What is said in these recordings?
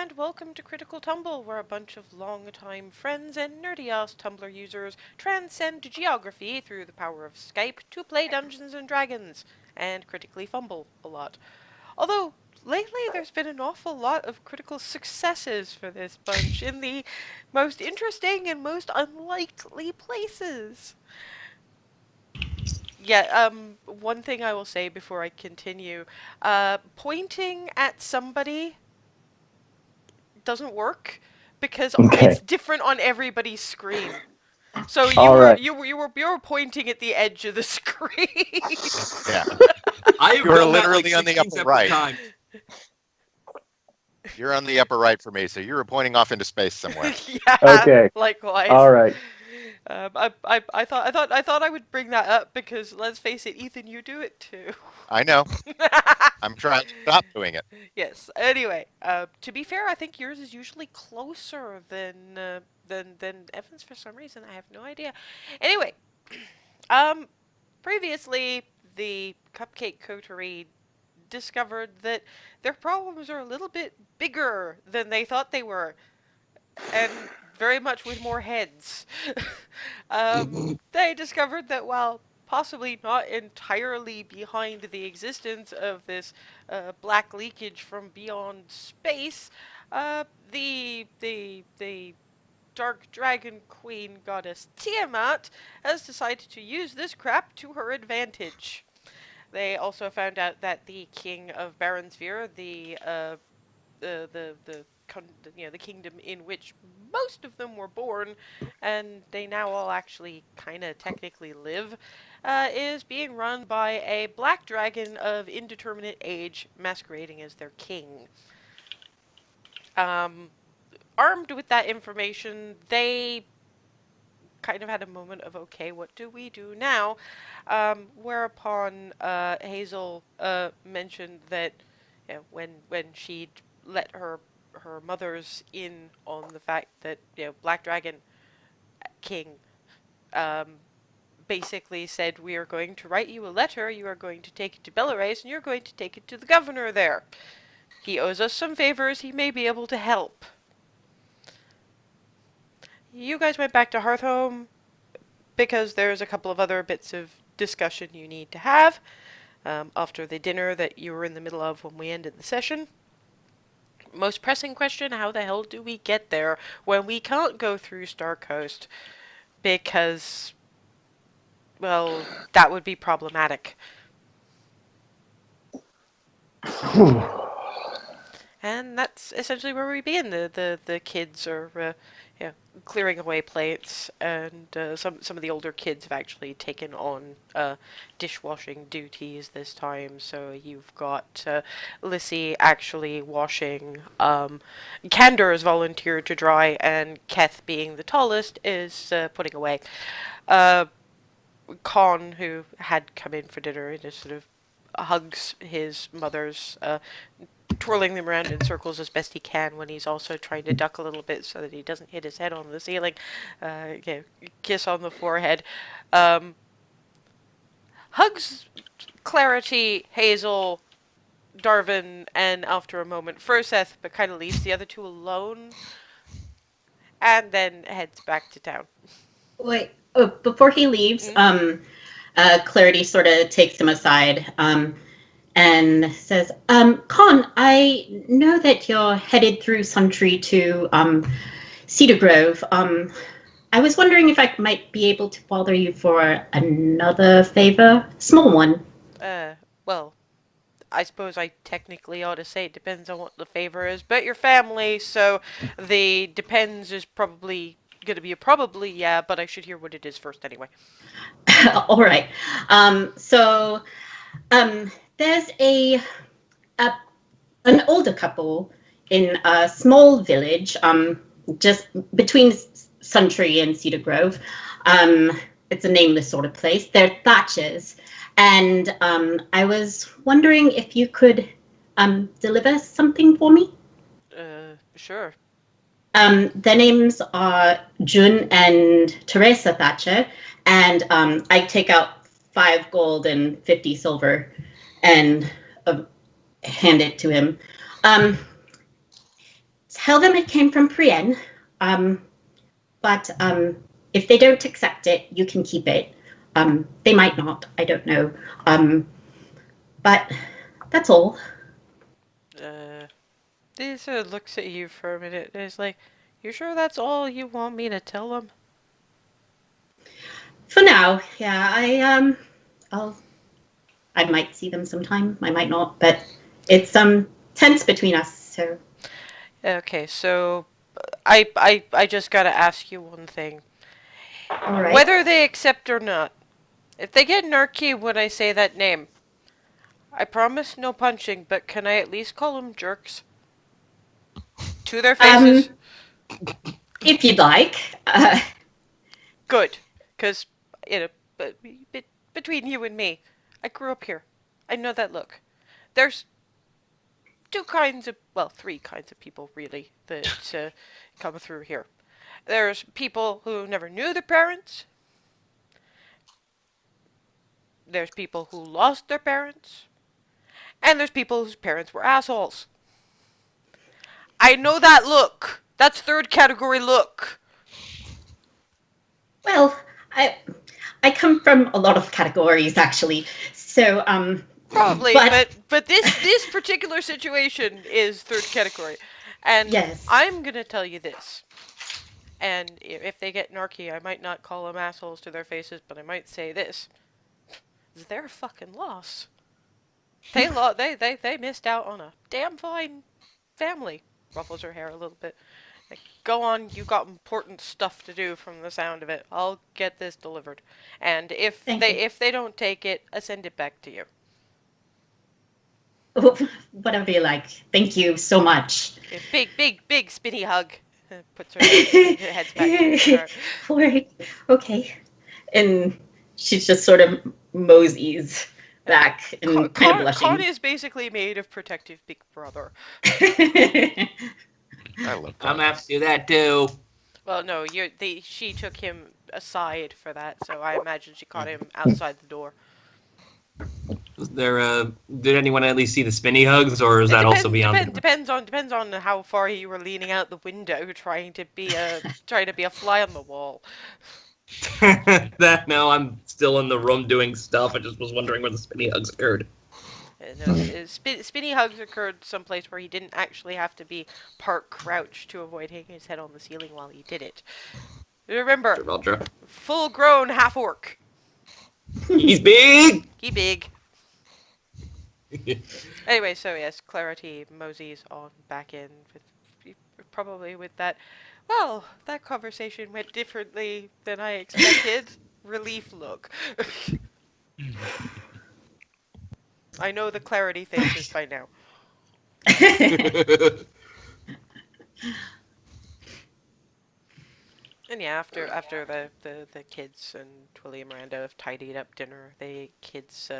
and welcome to Critical Tumble, where a bunch of long-time friends and nerdy-ass Tumblr users transcend geography through the power of Skype to play Dungeons and Dragons, and critically fumble a lot. Although, lately there's been an awful lot of critical successes for this bunch in the most interesting and most unlikely places. Yeah, one thing I will say before I continue, pointing at somebody doesn't work because Okay. it's different on everybody's screen. So you All were right. you were you were you were pointing at the edge of the screen. Yeah, I have you are done that like literally on the 16 upper separate right. times. You're on the upper right for me, so you were pointing off into space somewhere. Yeah, Okay. likewise. All right. I thought I would bring that up because let's face it, Ethan, you do it too. I know. I'm trying to stop doing it. Yes. Anyway, to be fair, I think yours is usually closer than Evan's for some reason. I have no idea. Anyway, um, previously the Cupcake Coterie discovered that their problems are a little bit bigger than they thought they were, and very much with more heads. They discovered that while possibly not entirely behind the existence of this black leakage from beyond space, uh, the Dark Dragon Queen goddess Tiamat has decided to use this crap to her advantage. They also found out that the king of Baronsphere, the kingdom in which most of them were born, and they now all actually kind of technically live, is being run by a black dragon of indeterminate age, masquerading as their king. Um, Armed with that information, they kind of had a moment of, okay, what do we do now? Whereupon Hazel mentioned that when she'd let her mothers in on the fact that Black Dragon King um, basically said, we are going to write you a letter, you are going to take it to Belarys, and you're going to take it to the governor there. He owes us some favors, he may be able to help. You guys went back to Hearthhome because there's a couple of other bits of discussion you need to have after the dinner that you were in the middle of when we ended the session. Most pressing question, how the hell do we get there when we can't go through Star Coast? Because, well, that would be problematic. And that's essentially where we begin. The kids are clearing away plates, and some of the older kids have actually taken on dishwashing duties this time. So you've got Lissy actually washing. Candor has volunteered to dry, and Keth, being the tallest, is putting away. Con, who had come in for dinner, just sort of hugs his mother's, twirling them around in circles as best he can when he's also trying to duck a little bit so that he doesn't hit his head on the ceiling. Kiss on the forehead. Hugs Clarity, Hazel, Darvin, and after a moment, Froseth, but kind of leaves the other two alone, and then heads back to town. Wait, before he leaves, Clarity sort of takes him aside and says, Con, I know that you're headed through Suntree to Cedar Grove. I was wondering if I might be able to bother you for another favor, small one. Well, I suppose I technically ought to say it depends on what the favor is, but your family, so the depends is probably going to be a probably, yeah, but I should hear what it is first anyway. All right. So there's an older couple in a small village just between Suntree and Cedar Grove. It's a nameless sort of place. They're thatchers. And I was wondering if you could deliver something for me. Sure. Their names are Jun and Teresa Thatcher, and I take out 5 gold and 50 silver and hand it to him. tell them it came from Brienne. But if they don't accept it, you can keep it. They might not. I don't know. But that's all. He sort of looks at you for a minute and is like, "You sure that's all you want me to tell them?" For now, yeah. I might see them sometime. I might not. But it's tense between us. So. Okay, so I just gotta ask you one thing. All right. Whether they accept or not, if they get narky when I say that name, I promise no punching, but can I at least call them jerks? To their faces? If you'd like. Good. Because, but, between you and me, I grew up here. I know that look. There's three kinds of people, really, that come through here. There's people who never knew their parents. There's people who lost their parents. And there's people whose parents were assholes. I know that look. That's third category look. Well, I come from a lot of categories actually. So Probably, but this particular situation is third category. And yes. I'm gonna tell you this. And if they get narky, I might not call them assholes to their faces, but I might say this. It's their fucking loss. They missed out on a damn fine family. Ruffles her hair a little bit. Like, go on, you got important stuff to do from the sound of it. I'll get this delivered. And if they don't take it, I send it back to you. Whatever you like. Thank you so much. A big spinny hug. Puts her heads back to her. Right. Okay. And she just sort of moseys back and kind of blushing. Con is basically made of protective big brother. I love I'm gonna have to do that too. Well, no, she took him aside for that, so I imagine she caught him outside the door. Was there did anyone at least see the spinny hugs, or is that also beyond? Depends on how far you were leaning out the window, trying to be a fly on the wall. No, I'm still in the room doing stuff. I just was wondering where the spinny hugs occurred. No, spinny hugs occurred someplace where he didn't actually have to be part crouched to avoid hitting his head on the ceiling while he did it. Remember, full-grown half-orc. He's big! He big. Anyway, so yes, Clarity moseys on back in, probably with that, well, that conversation went differently than I expected. Relief look. I know the Clarity faces by now. And yeah, after the kids and Twilly and Miranda have tidied up dinner, the kids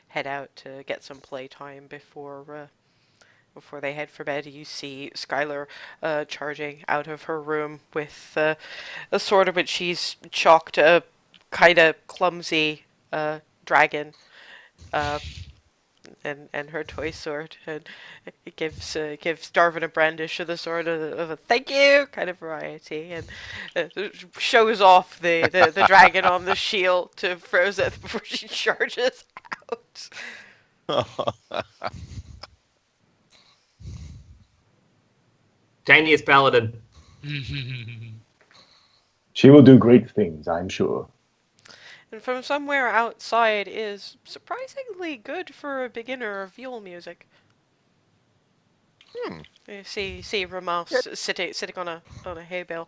head out to get some playtime before they head for bed. You see Skylar charging out of her room with a sword of which she's chalked a kind of clumsy dragon. And her toy sword, and it gives Darvin a brandish of the sword of a thank you kind of variety, and shows off the dragon on the shield to Frozeth before she charges out. Tiniest paladin. She will do great things, I'm sure. And from somewhere outside is surprisingly good for a beginner of Yule music. You see Ramas sitting on a hay bale.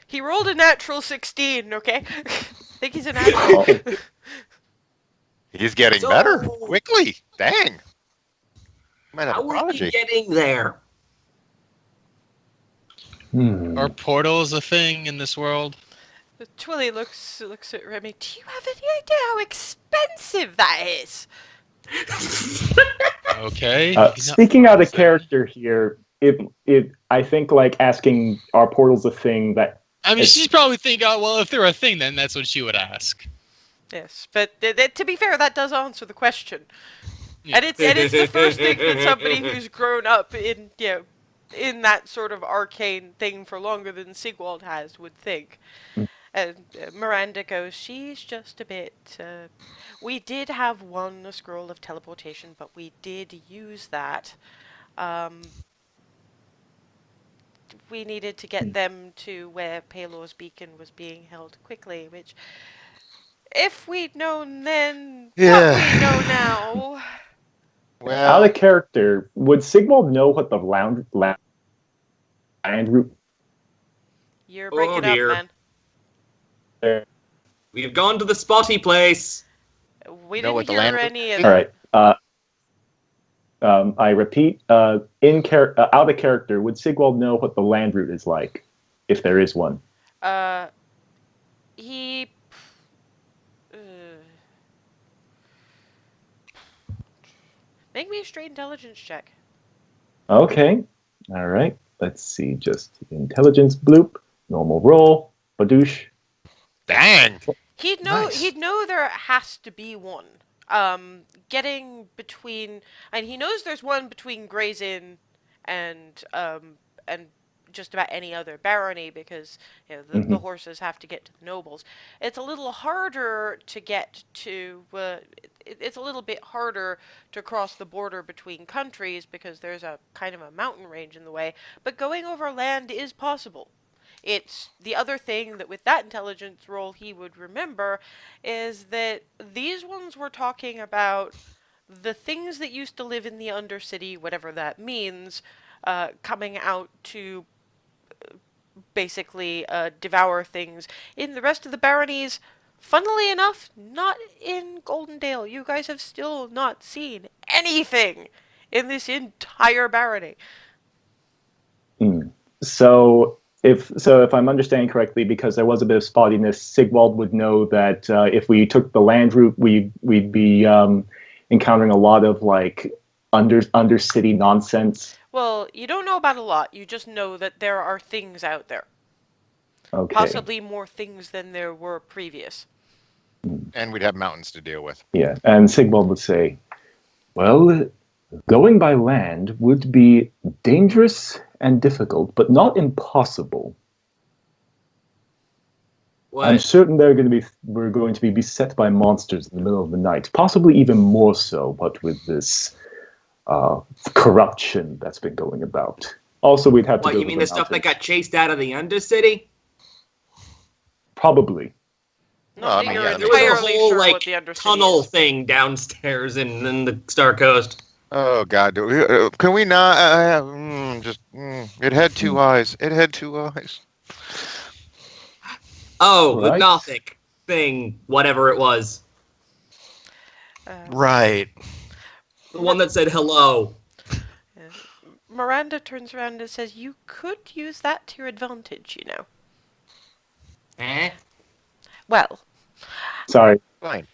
He rolled a natural 16, okay? I think he's a natural. Oh. He's getting better quickly. Dang. Might have a How are we prodigy. getting there? Are portals a thing in this world? Twilly looks at Remy. Do you have any idea how expensive that is? Okay. Speaking out of character here, I think like asking are portals a thing that. I mean, she's probably thinking, oh, well, if they're a thing, then that's what she would ask. Yes, but to be fair, that does answer the question. Yeah. And it's the first thing that somebody who's grown up in in that sort of arcane thing for longer than Sigwald has would think. And Miranda goes, she's just a bit. We did have one scroll of teleportation, but we did use that. Um, we needed to get them to where Palor's beacon was being held quickly, which, if we'd known then what we know Yeah. now. Out Well, of character, would Sigmund know what the land route You're Oh breaking up, dear. man. there? We've gone to the spotty place. We know didn't what the hear land any of is? All that. right. I repeat, out of character, would Sigwald know what the land route is like, if there is one? Uh, he. Uh, make me a straight intelligence check. Okay. All right. Let's see. Just intelligence bloop, normal roll, badoosh. Dang. He'd know. Nice. He'd know there has to be one. Getting between, and he knows there's one between Gray's Inn and just about any other barony because the horses have to get to the nobles. It's a little harder to get to. It's a little bit harder to cross the border between countries because there's a kind of a mountain range in the way. But going over land is possible. It's the other thing that with that intelligence roll he would remember is that these ones were talking about the things that used to live in the Undercity, whatever that means, coming out to basically devour things. In the rest of the baronies, funnily enough, not in Goldendale. You guys have still not seen anything in this entire barony. Mm. If I'm understanding correctly, because there was a bit of spottiness, Sigwald would know that if we took the land route, we'd be encountering a lot of like undercity nonsense. Well, you don't know about a lot. You just know that there are things out there. Okay. Possibly more things than there were previous. And we'd have mountains to deal with. Yeah, and Sigwald would say, "Well, going by land would be dangerous and difficult, but not impossible. What? I'm certain we're going to be beset by monsters in the middle of the night, possibly even more so, what with this corruption that's been going about. Also, we'd have to What, go you to mean the the stuff that mountains. got chased out of the Undercity? Probably. Not Well, I that mean, you're yeah, There was a entirely whole, sure like, what the Undercity tunnel is. thing downstairs in the Star Coast. Oh God! Can we not? It had two eyes. It had two eyes. Oh, the Right. Gothic thing, whatever it was. Right. The one that said hello. Miranda turns around and says, "You could use that to your advantage, you know." Eh? Well, Sorry, Fine.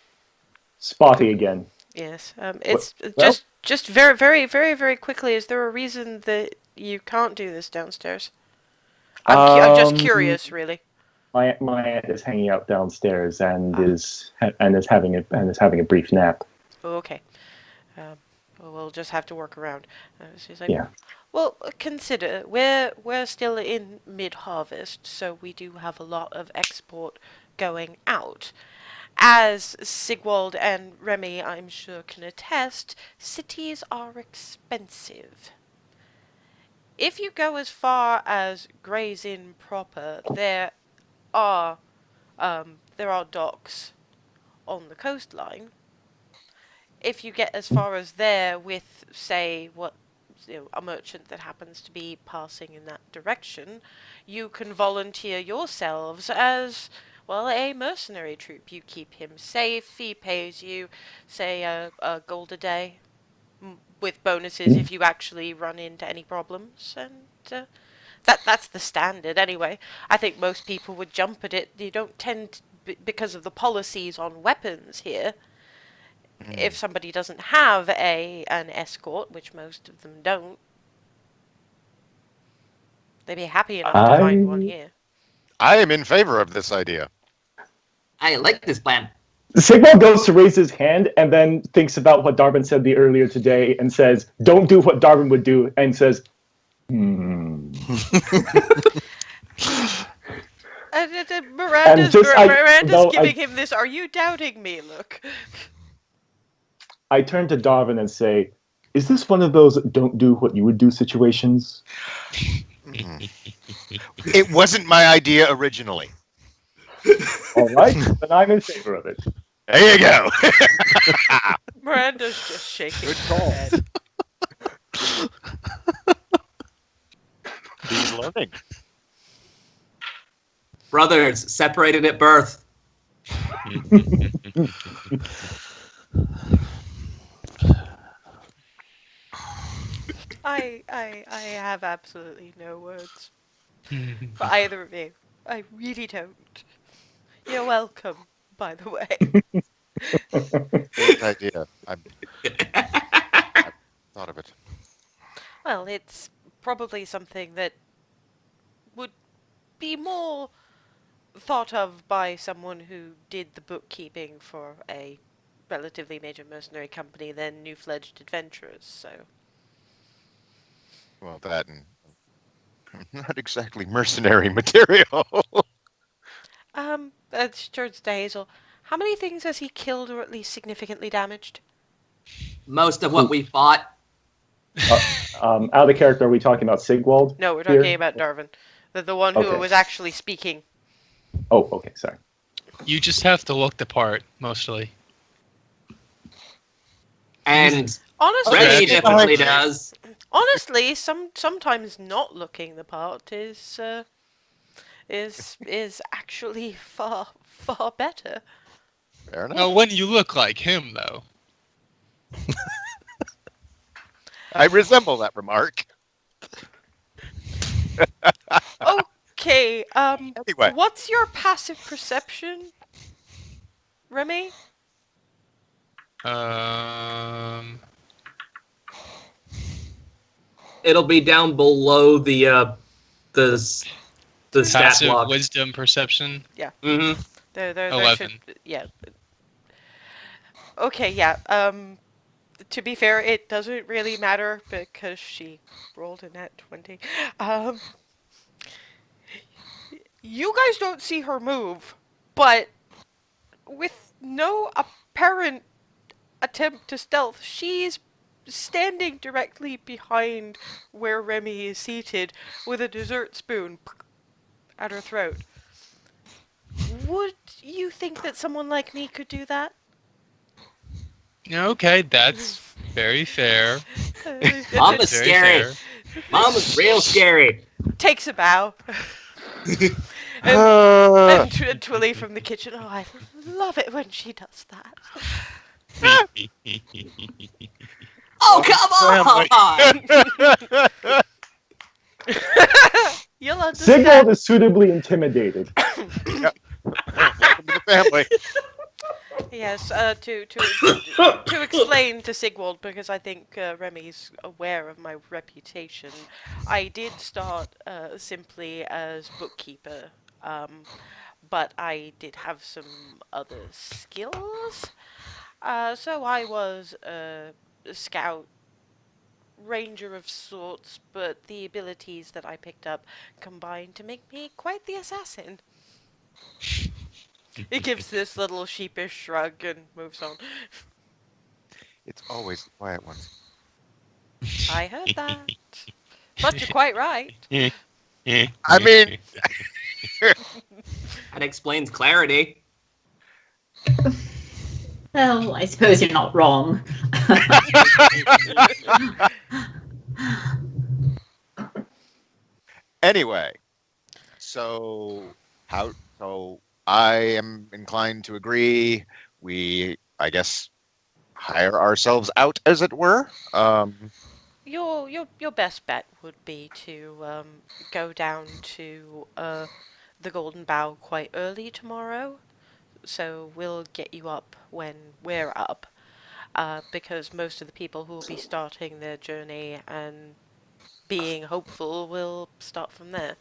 spotty again. yes. It's well- just very, very, very, very quickly. Is there a reason that you can't do this downstairs? I'm just curious, really. My aunt is hanging out downstairs and Ah. is having a brief nap. Oh, okay. Well, we'll just have to work around. She's like, Yeah. well, consider we're still in mid-harvest, so we do have a lot of export going out. As Sigwald and Remy, I'm sure, can attest, cities are expensive. If you go as far as Gray's Inn proper, are there are docks on the coastline. If you get as far as there with, say, a merchant that happens to be passing in that direction, you can volunteer yourselves as, well, a mercenary troop. You keep him safe. He pays you, say, a gold a day, with bonuses if you actually run into any problems, and that's the standard anyway. I think most people would jump at it. You don't tend to, because of the policies on weapons here. If somebody doesn't have an escort, which most of them don't, they'd be happy enough to find one here. I am in favor of this idea. I like this plan. Sigmund goes to raise his hand and then thinks about what Darwin said earlier today and says, "Don't do what Darwin would do," and says, Hmm. Miranda's just, Miranda's though giving him this "Are you doubting me?" look. I turn to Darwin and say, "Is this one of those don't do what you would do situations?" It wasn't my idea originally. All right, then I'm in favor of it. There you go. Miranda's just shaking Good her call. head. He's learning. Brothers separated at birth. I have absolutely no words for either of you. I really don't. You're welcome, by the way. Great idea. I thought of it. Well, it's probably something that would be more thought of by someone who did the bookkeeping for a relatively major mercenary company than new-fledged adventurers, so... Well, that and not exactly mercenary material. She turns to Hazel. How many things has he killed or at least significantly damaged? Most of what we fought. Out of the character, are we talking about Sigwald? No, we're here? talking about Darwin. The one who Okay. was actually speaking. Oh, okay, sorry. You just have to look the part, mostly. And Honestly, Remy Okay. definitely does. honestly, sometimes not looking the part is actually far better. Fair enough. Well, when you look like him, though. I resemble that remark. Okay, Anyway, what's your passive perception, Remy? It'll be down below the stat Passive block. wisdom perception. Mm-hmm. There 11. should, yeah. Okay, yeah. To be fair, it doesn't really matter because she rolled a nat 20. You guys don't see her move, but with no apparent attempt to stealth, she's standing directly behind where Remy is seated with a dessert spoon at her throat. Would you think that someone like me could do that? Okay, that's very fair. Mom It's is Very scary. fair. Mom is real scary. takes a bow. and uh, Twilly from the kitchen. Oh, I love it when she does that. Oh, come on! You'll understand. Sigwald is suitably intimidated. welcome to the family. Yes, to explain to Sigwald, because I think Remy's aware of my reputation. I did start simply as bookkeeper, but I did have some other skills. So I was a scout ranger of sorts, but the abilities that I picked up combined to make me quite the assassin. He gives this little sheepish shrug and moves on. It's always the quiet ones. I heard that. But you're quite right. I mean, That explains clarity. Well, I suppose you're not wrong. anyway, so I am inclined to agree. We, I guess, hire ourselves out, as it were. Your best bet would be to go down to the Golden Bough quite early tomorrow. So we'll get you up when we're up. Because most of the people who will be starting their journey and being hopeful will start from there.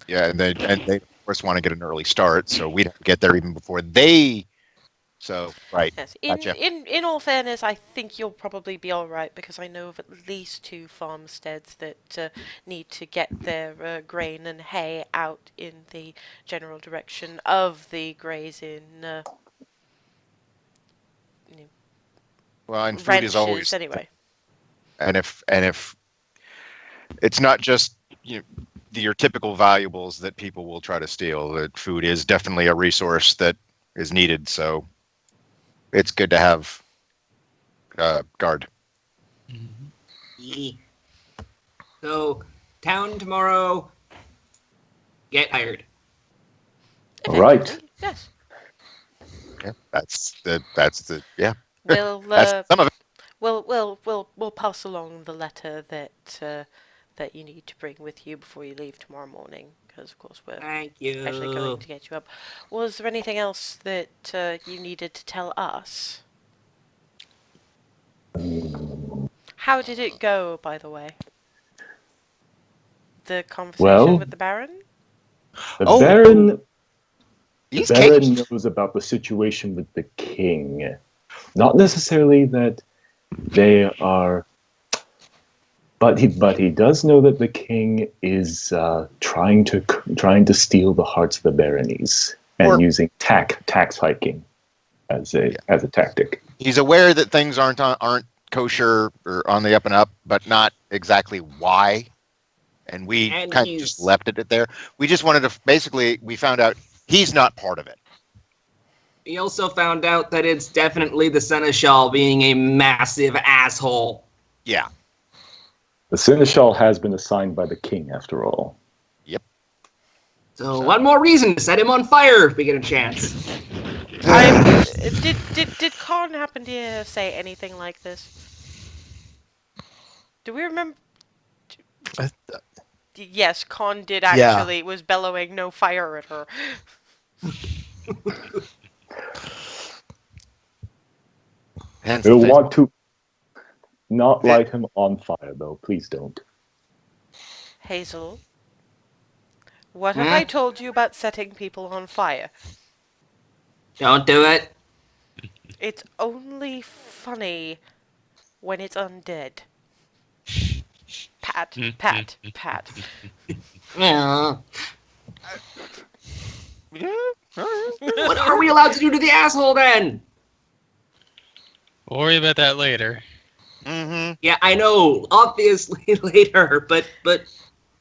Yeah, and they of course want to get an early start, so we'd have to get there even before they So, right. Yes. Gotcha. In all fairness, I think you'll probably be all right because I know of at least two farmsteads that need to get their grain and hay out in the general direction of the grazing Well, and food is ranches. always, Anyway. and if it's not just your typical valuables that people will try to steal, that food is definitely a resource that is needed. So it's good to have guard. Yee. So, town tomorrow. Get hired. All right. Effectively, yes. Yeah, that's the yeah. We'll That's some of it. we'll pass along the letter that you need to bring with you before you leave tomorrow morning, because of course we're Thank actually going you. to get you up. Was there anything else that you needed to tell us? How did it go, by the way? The conversation Well, with the Baron? The Oh, Baron he's the Baron caged. knows about the situation with the king. Not necessarily that they are, but he does know that the king is trying to steal the hearts of the baronies and Or- using tax hiking as a tactic. He's aware that things aren't kosher or on the up and up, but not exactly why. And we And kind of just left it at there. We just wanted to basically. We found out he's not part of it. We also found out that it's definitely the Seneschal being a massive asshole. Yeah. The seneschal has been assigned by the king, after all. So one more reason to set him on fire if we get a chance. Did Khan happen to say anything like this? Do we remember? Yes, Khan did actually was bellowing no fire at her. Hence We'll the want to not light him on fire, though. Please don't. Hazel, what have I told you about setting people on fire? Don't do it. It's only funny when it's undead. Pat, pat, pat. Yeah. Yeah. All right. What are we allowed to do to the asshole then? We'll worry about that later. Mm-hmm. Yeah, I know, obviously later, but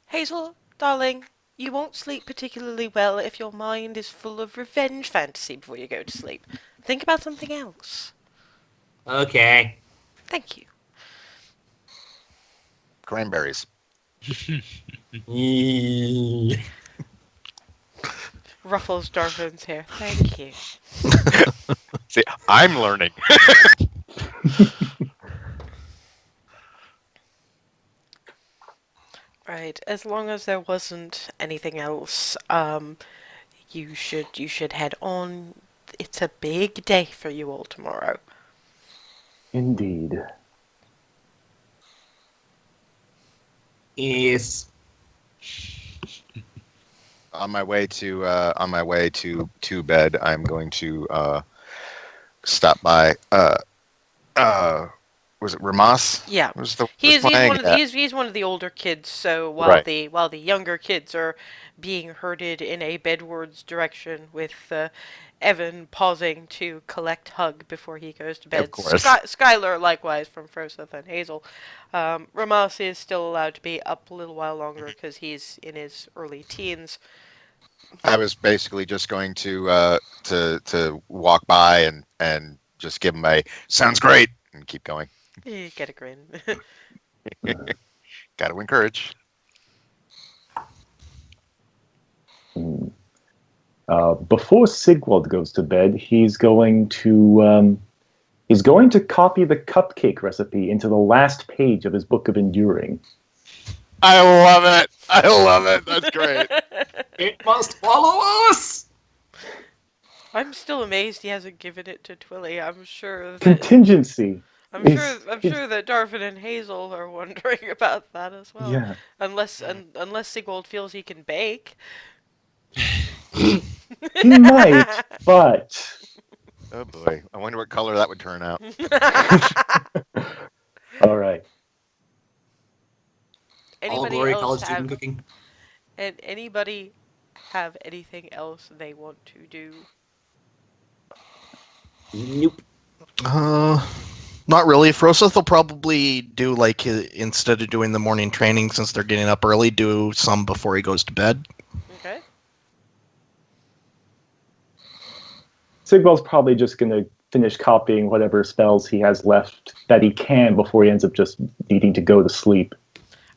Hazel, darling, you won't sleep particularly well if your mind is full of revenge fantasy before you go to sleep. Think about something else. okay. Thank you. Cranberries. Ruffles Darvin's hair. Thank you. See, I'm learning. Right. As long as there wasn't anything else, you should head on. It's a big day for you all tomorrow. Indeed. Yes. On my way to bed, I'm going to stop by. Was it Ramas? Yeah. Was the He's playing? one of the, he's one of the older kids, so while Right. the younger kids are being herded in a bedwards direction with Evan pausing to collect Hug before he goes to bed. Of course. Skylar likewise from Froseth and Hazel. Ramas is still allowed to be up a little while longer because he's in his early teens. I was basically just going to walk by and just give him a sounds great and keep going. You get a grin. Got to encourage. Before Sigwald goes to bed, he's going to copy the cupcake recipe into the last page of his book of enduring. I love it. I love it. That's great. It must follow us! I'm still amazed he hasn't given it to Twilly. I'm sure that Contingency. I'm sure that Darvin and Hazel are wondering about that as well. Yeah. Unless Sigwald feels he can bake. He might, but Oh boy, I wonder what color that would turn out. All right. All Anybody glory else college student have cooking. and anybody have anything else they want to do? Nope. Not really. Froseth will probably do like instead of doing the morning training, since they're getting up early, do some before he goes to bed. Okay. Sigwell's probably just going to finish copying whatever spells he has left that he can before he ends up just needing to go to sleep.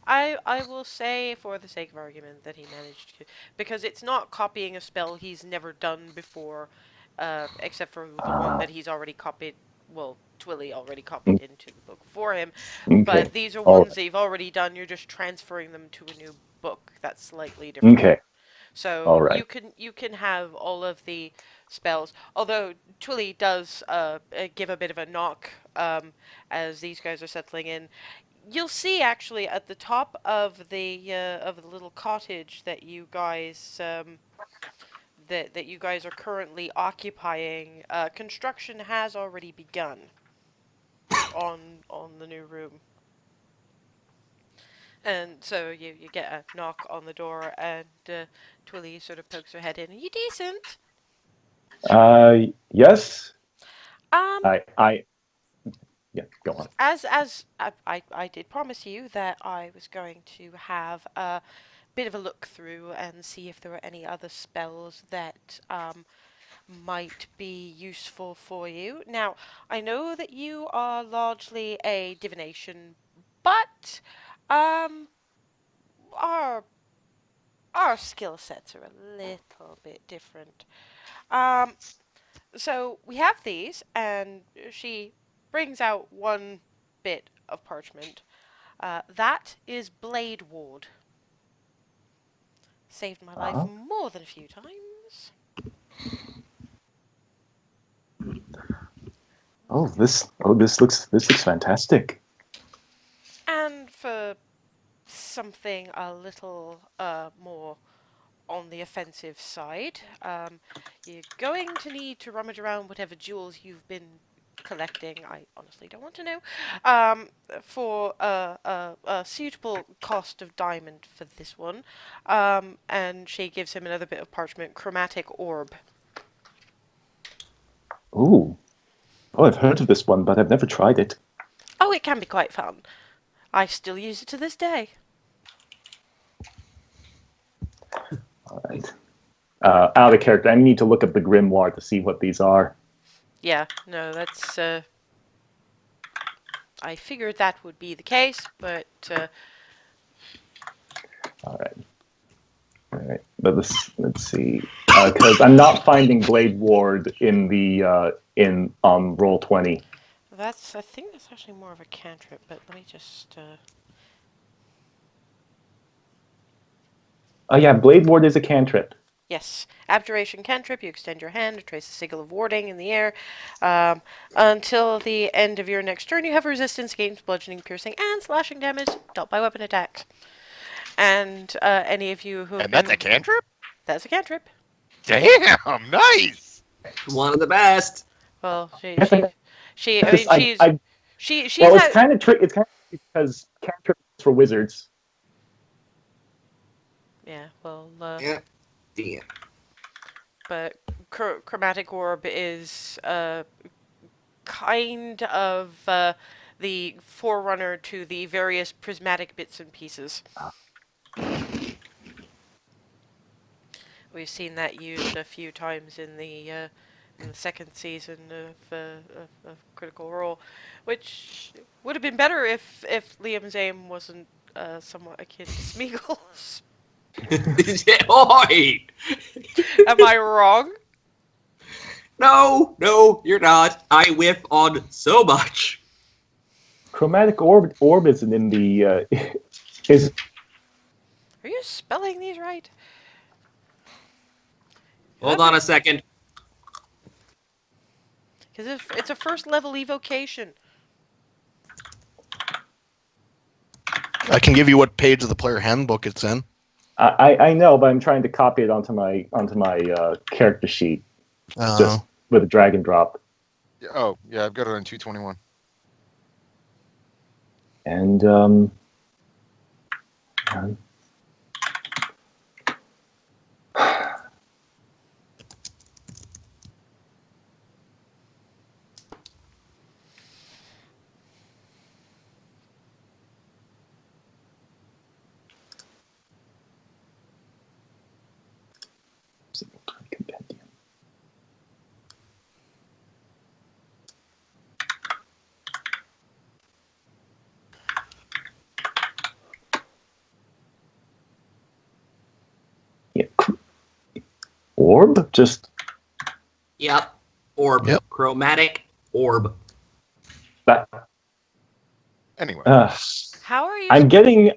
I will say, for the sake of argument, that he managed to, because it's not copying a spell he's never done before, except for the one that he's already copied. Well, Twilly already copied into the book for him, Okay. but these are All ones that you've already done. You're just transferring them to a new book that's slightly different. Okay. So All right. you can have all of the spells. Although Twilly does give a bit of a knock as these guys are settling in. You'll see actually at the top of the little cottage that you guys that you guys are currently occupying. Construction has already begun on the new room. And so you get a knock on the door, and Twilly sort of pokes her head in. Are you decent? Yes. Um, Yeah, go on. as I did promise you that I was going to have a bit of a look through and see if there were any other spells that might be useful for you. Now, I know that you are largely a divination, but um, our our skill sets are a little bit different. Um, so we have these, and she brings out one bit of parchment. That is Blade Ward. Saved my life Uh-huh. more than a few times. This looks fantastic. And for something a little more on the offensive side, you're going to need to rummage around whatever jewels you've been collecting. I honestly don't want to know. For a suitable cost of diamond for this one. And she gives him another bit of parchment, chromatic orb. Ooh. Oh, I've heard of this one, but I've never tried it. Oh, it can be quite fun. I still use it to this day. All right. Out of character, I need to look up the grimoire to see what these are. Yeah, no, that's I figured that would be the case, but All right. But let's see, because I'm not finding Blade Ward in the in Roll20. I think that's actually more of a cantrip, but let me just Oh yeah, Blade Ward is a cantrip. Yes, abjuration cantrip. You extend your hand to trace a sigil of warding in the air. Until the end of your next turn, you have resistance against bludgeoning, piercing, and slashing damage dealt by weapon attacks. And any of you who And that's a cantrip? That's a cantrip. Damn, nice. One of the best. Well, I mean, she's well, it's kind of tricky. It's kind of because cantrips for wizards. Yeah, well, Yeah. Damn. but chromatic orb is kind of the forerunner to the various prismatic bits and pieces. We've seen that used a few times in the second season of Critical Role, which would have been better if Liam's aim wasn't somewhat akin to Smeagol's. Oi! Am I wrong? No, you're not. I whiff on so much. Chromatic orb isn't in the is. Are you spelling these right? Hold on a second. Because if it's a first level evocation. I can give you what page of the player handbook it's in. I know, but I'm trying to copy it onto my character sheet just with a drag and drop. Oh, yeah, I've got it on 221. And compendium. Yeah. Orb? Just Yep. Orb. Yep. Chromatic orb. that. Anyway, How are you? I'm getting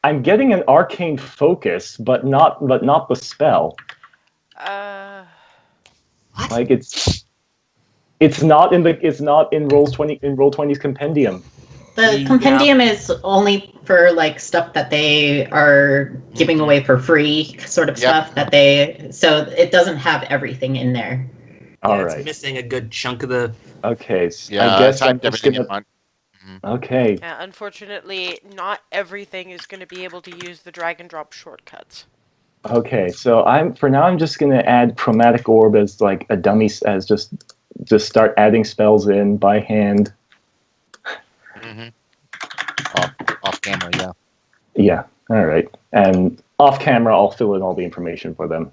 I'm getting an arcane focus, but not the spell. What? Like it's not in Roll20's compendium. The compendium is only for like stuff that they are giving away for free, sort of Yep. stuff so it doesn't have everything in there. Yeah, All it's right. missing a good chunk of the. Okay. yeah, I guess I'm typed just everything gonna. in. Okay. Yeah, unfortunately, not everything is going to be able to use the drag and drop shortcuts. Okay. So I'm just gonna add chromatic orb as like a dummy as just start adding spells in by hand. Mm-hmm. Off camera, yeah. Yeah. All right. And off camera, I'll fill in all the information for them.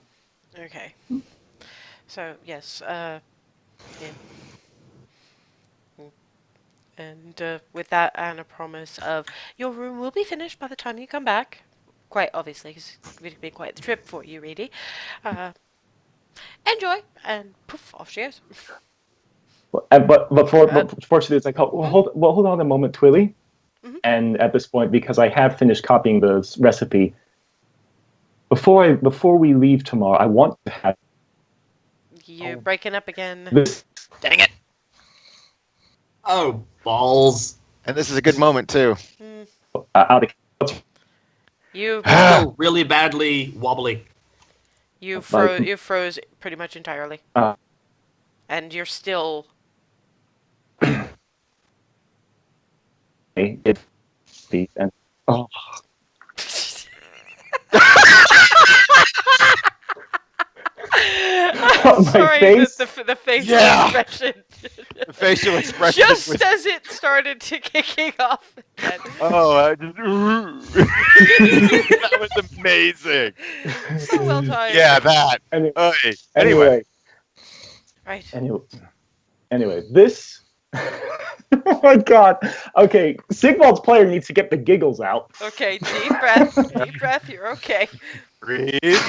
Okay. So, yes, yeah. And with that and a promise of your room will be finished by the time you come back. Quite obviously, because it's been quite the trip for you, really. Enjoy, and poof, off she goes. But fortunately, it's like, Hmm? hold on a moment, Twilly. Mhm. And at this point, because I have finished copying the recipe, before we leave tomorrow, I want to have You breaking up again. this. Dang it! Oh, balls. And this is a good moment too. Mm, Out of you You're still really badly wobbly. you Like- froze pretty much entirely, uh, and you're still. it and oh, I'm My sorry, face? the facial Yeah. expression. The facial expression Just was- as it started to kicking off again. Oh, I just... that was amazing. So well timed. Yeah, that. Any- Oy. anyway, Right. anyway, this. Oh my god. Okay, Sigvald's player needs to get the giggles out. Okay, deep breath. Deep breath. You're okay. breathe.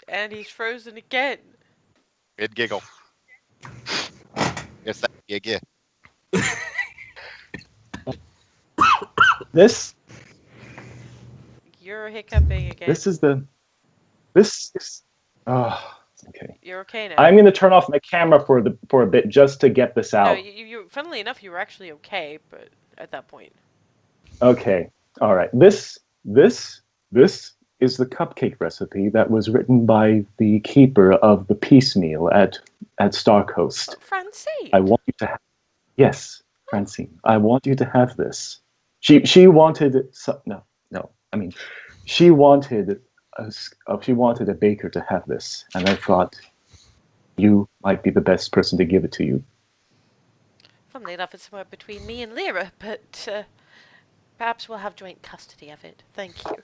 And he's frozen again. Good giggle. Yes, that yeah. This You're hiccuping again. this is the this is oh okay. You're okay now. I'm gonna turn off my camera for a bit just to get this No, out. you. Funnily enough, you were actually okay, but at that point. Okay. All right. This is the cupcake recipe that was written by the keeper of the piecemeal at Starcoast. Francine. I want you to yes, Francine. I want you to have this. She wanted no. I mean, she wanted a baker to have this, and I thought you might be the best person to give it to you. Funnily enough, it's somewhere between me and Lyra, but perhaps we'll have joint custody of it. Thank you.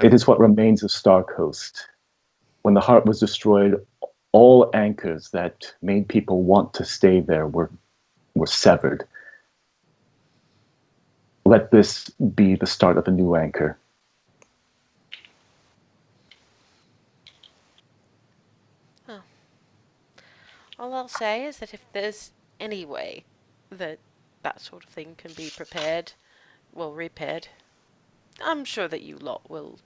It is what remains of Starcoast. When the heart was destroyed, all anchors that made people want to stay there were severed. Let this be the start of a new anchor. All I'll say is that if there's any way that that sort of thing can be prepared, well, repaired, I'm sure that you lot will.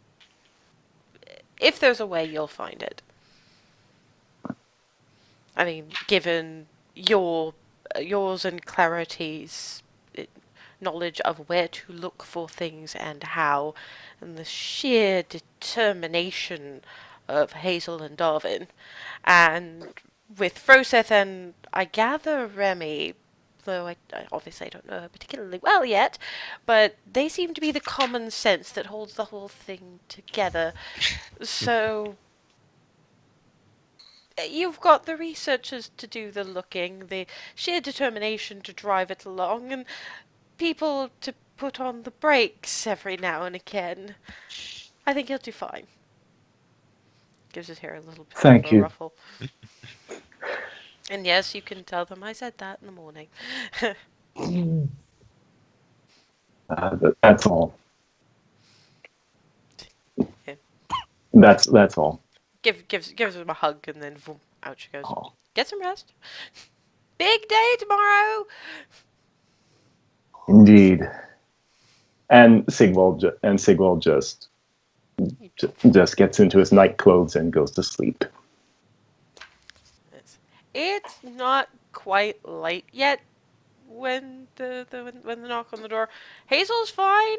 If there's a way, you'll find it. I mean, given yours and Clarity's knowledge of where to look for things and how, and the sheer determination of Hazel and Darwin. And with Froseth and I gather Remy, though I obviously I don't know her particularly well yet, but they seem to be the common sense that holds the whole thing together. So you've got the researchers to do the looking, the sheer determination to drive it along, and people to put on the brakes every now and again. I think he'll do fine. Gives his hair a little bit Thank of a you. ruffle. And yes, you can tell them I said that in the morning. That's all. Yeah. That's all. Gives him a hug and then boom, out she goes. Oh. Get some rest. Big day tomorrow. Indeed. And Sigwald just gets into his night clothes and goes to sleep. It's not quite light yet when when the knock on the door. Hazel's fine.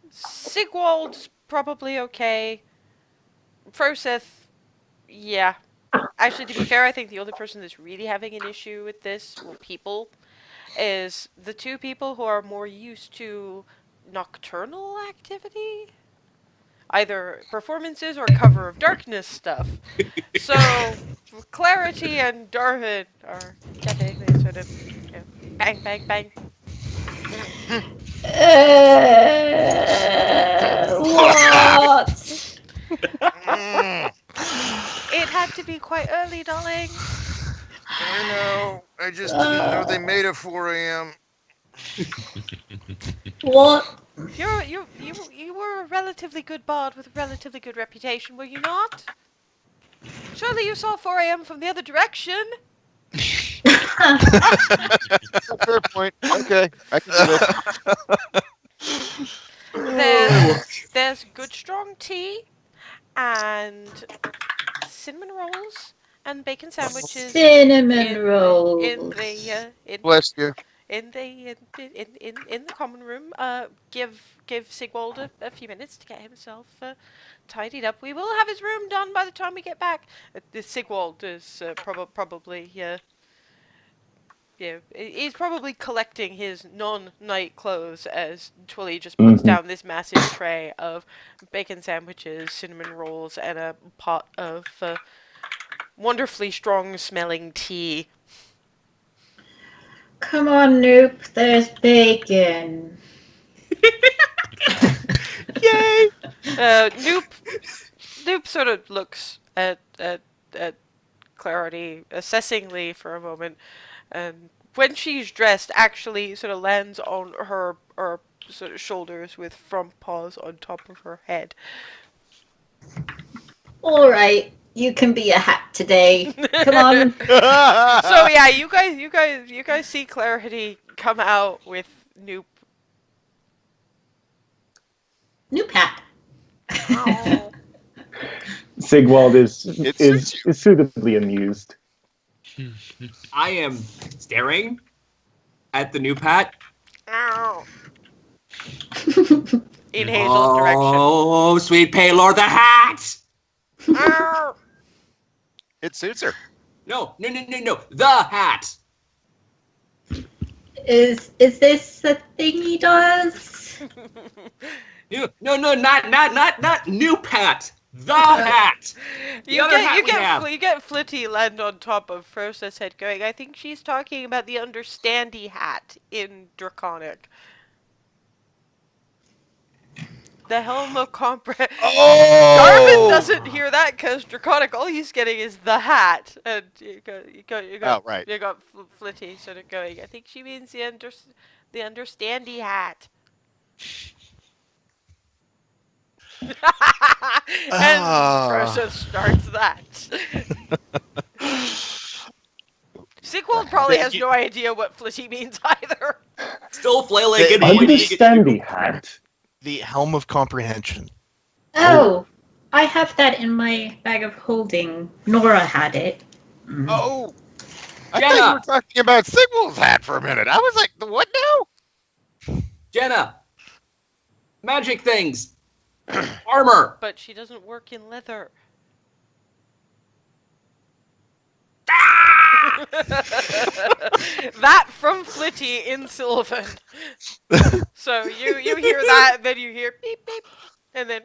Sigwald's probably okay. Froseth, yeah. Actually, to be fair, I think the only person that's really having an issue with this, well, people, is the two people who are more used to nocturnal activity. Either performances or cover of darkness stuff. So, Clarity and Darwin are getting they sort of bang, bang, bang. What? It had to be quite early, darling. I know. I just didn't know they made it 4 a.m. What? You were a relatively good bard with a relatively good reputation, were you not? Surely you saw 4 a.m. from the other direction. Fair point. Okay, I can do this. There's good strong tea and cinnamon rolls and bacon sandwiches Cinnamon rolls. Bless you. in the common room. Give Sigwald a few minutes to get himself tidied up. We will have his room done by the time we get back. Sigwald is probably he's probably collecting his non-night clothes as Twilly just puts down this massive tray of bacon sandwiches, cinnamon rolls, and a pot of wonderfully strong-smelling tea. Come on, Noop. There's bacon. Yay! Noop sort of looks at Clarity assessingly for a moment, and when she's dressed, actually sort of lands on her sort of shoulders with front paws on top of her head. All right, you can be a hat today. Come on. So yeah, you guys see Clarity come out with Noop. Noop hat. Sigwald is suits suitably amused. I am staring at the new pat. Ow. In Hazel's direction. Oh, sweet Paylor the hat! Ow. It suits her. No, the hat! Is this a thing he does? No, not new pat. The hat. You other hat we have. get Flitty land on top of Froseth's head going, I think she's talking about the understandy hat in Draconic. The helm of comprehend. Oh! Darwin doesn't hear that because Draconic, all he's getting is the hat. And you got Oh, right. You got Flitty sort of going, I think she means the understandy hat. And Froseth starts that. Sigwald probably has no idea what Flitty means either. Still flailing and Understandy hat. The helm of comprehension. Oh, I have that in my bag of holding. Nora had it. Oh! I Jenna. thought you were talking about Sigwald's hat for a minute. I was like, what now? Jenna, magic things, armor. But she doesn't work in leather. That from Flitty in Sylvan. So you hear that, and then you hear beep beep, and then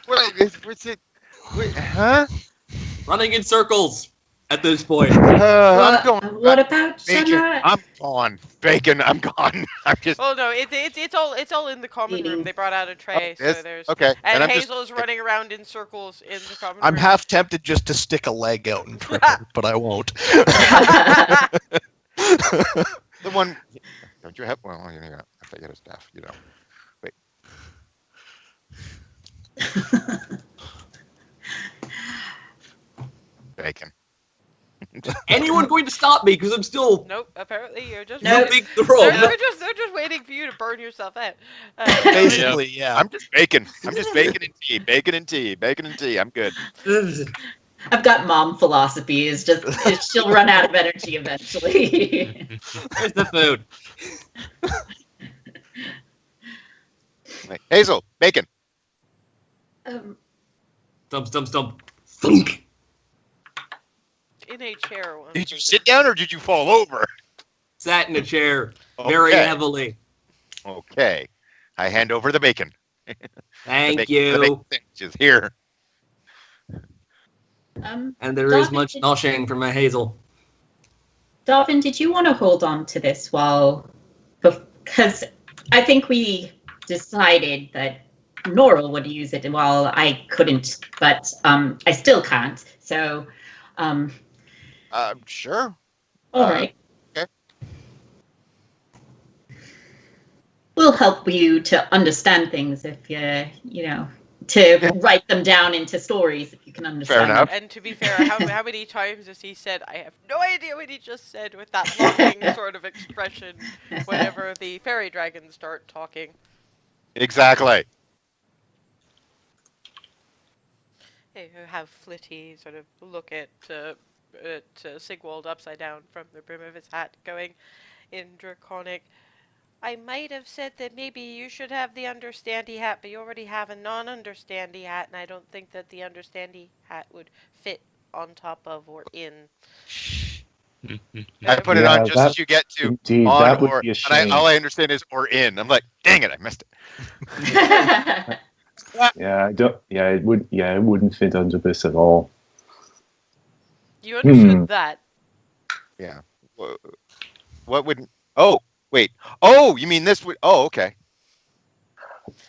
What's it? Wait, huh? Running in circles at this point. I'm going. What about Bacon. Jenna? I'm gone. Bacon. I'm gone. I'm just. Oh no, it's all in the common room. Eating. They brought out a tray, Yes? so there's Okay. and I'm Hazel just. is running around in circles in the common I'm room. half tempted just to stick a leg out and trip her, but I won't. The one. Don't you have? Well, you know, I forget his stuff. You know. Wait. Bacon. Anyone going to stop me? Because I'm still Nope. Apparently, you're just No. moving the rope. they're just waiting for you to burn yourself out. Basically, yeah. I'm just bacon. I'm just bacon and tea. Bacon and tea. Bacon and tea. I'm good. I've got mom philosophy. Is she'll run out of energy eventually. Where's the food? Wait, Hazel. Bacon. Stump. Thunk. In a chair. One Did you sit down or did you fall over? Sat in a chair very Okay. heavily. Okay. I hand over the bacon. Thank The you. bacon sandwich is here. And there is Darvin, much noshing from a Hazel. Darvin, did you want to hold on to this because I think we decided that Nora would use it while I couldn't, but I still can't. So, Sure. all right. Okay. We'll help you to understand things if to write them down into stories if you can understand. enough. And to be fair, how many times has he said, "I have no idea what he just said" with that mocking sort of expression whenever the fairy dragons start talking? Exactly. Hey, who have Flitty sort of look at Sigwald upside down from the brim of his hat, going in Draconic. I might have said that maybe you should have the understandy hat, but you already have a non-understandy hat, and I don't think that the understandy hat would fit on top of or in. I put it on just as you get to Indeed, on that would or. be a And shame. all I understand is or in. I'm like, dang it, I missed it. Yeah, I don't. Yeah, it would. Yeah, it wouldn't fit under this at all. You understood that. Yeah. What would? Oh, wait. Oh, you mean this would? Oh, okay.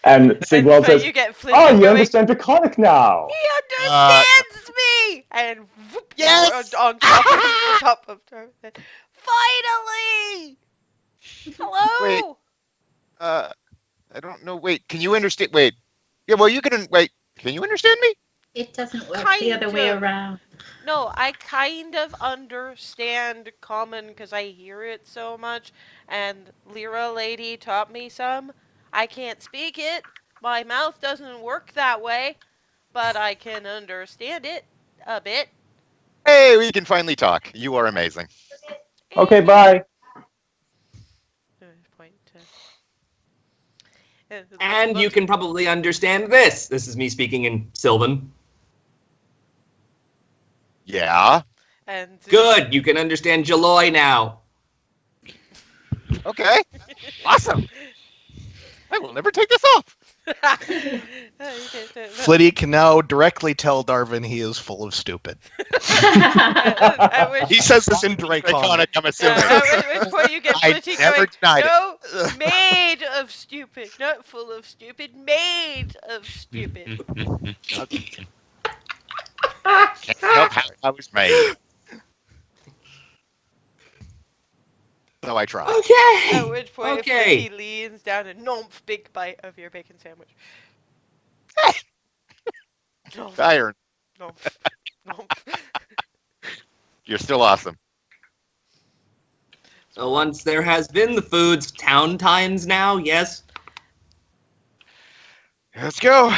And And Sigwald so says, you get Flitty "Oh, you going, understand Draconic now." he understands me! And whoop, Yes! on top of her. Finally! Hello! I don't know. Wait, can you understand? Wait. Yeah, well, you can. Wait, can you understand me? It doesn't work Kind the other way of. around. No, I kind of understand common because I hear it so much, and Lyra Lady taught me some. I can't speak it. My mouth doesn't work that way, but I can understand it a bit. Hey, we can finally talk. You are amazing. Okay, bye. Point to... And you can probably understand this. This is me speaking in Sylvan. Yeah. And Good, you can understand Jaloy now. Okay. Awesome. I will never take this off. Flitty can now directly tell Darvin he is full of stupid. He says this in Draconic. Draconic, I'm assuming. At which point you get I Flitty never going, denied no, made of stupid, not full of stupid, made of stupid. Can't help how I was made. So I try. Okay. At which point Okay. Flitty leans down and nomf, big bite of your bacon sandwich. Nomf, Iron. nomf, nomf. You're still awesome. So once there has been the foods, town times now, yes? Let's go.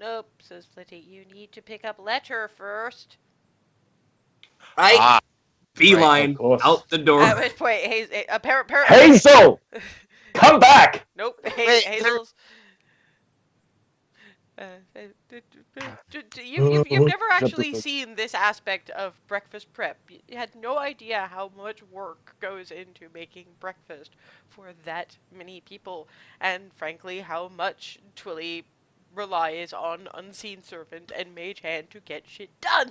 Nope, says Flitty. You need to pick up letter first. Right? Ah, beeline Of course. out the door. At which point, apparently, Hazel, come back! nope, Wait, Hazel's. You've never actually seen this aspect of breakfast prep. You had no idea how much work goes into making breakfast for that many people, and frankly, how much Twilly relies on unseen servant and mage hand to get shit done,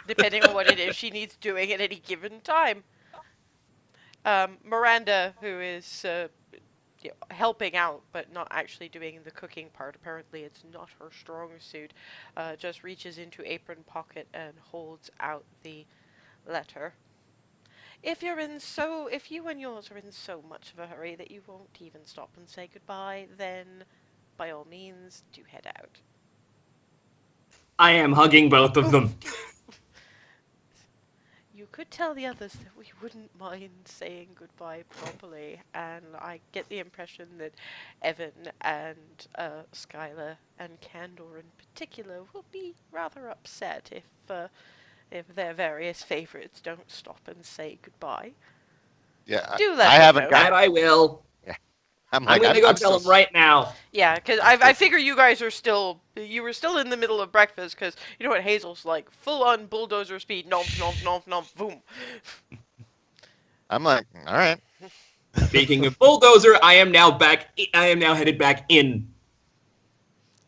depending on what it is she needs doing at any given time. Miranda, who is helping out but not actually doing the cooking part, apparently it's not her strong suit, just reaches into apron pocket and holds out the letter. If you and yours are in so much of a hurry that you won't even stop and say goodbye, then by all means do head out. I am hugging both of them. You could tell the others that we wouldn't mind saying goodbye properly, and I get the impression that Evan and Skylar and Candor in particular will be rather upset if their various favorites don't stop and say goodbye. Yeah, Do let I them haven't know. got. That I will. I'm I'm like, gonna go I'm tell still- him right now. Yeah, because I figure you guys are you were still in the middle of breakfast, because you know what Hazel's like, full on bulldozer speed, nomp, nomp, nomp, nomp, boom. I'm like, all right. Speaking of bulldozer, I am now headed back in,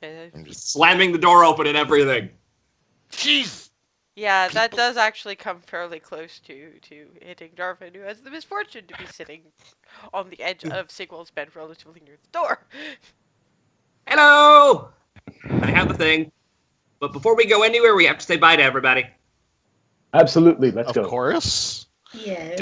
Uh, I'm just slamming the door open and everything. jeez. Yeah, that does actually come fairly close to hitting Darvin, who has the misfortune to be sitting on the edge of Sigwell's bed relatively near the door. Hello! I have the thing. But before we go anywhere, we have to say bye to everybody. Absolutely, let's Of go. course. Yes.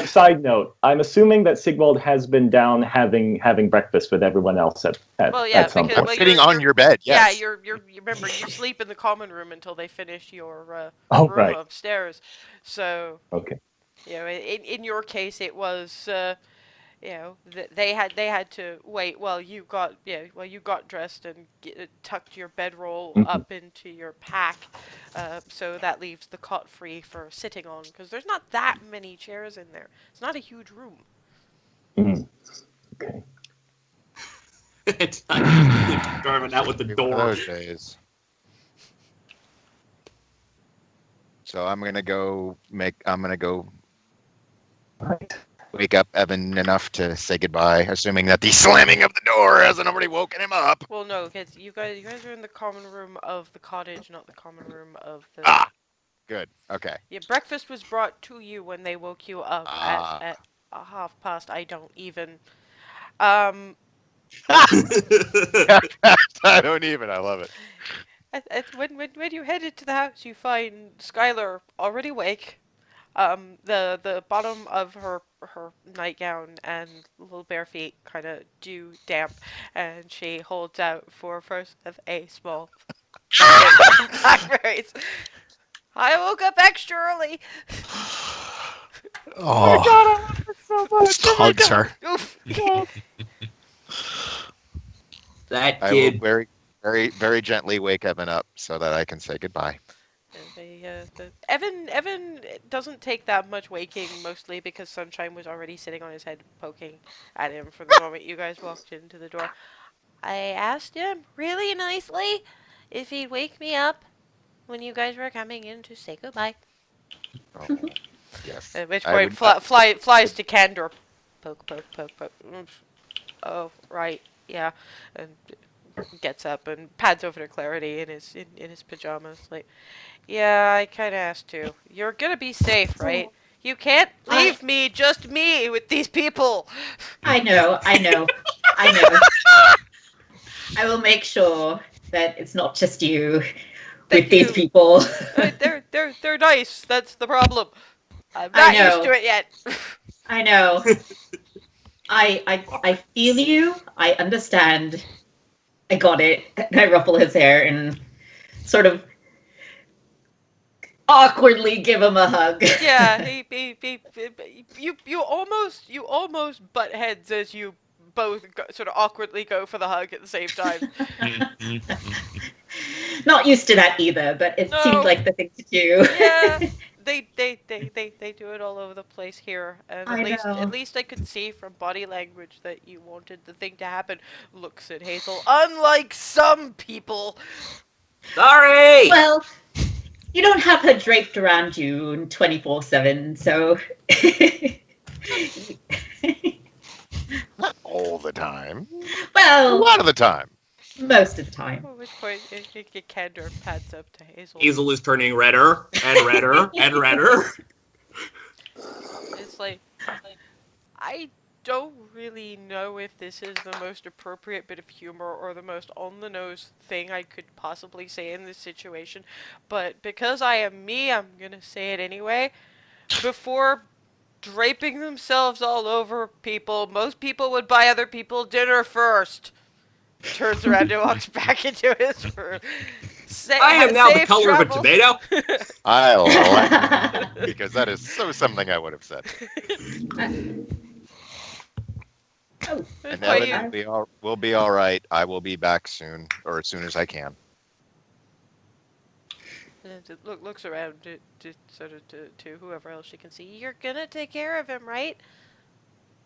Side note, I'm assuming that Sigvald has been down having breakfast with everyone else at Well, yeah, at some because- I'm well, point. sitting on your bed. Yes. Yeah, you remember you sleep in the common room until they finish your Oh, room right. upstairs. So, Okay. in your case, it was they had to wait while you got dressed and tucked your bedroll Mhm. up into your pack, so that leaves the cot free for sitting on, because there's not that many chairs in there. It's not a huge room. Mhm. Okay. It's driving out with the One of door. those days. So I'm gonna go Right. wake up Evan enough to say goodbye, assuming that the slamming of the door hasn't already woken him up. Well, no, because you guys are in the common room of the cottage, not the common room of the. Ah, good. Okay. Yeah, breakfast was brought to you when they woke you up Ah. at a 1:30. I don't even. Um, I don't even. I love it. when you headed to the house, you find Skylar already awake. The bottom of her nightgown and little bare feet kind of dew damp, and she holds out for first of a small bucket of blackberries. I woke up extra early. Oh, I love it so much. just hugs her. Oof. That I will kid. very, very, very gently wake Evan up so that I can say goodbye. Evan doesn't take that much waking, mostly because Sunshine was already sitting on his head poking at him from the moment you guys walked into the door. I asked him really nicely if he'd wake me up when you guys were coming in to say goodbye. Oh, yes. At which I point would- flies to Candor. Poke, poke, poke, poke. Oops. Oh, right, yeah. And gets up and pads over to Clarity in his pajamas. Like, yeah, I kind of asked to. You're gonna be safe, right? You can't leave me, just me, with these people. I know. I know. I will make sure that it's not just you Thank with these you. people. They're nice. That's the problem. I'm I not used know. to it yet. I know. I feel you. I understand. I got it. And I ruffle his hair and sort of awkwardly give him a hug. Yeah, you almost butt heads as you both sort of awkwardly go for the hug at the same time. not used to that either, but it No. seemed like the thing to do. Yeah, they do it all over the place here, and I know. at least I could see from body language that you wanted the thing to happen. Looks at Hazel, unlike some people. Sorry! Well, you don't have her draped around you 24/7, so. Not all the time. A Well, lot of the time. most of the time. At which point, Candor pads up to Hazel. Hazel is turning redder and redder and redder. It's like, I don't really know if this is the most appropriate bit of humor or the most on-the-nose thing I could possibly say in this situation, but because I am me, I'm gonna say it anyway. Before draping themselves all over people, most people would buy other people dinner first. Turns around and walks back into his room. I am now the color of a tomato. I like that, because that is so something I would have said. Oh, And But Evan will be all right. I will be back soon, or as soon as I can. looks around to whoever else she can see. You're gonna take care of him, right?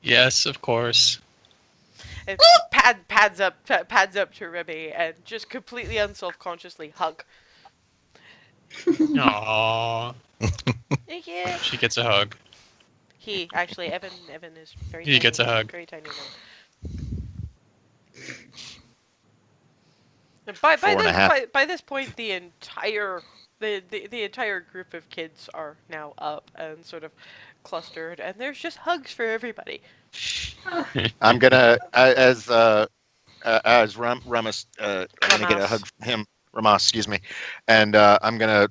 Yes, of course. And pads up to Remy and just completely unselfconsciously hug. Aww. Yeah. She gets a hug. Evan is very. He gets a hug. Very tiny one. And by this point, the entire group of kids are now up and sort of clustered, and there's just hugs for everybody. I'm gonna as Ramus, I'm gonna get a hug from him. Ramas, excuse me, and I'm gonna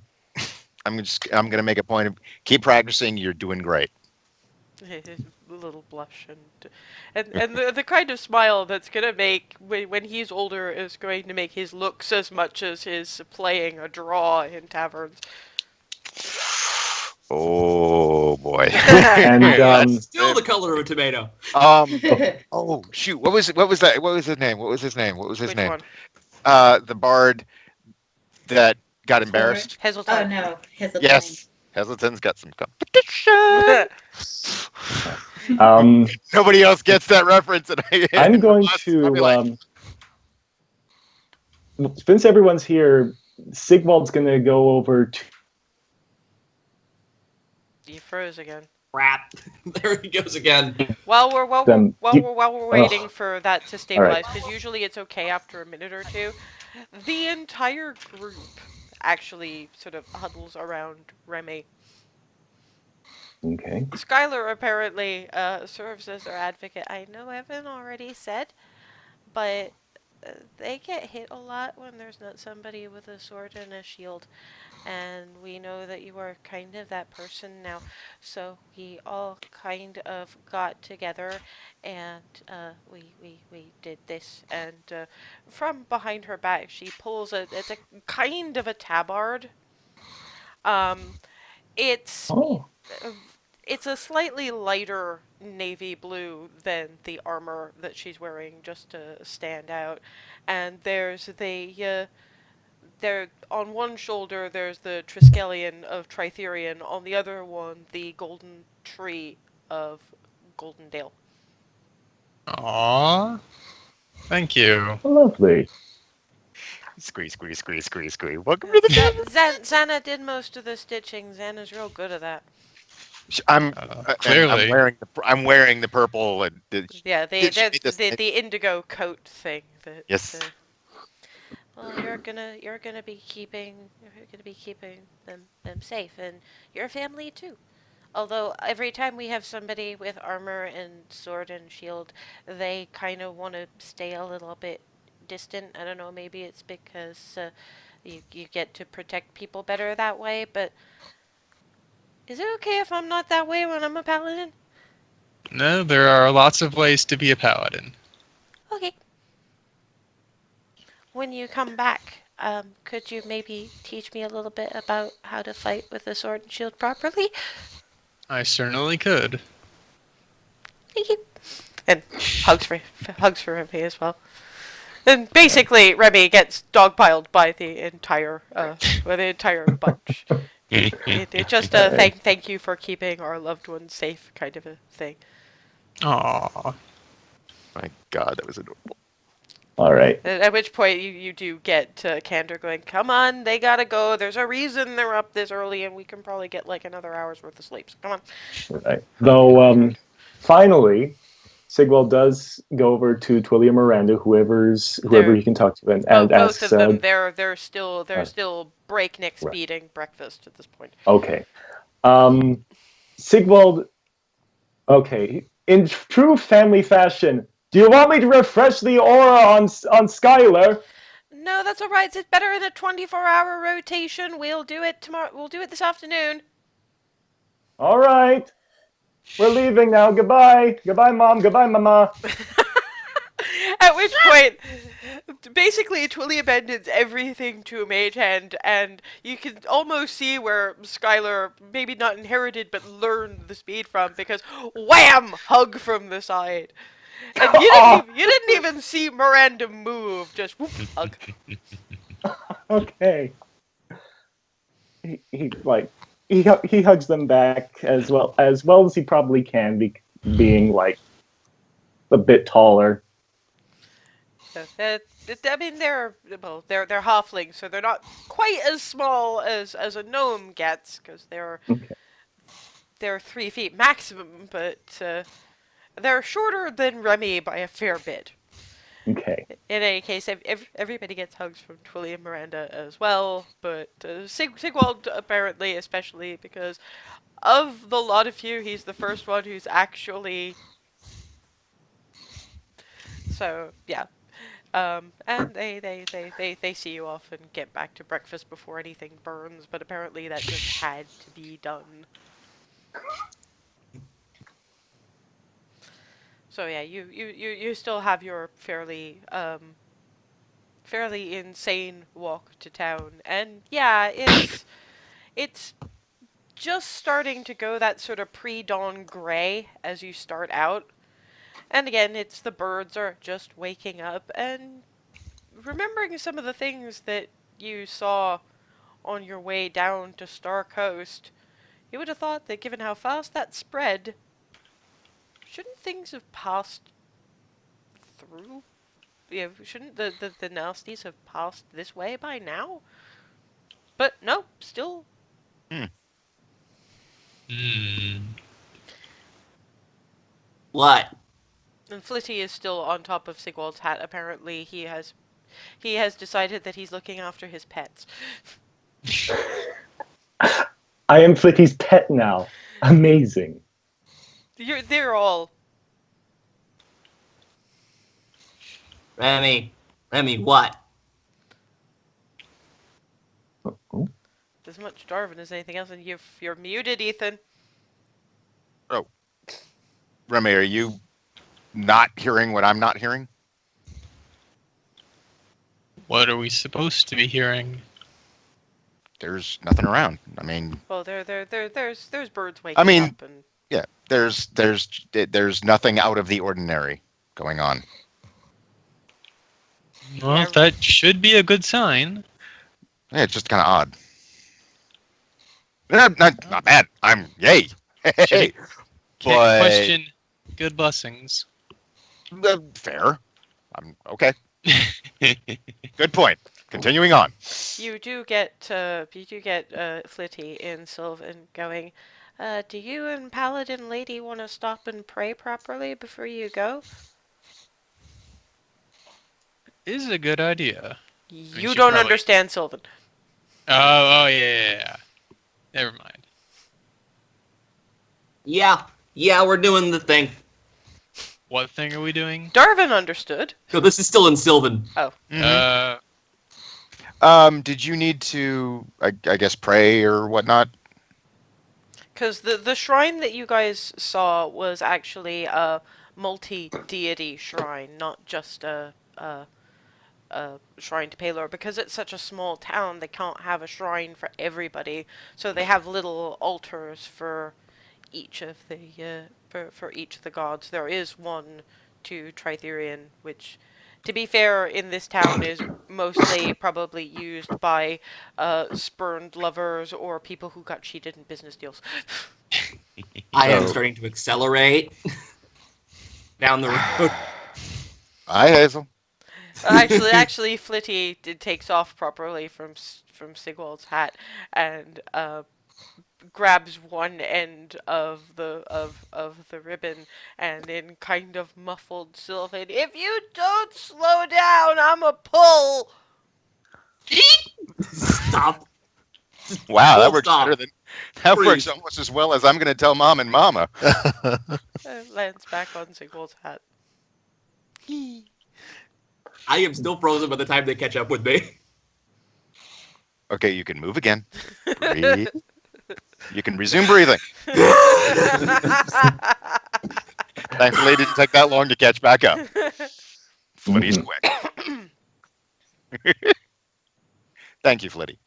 make a point of keep practicing. You're doing great. A little blush and the kind of smile that's gonna make when he's older is going to make his looks as much as his playing a draw in taverns. Oh boy. And That's still the color of a tomato. Oh shoot! What was that? What was his name? Which one? The bard that got embarrassed. Heseltine. Oh no, Heseltine. Yes, Heselton's got some competition. Nobody else gets that reference, and I'm going I'll be like, to since everyone's here, Sigvald's going to go over to. You froze again. Crap. There he goes again. While we're waiting for that to stabilize, Alright. because usually it's okay after a minute or two, the entire group actually sort of huddles around Remy. Okay. Skylar apparently serves as their advocate. I know Evan already said, but they get hit a lot when there's not somebody with a sword and a shield. And we know that you are kind of that person now. So we all kind of got together and we did this. And from behind her back, she pulls it's a kind of a tabard. It's Oh. it's a slightly lighter navy blue than the armor that she's wearing just to stand out. And there's there on one shoulder there's the Triskelion of Tritherion, on the other one the golden tree of Goldendale. Aww. Thank you. Lovely. squeeze. Welcome to the game. Xana did most of the stitching. Xana's real good at that. I'm Clearly. I'm wearing the purple and Yeah, the indigo coat thing. Yes. Well, you're gonna be keeping them safe, and your family too. Although every time we have somebody with armor and sword and shield, they kind of want to stay a little bit distant. I don't know, maybe it's because you get to protect people better that way, but is it okay if I'm not that way when I'm a paladin? No, there are lots of ways to be a paladin. Okay. When you come back, could you maybe teach me a little bit about how to fight with a sword and shield properly? I certainly could. Thank you. And hugs for me as well. And basically, Remy gets dogpiled by the entire bunch. It just a thank you for keeping our loved ones safe kind of a thing. Aw. My God, that was adorable. All right. At which point you do get Candor going, come on, they gotta go. There's a reason they're up this early, and we can probably get like another hour's worth of sleep. So come on. Right. Though, finally, Sigwald does go over to Twilly and Miranda, whoever They're he can talk to, and both asks, of them. They're still breakneck right. speeding breakfast at this point. okay. Sigwald, okay. In true family fashion, do you want me to refresh the aura on Skylar? No, that's all right. It's better in a 24-hour rotation. We'll do it tomorrow. We'll do it this afternoon. All right. We're leaving now. Goodbye. Goodbye, Mom. Goodbye, Mama. At which point, basically, Twilly abandons everything to Mage Hand, and you can almost see where Skylar maybe not inherited but learned the speed from, because wham! Hug from the side. And you didn't even see Miranda move, just whoop, hug. Okay. He hugs them back as he probably can, being like a bit taller. I mean, they're halflings, so they're not quite as small as a gnome gets, because Okay. they're 3 feet maximum, but they're shorter than Remy by a fair bit. Okay. In any case, everybody gets hugs from Twilly and Miranda as well, but Sigwald apparently, especially because of the lot of you, he's the first one who's actually. So yeah, and they see you off and get back to breakfast before anything burns, but apparently that just had to be done. So yeah, you still have your fairly insane walk to town, and yeah, it's just starting to go that sort of pre-dawn gray as you start out. And again, it's the birds are just waking up and remembering some of the things that you saw on your way down to Star Coast. You would have thought that given how fast that spread, shouldn't things have passed through? Yeah, shouldn't the nasties have passed this way by now? But no, still. What? And Flitty is still on top of Sigwald's hat. Apparently, he has decided that he's looking after his pets. I am Flicky's pet now. Amazing. They're all. Remy, what? As much Darwin as anything else, and you're muted, Ethan. Oh, Remy, are you not hearing what I'm not hearing? What are we supposed to be hearing? There's nothing around. I mean, Well, there's birds waking mean, up, and yeah, there's nothing out of the ordinary going on. Well, Yeah. that should be a good sign. Yeah, it's just kind of odd. Not bad. I'm yay. Hey, Can't but question good blessings. fair. I'm okay. Good point. Continuing on. you do get Flitty and Sylvan going. Do you and Paladin Lady want to stop and pray properly before you go? Is a good idea. You should don't probably- understand, Sylvan. Oh, yeah. Never mind. Yeah, we're doing the thing. What thing are we doing? Darwin understood. No, this is still in Sylvan. Oh, Did you need to, I guess, pray or whatnot? because the shrine that you guys saw was actually a multi-deity shrine, not just a shrine to Palor. Because it's such a small town, they can't have a shrine for everybody, so they have little altars for each of the for each of the gods. There is one to Tritherion, which To be fair, in this town is mostly probably used by spurned lovers or people who got cheated in business deals. I am So- starting to accelerate down the road. Hi, Hazel. Actually, Flitty takes off properly from Sigwald's hat and grabs one end of the ribbon and in kind of muffled Sylvan, if you don't slow down, I'ma pull. Stop. Wow, that Full works stop. better than that Freeze. works almost as well as I'm going to tell Mom and Mama. Lands back on Sigwald's hat. I am still frozen by the time they catch up with me. Okay, you can move again. Breathe. You can resume breathing. Thankfully, it didn't take that long to catch back up. Flitty's quick. Thank you, Flitty.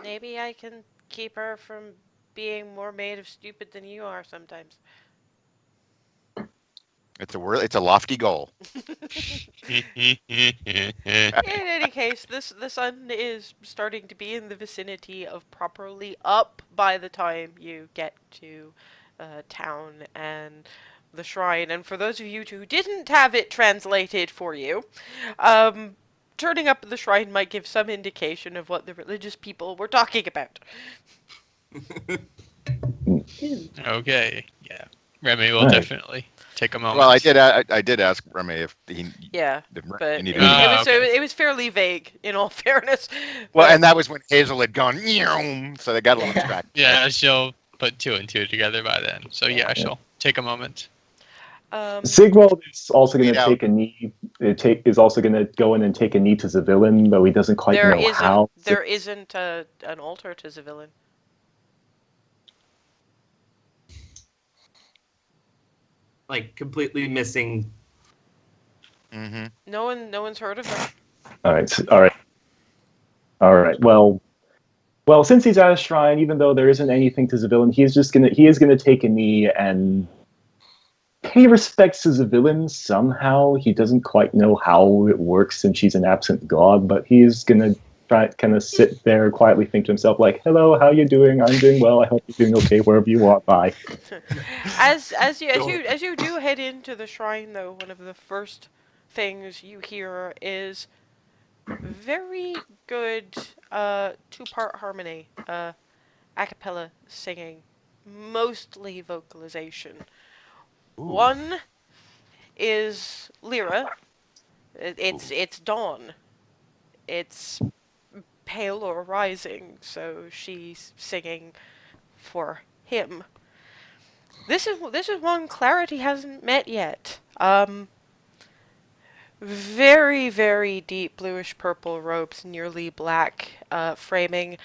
Maybe I can keep her from being more made of stupid than you are sometimes. It's a lofty goal. In any case, the sun is starting to be in the vicinity of properly up by the time you get to town and the shrine. And for those of you who didn't have it translated for you, turning up at the shrine might give some indication of what the religious people were talking about. Okay, yeah. Remy will Right. definitely take a moment. Well, I did ask Remy if he. Yeah, if but he needed it, to- it was okay. it was fairly vague, in all fairness. Well, But- and that was when Hazel had gone, "Meow," so they got a little distracted. Yeah, she'll put two and two together by then. So yeah, she'll take a moment. Sigwald is also going Read to out. take a knee. Is also going to go in and take a knee to the villain, though he doesn't quite there know isn't how. there isn't an altar to the villain. Like, completely missing. Mm-hmm. No one's heard of him. All right, all right. Well, since he's at a shrine, even though there isn't anything to the villain, he is gonna take a knee and pay respects to the villain somehow. He doesn't quite know how it works since she's an absent god, but he's gonna try kind of sit there quietly, think to himself like, "Hello, how you doing? I'm doing well. I hope you're doing okay wherever you are. Bye." As you do head into the shrine, though, one of the first things you hear is very good two-part harmony, a cappella singing, mostly vocalization. One is Lyra. It's dawn. It's pale or rising, so she's singing for him. This is one Clarity hasn't met yet. Very, very deep bluish purple robes, nearly black, framing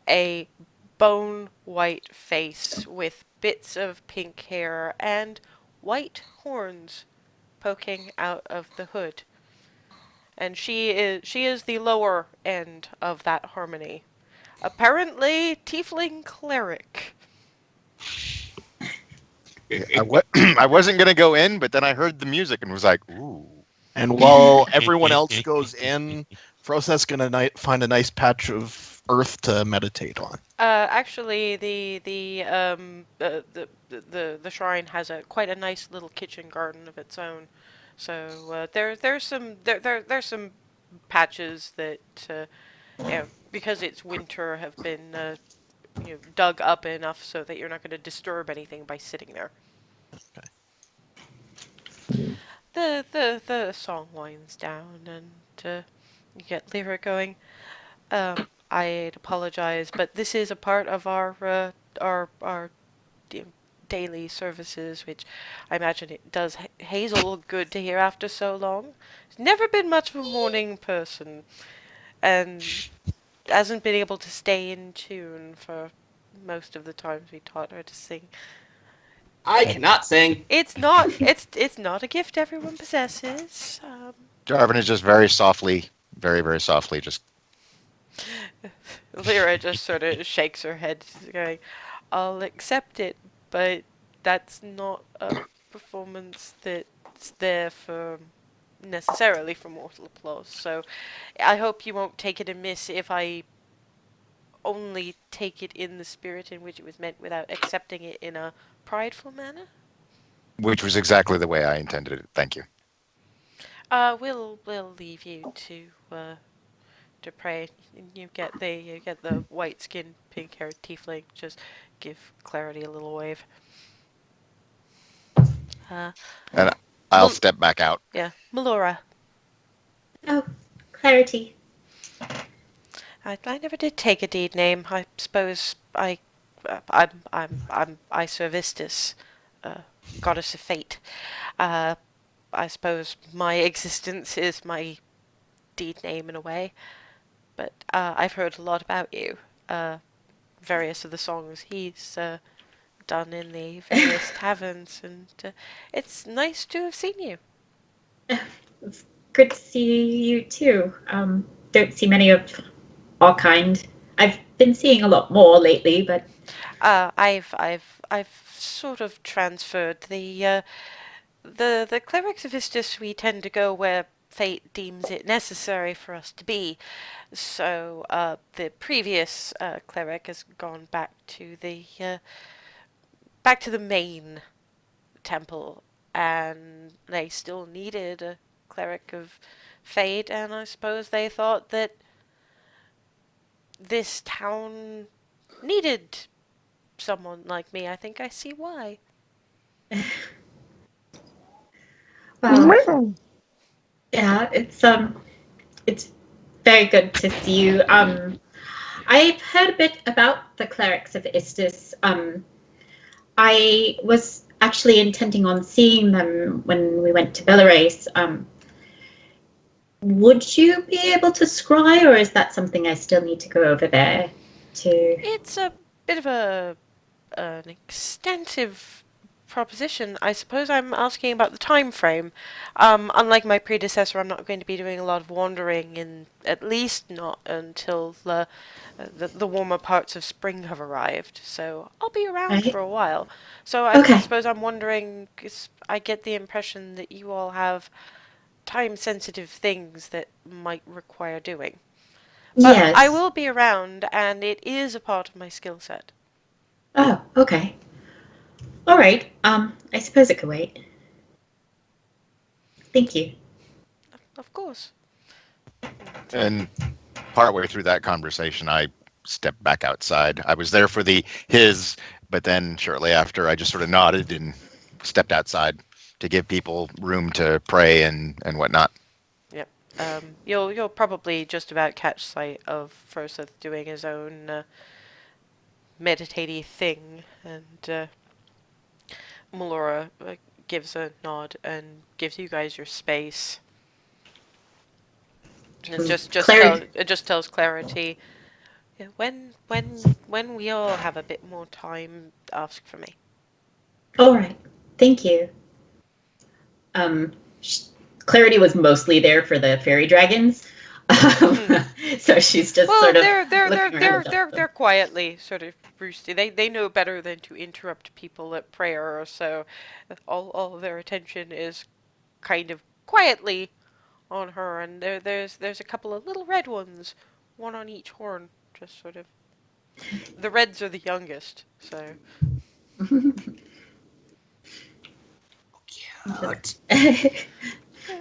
a bone white face with bits of pink hair and white horns poking out of the hood. And she is the lower end of that harmony. Apparently, tiefling cleric. I wasn't gonna go in, but then I heard the music and was like, "Ooh." And while everyone else goes in, Froset's gonna find a nice patch of earth to meditate on. Actually, the shrine has quite a nice little kitchen garden of its own. So there's some patches that because it's winter have been dug up enough so that you're not going to disturb anything by sitting there. Okay. The song winds down and you get Lyra going. I'd apologize, but this is a part of our daily services, which I imagine it does Hazel good to hear after so long. She's never been much of a morning person, and hasn't been able to stay in tune for most of the times we taught her to sing. I cannot sing. It's not a gift everyone possesses. Jarvan is just very softly, very, very softly, just Lyra just sort of shakes her head, going, "I'll accept it, but that's not a performance that's there for necessarily for mortal applause. So I hope you won't take it amiss if I only take it in the spirit in which it was meant without accepting it in a prideful manner. Which was exactly the way I intended it. Thank you. We'll leave you to pray. You get the white skinned, pink haired tiefling. Just give Clarity a little wave. And I'll Mel- step back out. yeah, Melora. Oh, Clarity. I never did take a deed name. I suppose I serve Istis, goddess of fate. I suppose my existence is my deed name in a way. But I've heard a lot about you. Various of the songs he's done in the various taverns, and it's nice to have seen you. It's good to see you too. Don't see many of our kind. I've been seeing a lot more lately, but I've sort of transferred the clerics of Istis. We tend to go where fate deems it necessary for us to be. So the previous cleric has gone back to the main temple, and they still needed a cleric of fate, and I suppose they thought that this town needed someone like me. I think I see why. well, yeah, it's very good to see you. I've heard a bit about the clerics of Istis. I was actually intending on seeing them when we went to Belarys. Would you be able to scry, or is that something I still need to go over there to? It's a bit of an extensive proposition. I suppose I'm asking about the time frame. Unlike my predecessor, I'm not going to be doing a lot of wandering, in at least not until the warmer parts of spring have arrived. So I'll be around for a while. So I Okay. suppose I'm wondering, 'cause I get the impression that you all have time-sensitive things that might require doing. But Yes. I will be around, and it is a part of my skill set. Oh, okay. All right. I suppose it could wait. Thank you. Of course. And partway through that conversation, I stepped back outside. I was there for his, but then shortly after, I just sort of nodded and stepped outside to give people room to pray and whatnot. Yep. You'll probably just about catch sight of Froseth doing his own meditative thing, and Melora gives a nod and gives you guys your space. And it just tells Clarity, yeah, when we all have a bit more time, ask for me. All right. Thank you. Clarity was mostly there for the fairy dragons, so she's just sort of they're quietly sort of roosty. They know better than to interrupt people at prayer, so all their attention is kind of quietly on her, and there's a couple of little red ones, one on each horn, just sort of. The reds are the youngest, so.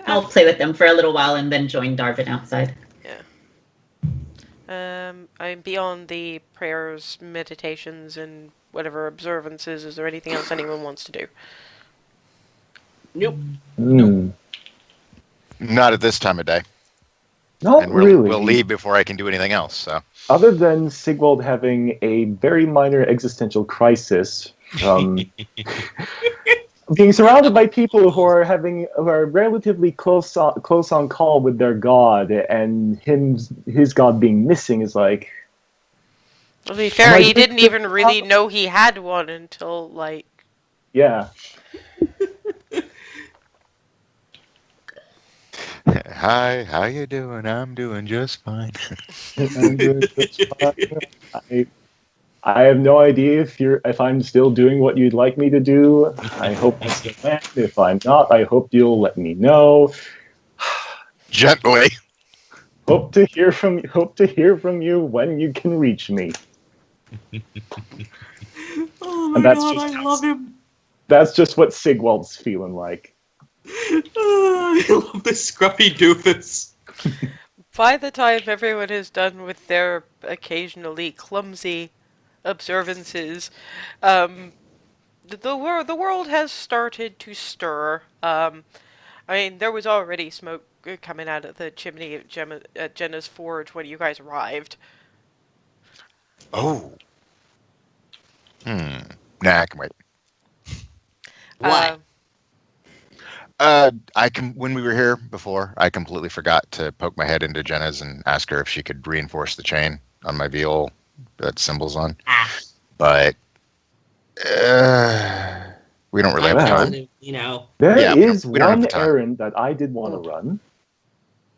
I'll play with them for a little while and then join Darvin outside. Yeah. I'm beyond the prayers, meditations, and whatever observances. Is there anything else anyone wants to do? Nope. Not at this time of day. Not And really. we'll leave before I can do anything else. So. Other than Sigwald having a very minor existential crisis from being surrounded by people who are relatively close on call with their god, and his god being missing is like. To be fair, he didn't even really know he had one until like. Yeah. Hi, how you doing? I'm doing just fine. I'm doing just fine. I have no idea if I'm still doing what you'd like me to do. I hope I still am. If I'm not, I hope you'll let me know. Gently. Hope to hear from you when you can reach me. Oh my And that's god, just I love him. That's just what Sigwald's feeling like. I love this scruffy doofus. By the time everyone is done with their occasionally clumsy observances, the world has started to stir. I mean, there was already smoke coming out of the chimney at Jenna's forge when you guys arrived. Oh. Nah, I can wait. What? When we were here before, I completely forgot to poke my head into Jenna's and ask her if she could reinforce the chain on my viol that symbol's on. Ah, But we don't really I'm have Well, telling time. him, you know. There Yeah, is we don't have one the time. errand that I did want to run.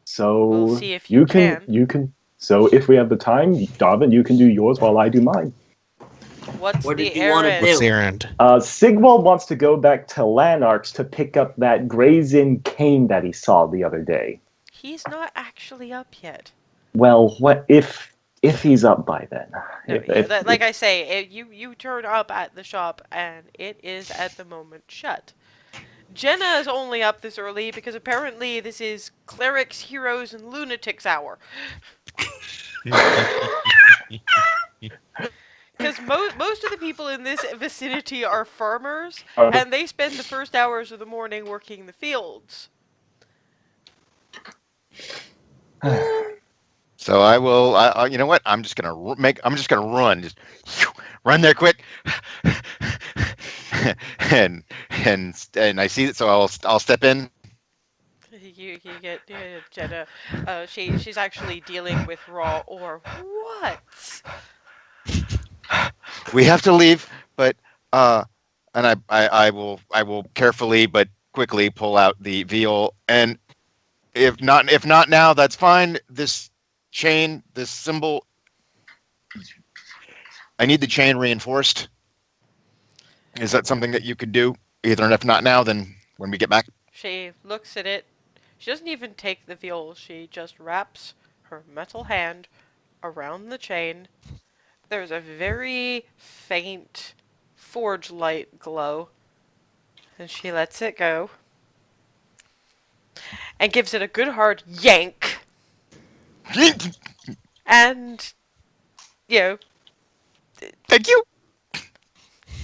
So We'll see if you can. So if we have the time, Darvin, you can do yours while I do mine. What's What the did you wanna errand? What's do? the errand? Sigwald wants to go back to Lanark's to pick up that Grazin cane that he saw the other day. He's not actually up yet. Well, what if he's up by then? No, like I say, you turn up at the shop and it is at the moment shut. Jenna is only up this early because apparently this is clerics, heroes, and lunatics hour. Because most of the people in this vicinity are farmers, and they spend the first hours of the morning working the fields. So I will. You know what? I'm just gonna I'm just gonna run. Just run there quick. and I see it, so I'll step in. You get Jenna. She's actually dealing with raw ore. What? We have to leave, but and I will carefully but quickly pull out the viol, and if not now, that's fine. This chain, this symbol, I need the chain reinforced. Is that something that you could do? Either, and if not now, then when we get back. She looks at it. She doesn't even take the viol. She just wraps her metal hand around the chain. There's a very faint forge light glow, and she lets it go and gives it a good hard yank. And you know, Thank you.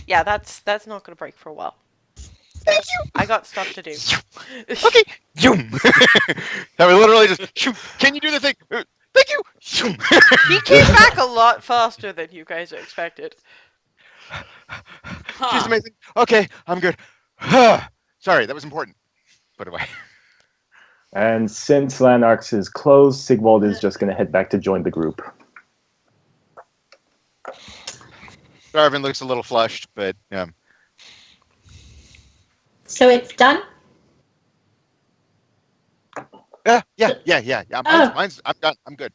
yeah, that's not gonna break for a while. Thank you. I got stuff to do. Okay. Zoom. That was literally just shoot. Can you do the thing? Thank you. Zoom. He came back a lot faster than you guys expected. She's amazing. Okay, I'm good. Sorry, that was important. Put away. And since Lanark's is closed, Sigwald is just going to head back to join the group. Darvin looks a little flushed, but So it's done? yeah. Oh. I'm done. I'm good.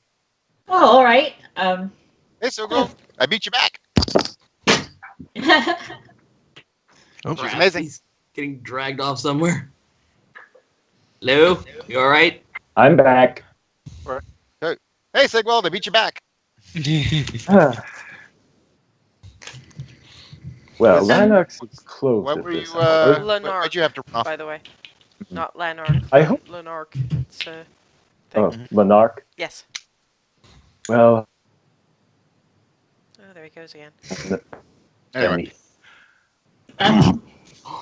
Oh, all right. Hey, so go. I beat you back. Oh, She's amazing. He's getting dragged off somewhere. Lou, you alright? I'm back. Hey, Sigwald, I beat you back. Well, Listen, Lanark's is closed What at were this you? hour. Lanark, Why'd you have to run off? by the way. Not Lanark. I hope. Lanark. It's a thing. Oh, Lanark. Yes. Well, Oh, there he goes again. Anyway, Um,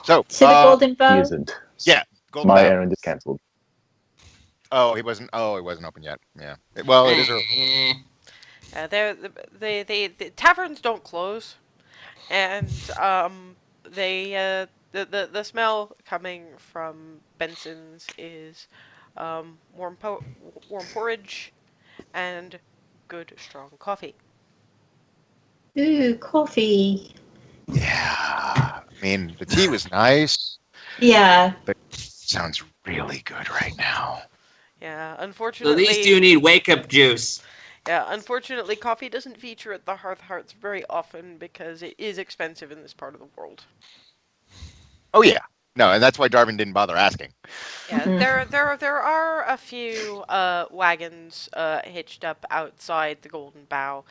so to the golden he bow. isn't. yeah, Golden My Bow. errand is cancelled. Oh, he wasn't. Oh, he wasn't open yet. Yeah. Well, it is early. The taverns don't close, and the smell coming from Benson's is warm porridge and good strong coffee. Ooh, coffee. Yeah. I mean, the tea was nice, Yeah. but it sounds really good right now. Yeah, So unfortunately. these two need wake-up juice. Yeah, unfortunately, coffee doesn't feature at the Hearth Hearts very often because it is expensive in this part of the world. Oh yeah. No, and that's why Darwin didn't bother asking. Yeah, Mhm. there are a few wagons hitched up outside the Golden Bough.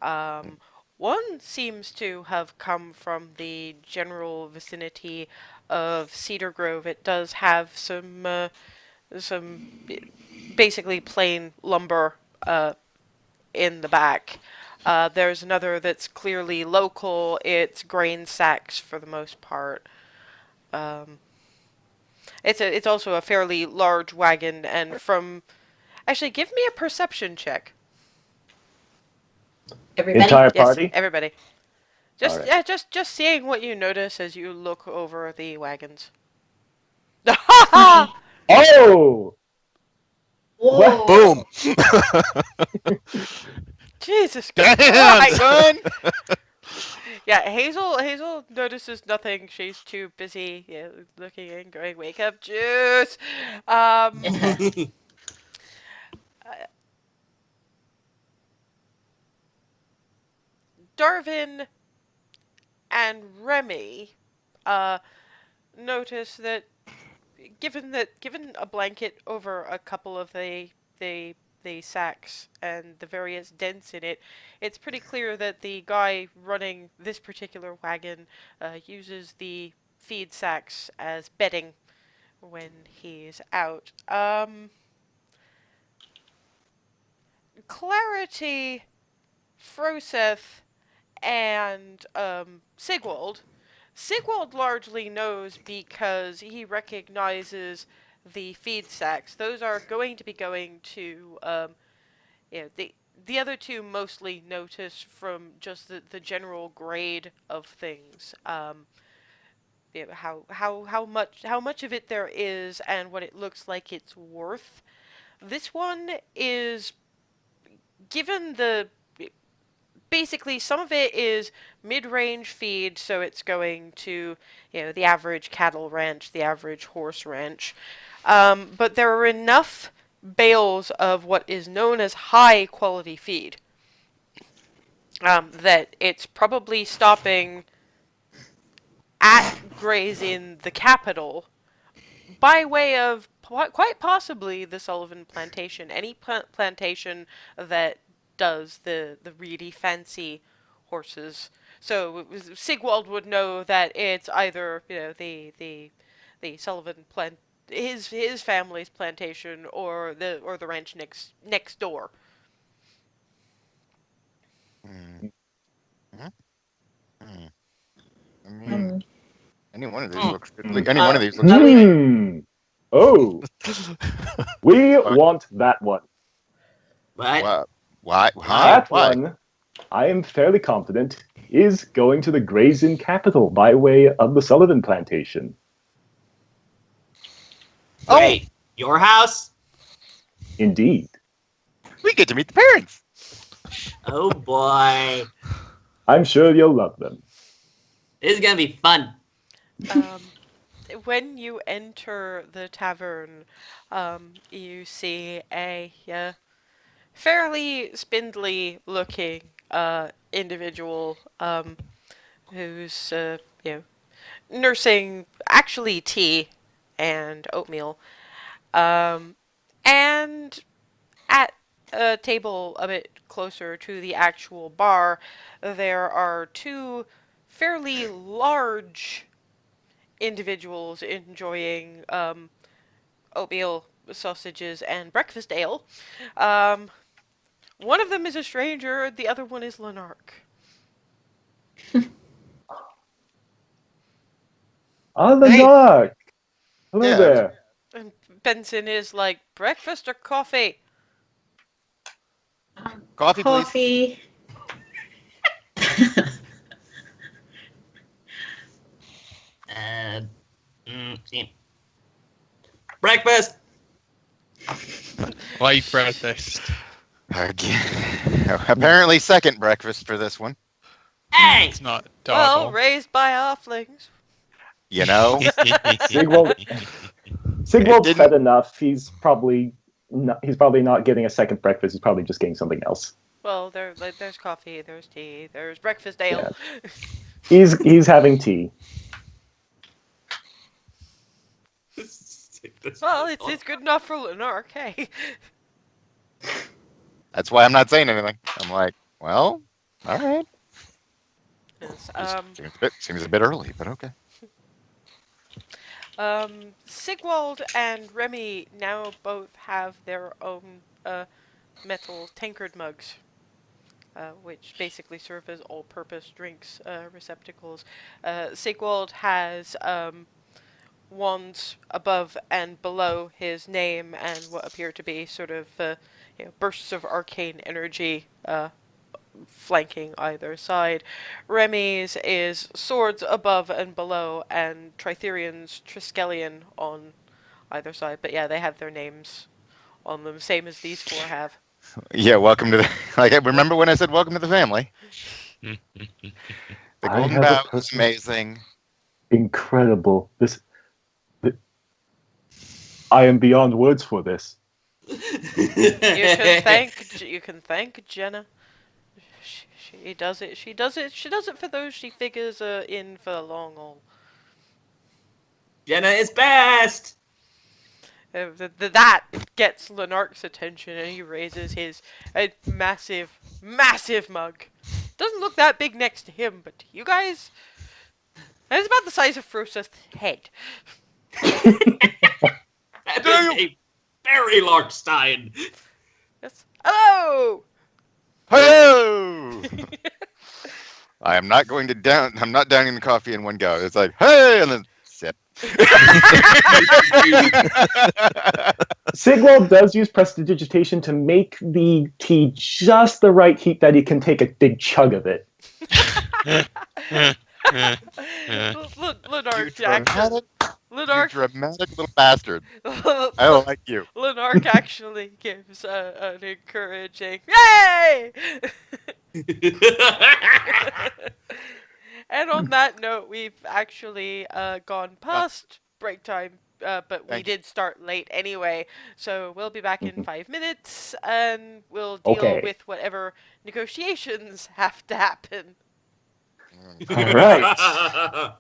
Um, One seems to have come from the general vicinity of Cedar Grove. It does have some basically plain lumber in the back. There's another that's clearly local. It's grain sacks for the most part. Um, it's also a fairly large wagon, and from actually, give me a perception check. Everybody? Entire Yes, party? everybody. All Just right. yeah, just seeing what you notice as you look over the wagons. Okay. Oh! What? Whoa. Boom. Jesus Damn, Christ! son! Yeah, Hazel notices nothing. She's too busy, looking and going, "Wake up, Juice." Uh, Darvin and Remy uh, notice that given a blanket over a couple of the the sacks and the various dents in it, it's pretty clear that the guy running this particular wagon uses the feed sacks as bedding when he's out. Clarity, Froseth, and Sigwald. Sigwald largely knows because he recognizes the feed sacks. Those are going to be going to the other two mostly notice from just the general grade of things. How much of it there is and what it looks like it's worth. This one is given the basically some of it is mid-range feed, so it's going to the average cattle ranch, the average horse ranch. But there are enough bales of what is known as high quality feed that it's probably stopping at graze in the capital by way of quite possibly the Sullivan plantation. Any plantation that does the really fancy horses. So Sigwald would know that it's either the Sullivan plant his family's plantation or the ranch next door. Hmm. Hmm. Hmm. I mean, Um, any one of these Hmm. looks good. Any one of these looks I good. was- Hmm. Oh, we What? want that one. What? What? Why? Huh? That Why? one, I am fairly confident, is going to the grazing capital by way of the Sullivan plantation. Oh. Wait, your house? Indeed. We get to meet the parents. Oh boy. I'm sure you'll love them. This is gonna be fun. When you enter the tavern, you see a fairly spindly looking individual who's nursing actually tea and oatmeal, and at a table a bit closer to the actual bar there are two fairly large individuals enjoying oatmeal, sausages, and breakfast ale. Um, One of them is a stranger, the other one is Lanark. Ah, the Hey. narc. Hello Yeah. there. And Benson is like, breakfast or coffee? Coffee, please. Coffee. Uh, see. Breakfast. Light breakfast. Again. Apparently, second breakfast for this one. Hey. It's not Well, doggle. raised by offlings. You know. Sigwald's didn't- fed enough. He's probably not getting a second breakfast. He's probably just getting something else. Well, there's coffee, there's tea, there's breakfast ale. He's having tea. Well, it's good enough for Lenark, hey. That's why I'm not saying anything. I'm like, well, all right. Yes, Seems a bit early, but okay. Sigwald and Remy now both have their own metal tankard mugs, which basically serve as all-purpose drinks receptacles. Sigwald has wands above and below his name and what appear to be sort of bursts of arcane energy flanking either side. Remy's is swords above and below, and Tritherian's Triskelion on either side. But yeah, they have their names on them, same as these four have. Yeah, welcome to the. Like, remember when I said welcome to the family? The I Golden have a Bough is personal- amazing. Incredible. I am beyond words for this. You can thank Jenna. She does it. She does it for those she figures are in for the long haul. Jenna is best. That gets Lenark's attention, and he raises his massive, massive mug. Doesn't look that big next to him, but to you guys, it's about the size of Froseth's head. That is a very large stein. Yes. Hello. Hello! I am not going to down. I'm not downing the coffee in one go. It's like, hey, and then sip. Sigwald does use prestidigitation to make the tea just the right heat that he can take a big chug of it. Lenark You actually. dramatic, you dramatic little bastard. I don't like you. Lenark actually gives an encouraging "Yay!" And on that note, we've actually gone past break time, but we Thank you. did start late anyway. So we'll be back in 5 minutes, and we'll deal Okay. with whatever negotiations have to happen. All right.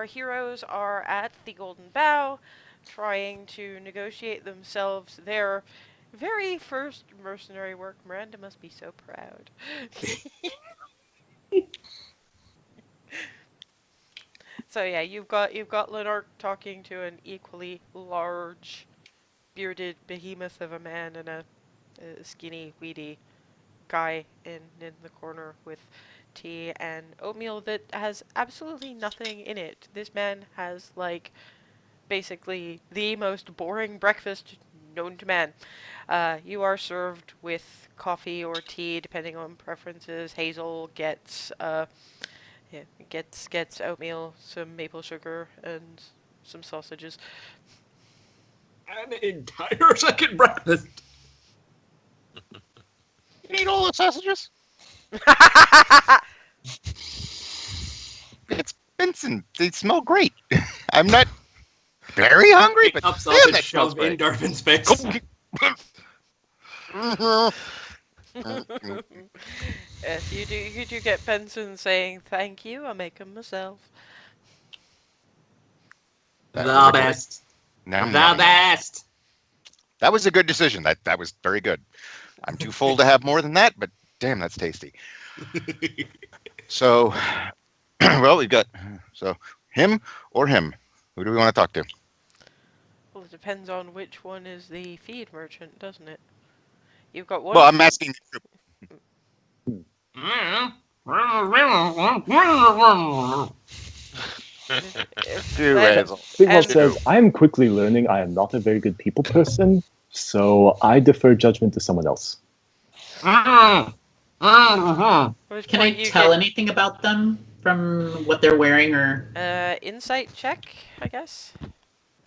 our heroes are at the Golden Bough, trying to negotiate themselves their very first mercenary work. Miranda must be so proud. So yeah, you've got Lenark talking to an equally large, bearded behemoth of a man and a skinny, weedy guy in the corner with tea and oatmeal that has absolutely nothing in it. This man has like basically the most boring breakfast known to man. You are served with coffee or tea depending on preferences. Hazel gets oatmeal, some maple sugar, and some sausages. An entire second breakfast. You need all the sausages? It's Benson. They smell great. I'm not very hungry, but Cups damn, up and that smells shove in great. Darvin's face. Yes, you do get Benson saying thank you. I'll make them myself. That The was a best. Nom, The nom, nom. best. That was a good decision. That was very good. I'm too full to have more than that, but damn, that's tasty. So, well, we've got him or him. Who do we want to talk to? Well, it depends on which one is the feed merchant, doesn't it? You've got one. Well, I'm asking. Do And- Hazel. Sigmund And- says, I am quickly learning I am not a very good people person, so I defer judgment to someone else. At which Can I point you tell anything about them from what they're wearing or? get insight check, I guess.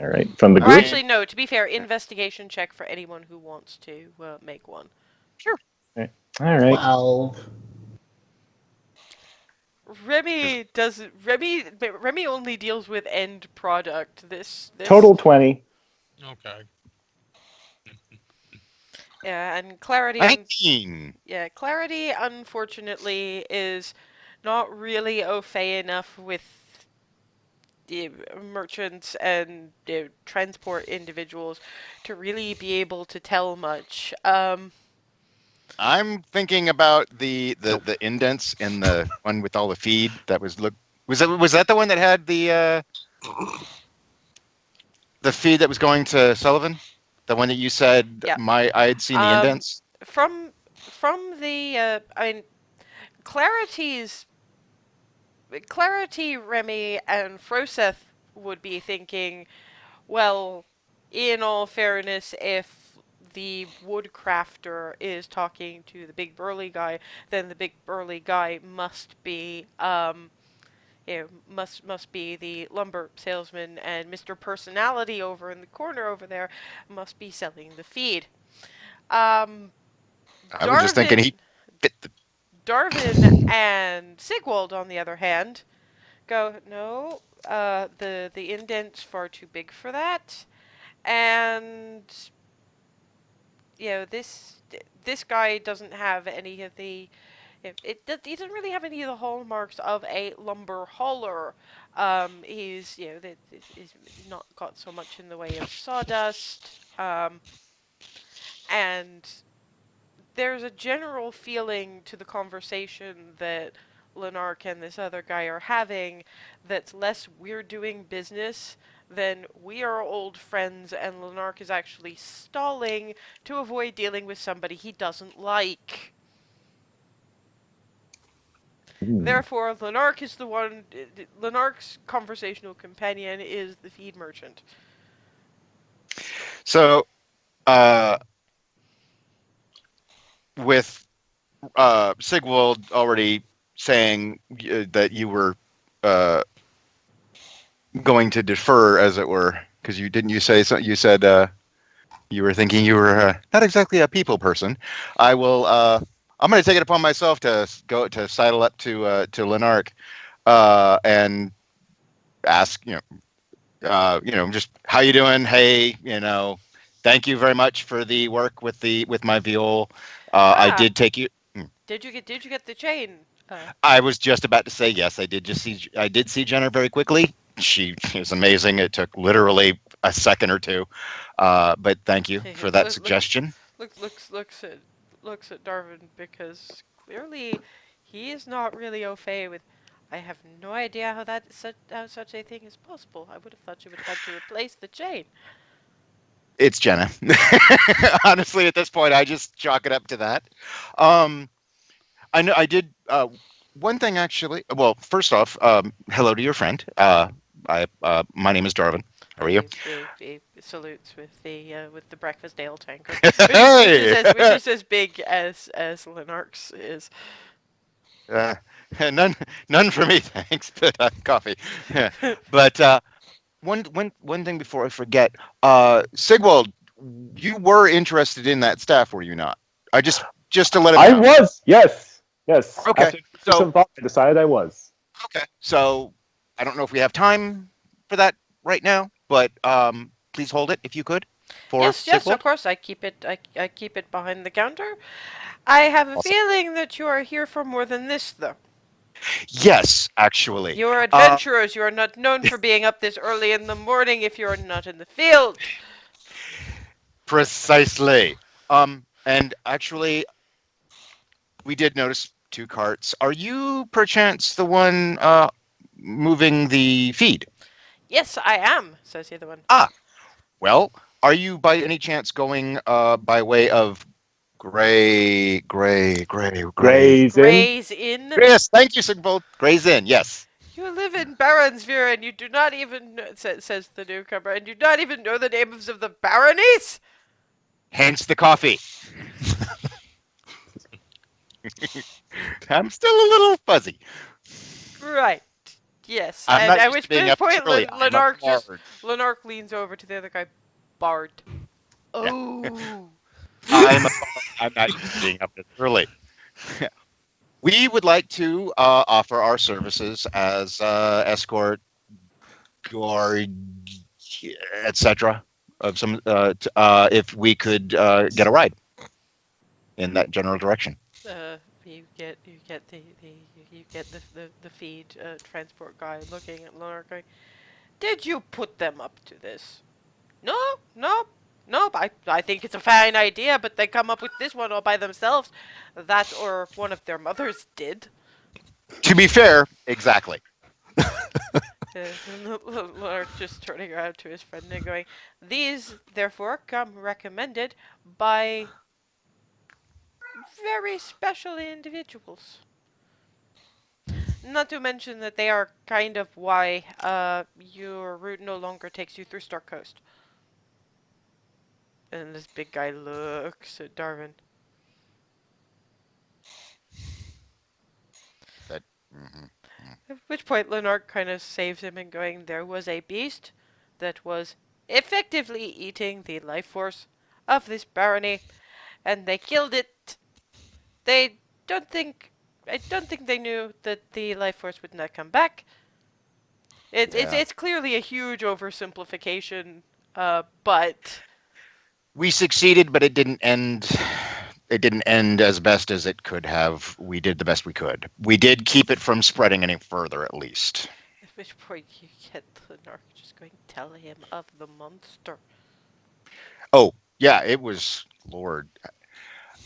All right, from the Or group. actually, no. To be fair, investigation check for anyone who wants to make one. All right. 12. Remy only deals with end product. This Total 20. Okay. Yeah, and Clarity. 19. Yeah, Clarity unfortunately is not really au fait enough with the merchants and transport individuals to really be able to tell much. I'm thinking about the indents in the one with all the feed. That was that the one that had the feed that was going to Sullivan? The one that you said Yeah. I had seen the indents. From the I mean, Clarity, Remy, and Froseth would be thinking, well, in all fairness, if the woodcrafter is talking to the big burly guy, then the big burly guy must be must be the lumber salesman, and Mr. Personality over in the corner over there must be selling the feed. I was just thinking he fit the. Darwin and Sigwald, on the other hand, go, no, the indent's far too big for that, and this guy doesn't have any of the. He doesn't really have any of the hallmarks of a lumber hauler. He's he's not got so much in the way of sawdust, and there's a general feeling to the conversation that Lenark and this other guy are having that's less we're doing business than we are old friends, and Lenark is actually stalling to avoid dealing with somebody he doesn't like. Therefore, Lenark is the one. Lenark's conversational companion is the feed merchant. So, with Sigwald already saying that you were going to defer, as it were, because you say so, you said you were thinking you were not exactly a people person. I will. I'm going to take it upon myself to go to sidle up to Lenark and ask, just how you doing? Hey, thank you very much for the work with my viol. I did take you. Did you get the chain? I was just about to say yes. I did see Jenner very quickly. she is amazing. It took literally a second or two, but thank you for that suggestion. Looks at Darwin because clearly he is not really au fait with. I have no idea how such a thing is possible. I would have thought you would have had to replace the chain. It's Jenna. Honestly, at this point, I just chalk it up to that. Um, I know I did one thing actually. Well, first off, hello to your friend. My name is Darwin. How are you? He salutes with the breakfast ale tankard, Hey! which is as big as Linark's is. None for me, thanks. But coffee. But one thing before I forget, Sigwald, you were interested in that staff, were you not? Just to let him I know. was, yes. Okay, After so some thought, I decided I was. okay, so I don't know if we have time for that right now, but please hold it if you could for Yes, Sigwald. of course. I keep it behind the counter. I have a Awesome. feeling that you are here for more than this, though. Yes, actually. You are adventurers. You are not known for being up this early in the morning if you are not in the field. Precisely. And actually, we did notice 2 carts. Are you perchance the one moving the feed? Yes, I am, says the other one. Well, are you by any chance going by way of Gray's Inn? Gray's Inn. Yes, thank you, Sigbold. Gray's Inn, yes. You live in Baronsville and you do not even know, says the newcomer, and you do not even know the names of the baronies? Hence the coffee. I'm still a little fuzzy. Right. Yes. I'm not At used which to being up point early. I'm a bard. Lenark leans over to the other guy. Bard. Oh. I'm not used to being up this early. We would like to offer our services as escort, guard, etc. Of some, if we could get a ride in that general direction. You get the feed transport guy looking at Lenark going, did you put them up to this? No. I think it's a fine idea, but they come up with this one all by themselves. That or one of their mothers did. To be fair, exactly. Lark just turning around to his friend and going, these, therefore, come recommended by very special individuals. Not to mention that they are kind of why your route no longer takes you through Stark Coast. And this big guy looks at Darwin. Mhm. At which point Lenark kind of saves him and going, there was a beast that was effectively eating the life force of this barony, and they killed it. I don't think they knew that the life force would not come back. It's clearly a huge oversimplification, but We succeeded, but it didn't end. It didn't end as best as it could have. We did the best we could. We did keep it from spreading any further, at least. at which point you get Lenark just going, tell him of the monster. Oh, yeah, it was Lord.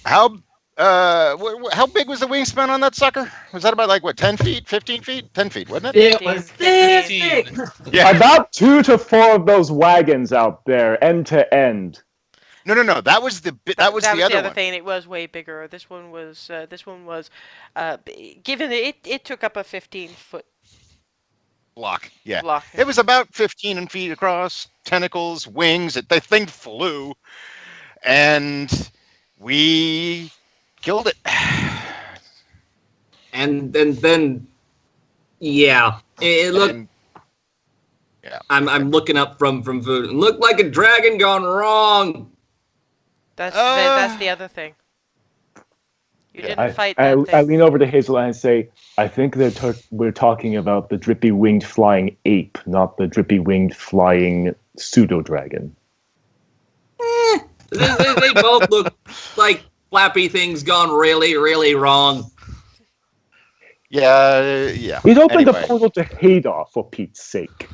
How how big was the wingspan on that sucker? Was that about 10 feet, 15 feet, 10 feet, wasn't it? It was this big. Yeah. About 2 to 4 of those wagons out there, end to end. No. That was the other one. thing. It was way bigger. This one was given it took up a 15-foot Block. Yeah. block. It was about 15 feet across, tentacles, wings. The thing flew, and we killed it. And then yeah, it looked. And- yeah. I'm looking up from food. It looked like a dragon gone wrong. That's the other thing. You didn't fight that I thing. lean over to Hazel and say, I think we're talking about the drippy-winged flying ape, not the drippy-winged flying pseudo-dragon. They both look like flappy things gone really, really wrong. Yeah. We'd opened Anyway. the portal to Hadar, for Pete's sake.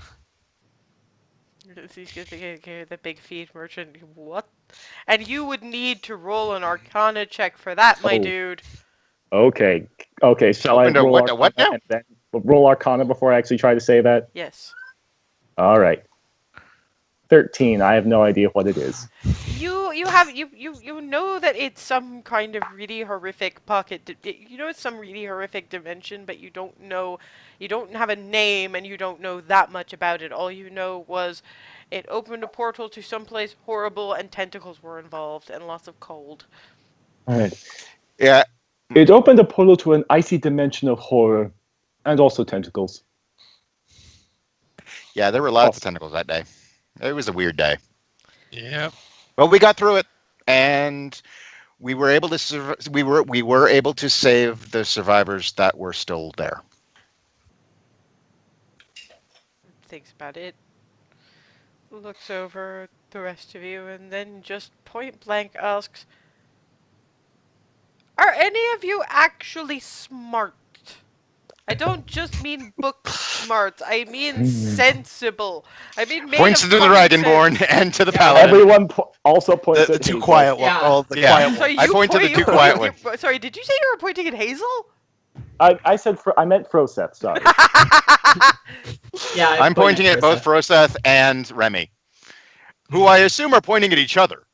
The big feed merchant. What? And you would need to roll an Arcana check for that, my Oh. dude. Okay. Okay. Shall I Opened a roll what- a what Arcana now? and then roll Arcana before I actually try to say that? Yes. All right. 13. I have no idea what it is. You know that it's some kind of really horrific you know it's some really horrific dimension, but you don't know, you don't have a name, and you don't know that much about it. All you know was it opened a portal to someplace horrible, and tentacles were involved, and lots of cold. All right. Yeah. It opened a portal to an icy dimension of horror, and also tentacles. Yeah, there were lots Awesome. of tentacles that day. It was a weird day. Yep. But we got through it, and we were able to we were able to save the survivors that were still there. Thinks about it. Looks over at the rest of you, and then just point blank asks, "Are any of you actually smart? I don't just mean book smart. I mean sensible. I mean made Points of to the common Dragonborn sense." and to the Yeah. paladin. Everyone also points The at two Hazel. quiet one. Yeah. Oh, the Yeah. quiet Sorry, one. I point to the two quiet ones. Sorry, did you say you were pointing at Hazel? I said I meant Froseth. Sorry. Yeah, I'm pointing at both Froseth and Remy, who I assume are pointing at each other.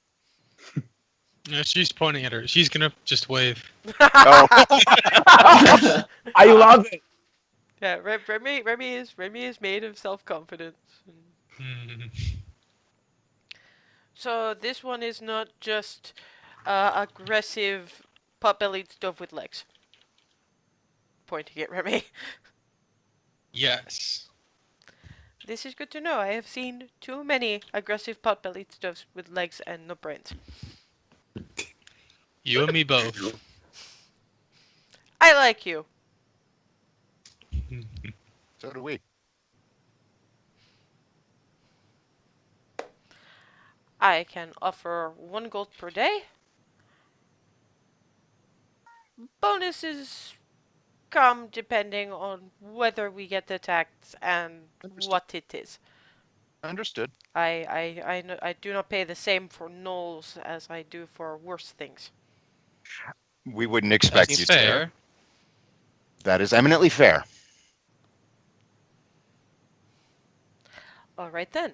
No, she's pointing at her. She's gonna just wave. Oh, I love it. Yeah, Remy is made of self-confidence. Hmm. So this one is not just aggressive pot-bellied stuff with legs. Pointing at Remy. Yes. This is good to know. I have seen too many aggressive pot-bellied stuffs with legs and no brains. You and me both. I like you. so do we. I can offer 1 gold per day. Bonuses come depending on whether we get attacked and Understood. what it is. Understood. I do not pay the same for gnolls as I do for worse things. We wouldn't expect That's you fair. to. That is eminently fair. All right then.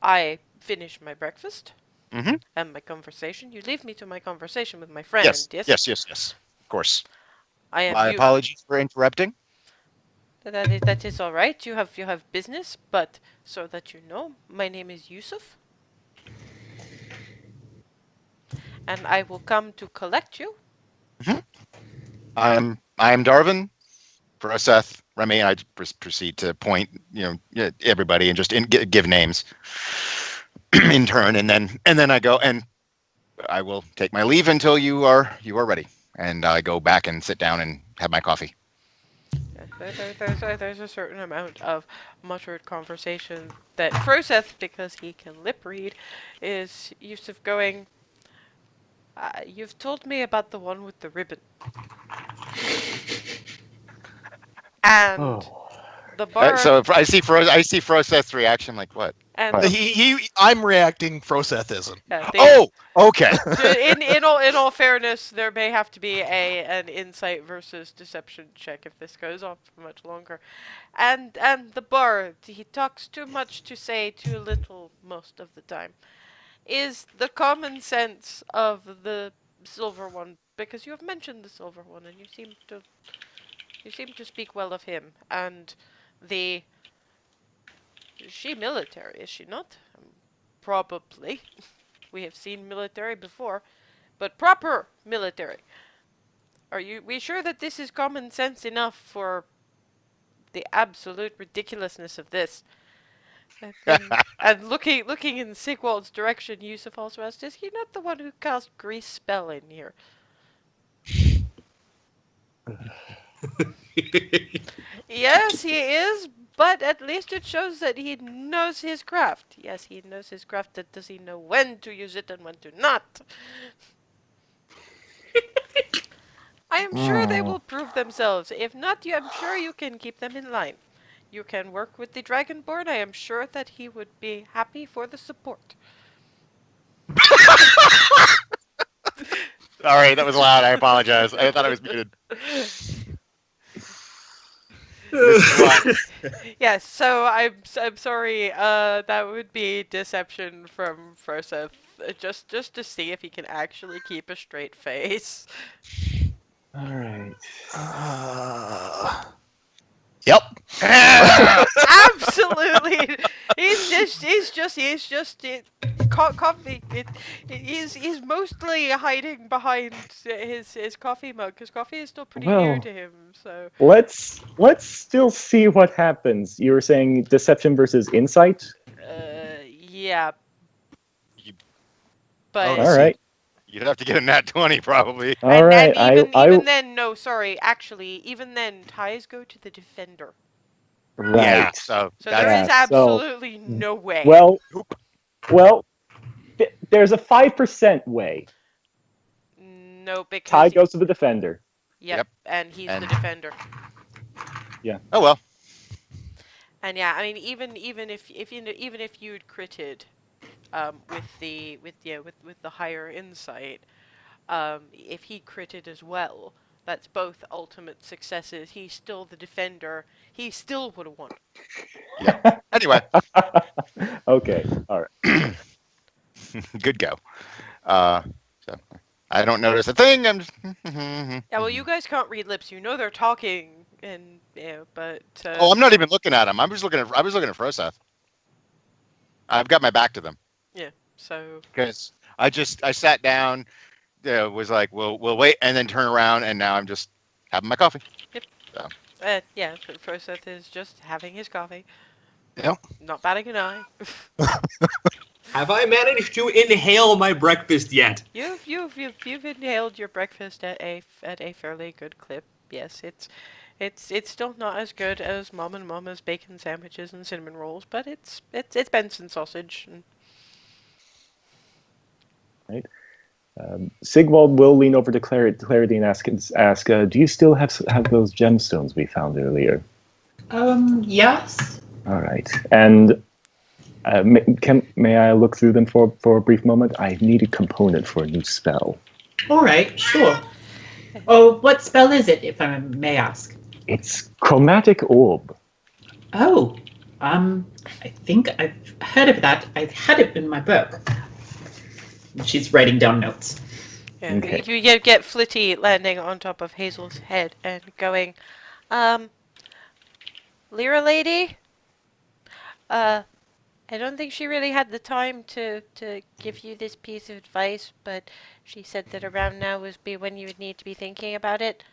I finish my breakfast Mhm. and my conversation. You leave me to my conversation with my friend. Yes. Yes. Yes. Of course. I am. My apologies for interrupting. That is all right. You have business, but so that you know, my name is Yusuf, and I will come to collect you. I'm Darvin. Froseth, Remy. I proceed to point, everybody and just give names in turn, and then I go and I will take my leave until you are ready, and I go back and sit down and have my coffee. There's a certain amount of muttered conversation that Froseth, because he can lip read, is used to going. You've told me about the one with the ribbon, and Oh. the bar. So if I see Froseth's reaction, like what? And What? the, I'm reacting. Froseth isn't. Oh, okay. in all fairness, there may have to be an insight versus deception check if this goes on for much longer. And the bard, he talks too much to say too little most of the time. Is the common sense of the silver one, because you have mentioned the silver one and you seem to speak well of him, and the is she military, is she not? Probably. We have seen military before, but proper military. Are we sure that this is common sense enough for the absolute ridiculousness of this? And looking in Sigwald's direction, Yusuf also asked, is he not the one who cast grease spell in here? Yes, he is, but at least it shows that he knows his craft. Yes, he knows his craft, but does he know when to use it and when to not? I am sure they will prove themselves. If not, I'm sure you can keep them in line. you can work with the Dragonborn. I am sure that he would be happy for the support. Sorry, that was loud. I apologize. I thought I was muted. Yes, so I'm sorry. That would be deception from Froseth, just to see if he can actually keep a straight face. All right. Yep. Absolutely, coffee. He's mostly hiding behind his coffee mug because coffee is still pretty new Well, to him. So let's still see what happens. You were saying deception versus insight. yeah, You- but All right. You'd have to get a nat 20 probably. All right. and even I even then, no, sorry, actually, even then, ties go to the defender. Yeah, right. so So that's there is Yeah, so- absolutely no way. Well, there's a 5% way. No, because Tie goes to the defender. yep, and he's the And- defender. oh well. And yeah, I mean, even if you'd critted, with the higher insight, if he critted as well, that's both ultimate successes. He's still the defender. He still would have won. Anyway, Okay. All right. good go. So I don't notice a thing. I'm just. Yeah, well, you guys can't read lips. You know they're talking, and but Oh, I'm not even looking at him. I was looking at Froseth. I've got my back to them so because I sat down, was like, we'll wait, and then turn around, and now I'm just having my coffee. yeah, Froseth is just having his coffee. Yep. Not batting an eye. Have I managed to inhale my breakfast yet? You've inhaled your breakfast at a fairly good clip. Yes, it's still not as good as Mom and Mama's bacon sandwiches and cinnamon rolls, but it's Benson sausage. And Sigvald will lean over to Clarity and ask, do you still have those gemstones we found earlier? Yes. All right. And may I look through them for a brief moment? I need a component for a new spell. All right, sure. Oh, what spell is it, if I may ask? It's chromatic orb. Oh, I think I've heard of that. I've had it in my book. She's writing down notes. yeah, Okay. you get Flitty landing on top of Hazel's head and going, Lyra lady, I don't think she really had the time to give you this piece of advice, but she said that around now would be when you would need to be thinking about it.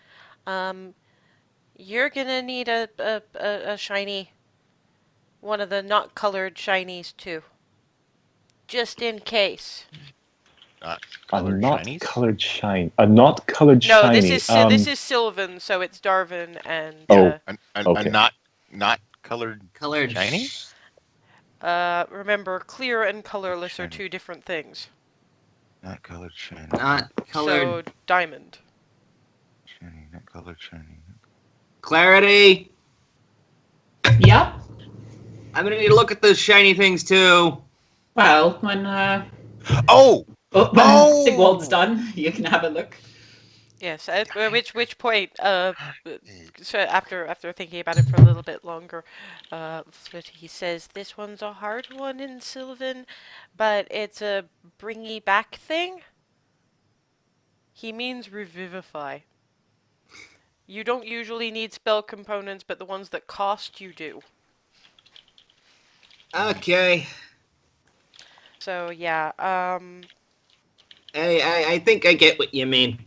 You're gonna need a shiny, one of the not colored shinies too, just in case. A Colored not shinies? colored shine. A not colored No, shiny. this is Sylvan, so it's Darvin and Oh. A not colored Colored. shiny. remember, clear and colorless are Shiny. two different things. Not colored shiny. Not colored. So diamond. Shiny, not colored shiny. Clarity. Yeah. I'm gonna need to look at those shiny things too. Well, when Oh! Oh! Sigwald's done, you can have a look. Yes. At which point, so after thinking about it for a little bit longer, he says this one's a hard one in Sylvan, but it's a bringy back thing. He means revivify. You don't usually need spell components, but the ones that cost you do. Okay. So yeah, I think I get what you mean,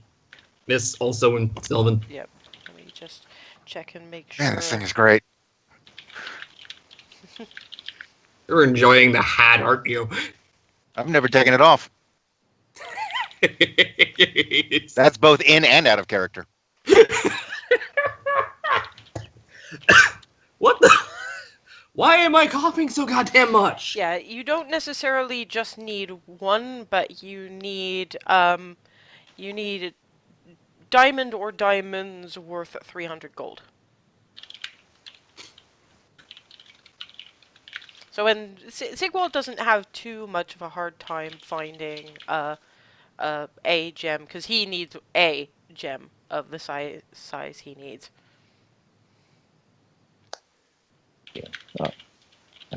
Miss Also and Sylvan. yep. Let me just check and make sure. Man, this thing is great. You're enjoying the hat, aren't you? I've never taken it off. That's both in and out of character. What the? Why am I coughing so goddamn much? Yeah, you don't necessarily just need one, but you need diamond or diamonds worth 300 gold. So when Sigwald doesn't have too much of a hard time finding a gem because he needs a gem of the size he needs. All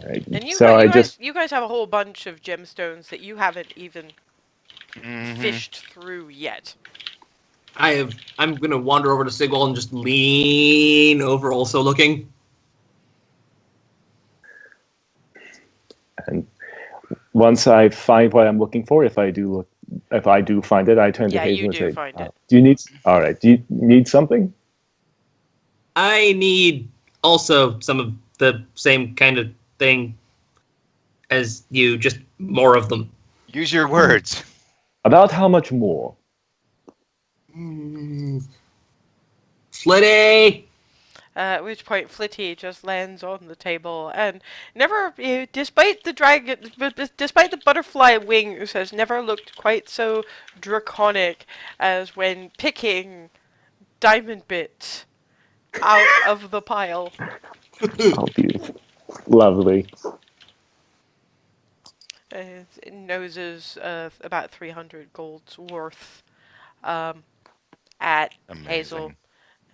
right. And you So I just you guys have a whole bunch of gemstones that you haven't even Mhm. fished through yet. I'm gonna wander over to Sigwald and just lean over, also looking. and once I find what I'm looking for, if I do find it, I turn to Yeah, you Hazel and do say, find it. "Do you need? All right. Do you need something?" I need also some of the same kind of thing as you, just more of them. Use your words. About how much more? Flitty! At which point Flitty just lands on the table and never, despite the dragon, despite the butterfly wings, has never looked quite so draconic as when picking diamond bits out of the pile. Oh, beautiful, lovely. It noses about 300 gold's worth at Hazel. Amazing.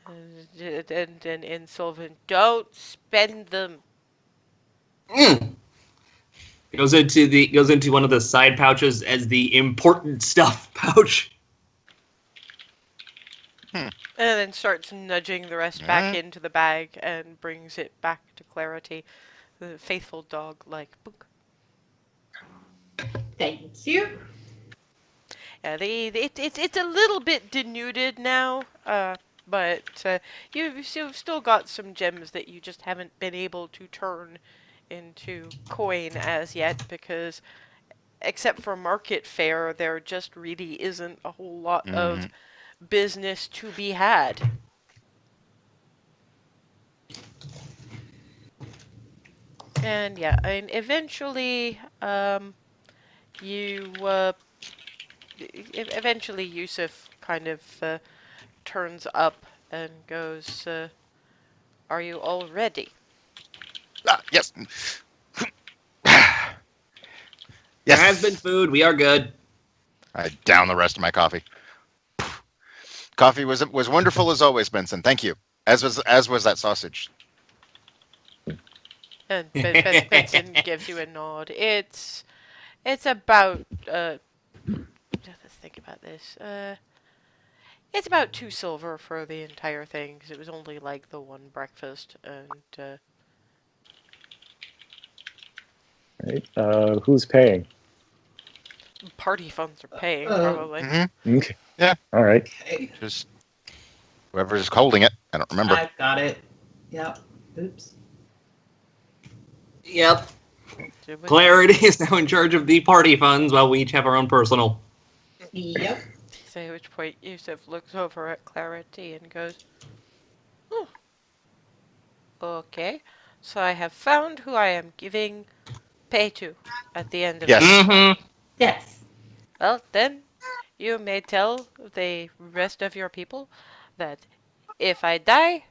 And Sylvan, don't spend them. Mm. Goes into one of the side pouches as the important stuff pouch. And then starts nudging the rest back Alright. into the bag and brings it back to Clarity, the faithful dog like book. Thank you. Yeah, it's a little bit denuded now, but you've still got some gems that you just haven't been able to turn into coin as yet because except for market fare, there just really isn't a whole lot of business to be had. And yeah, I mean, eventually, you, eventually Yusuf kind of turns up and goes, "Are you all ready?" Yes. There Yes. has been food. We are good. I down the rest of my coffee. Coffee was wonderful as always, Benson. Thank you. As was that sausage. And Benson gives you a nod. It's about let's think about this. It's about 2 silver for the entire thing because it was only like the one breakfast and Right. Who's paying? party funds are paying Uh, probably. Mm-hmm. Okay. Yeah. All right. Okay, Just whoever's holding it. I don't remember. I've got it. Yep. Oops. Yep. So which- Clarity is now in charge of the party funds while we each have our own personal. Yep. So at which point Yusuf looks over at Clarity and goes, "Oh, okay. So I have found who I am giving pay to at the end of Yes. this. Mm-hmm. Yes. Well, then you may tell the rest of your people that if I die,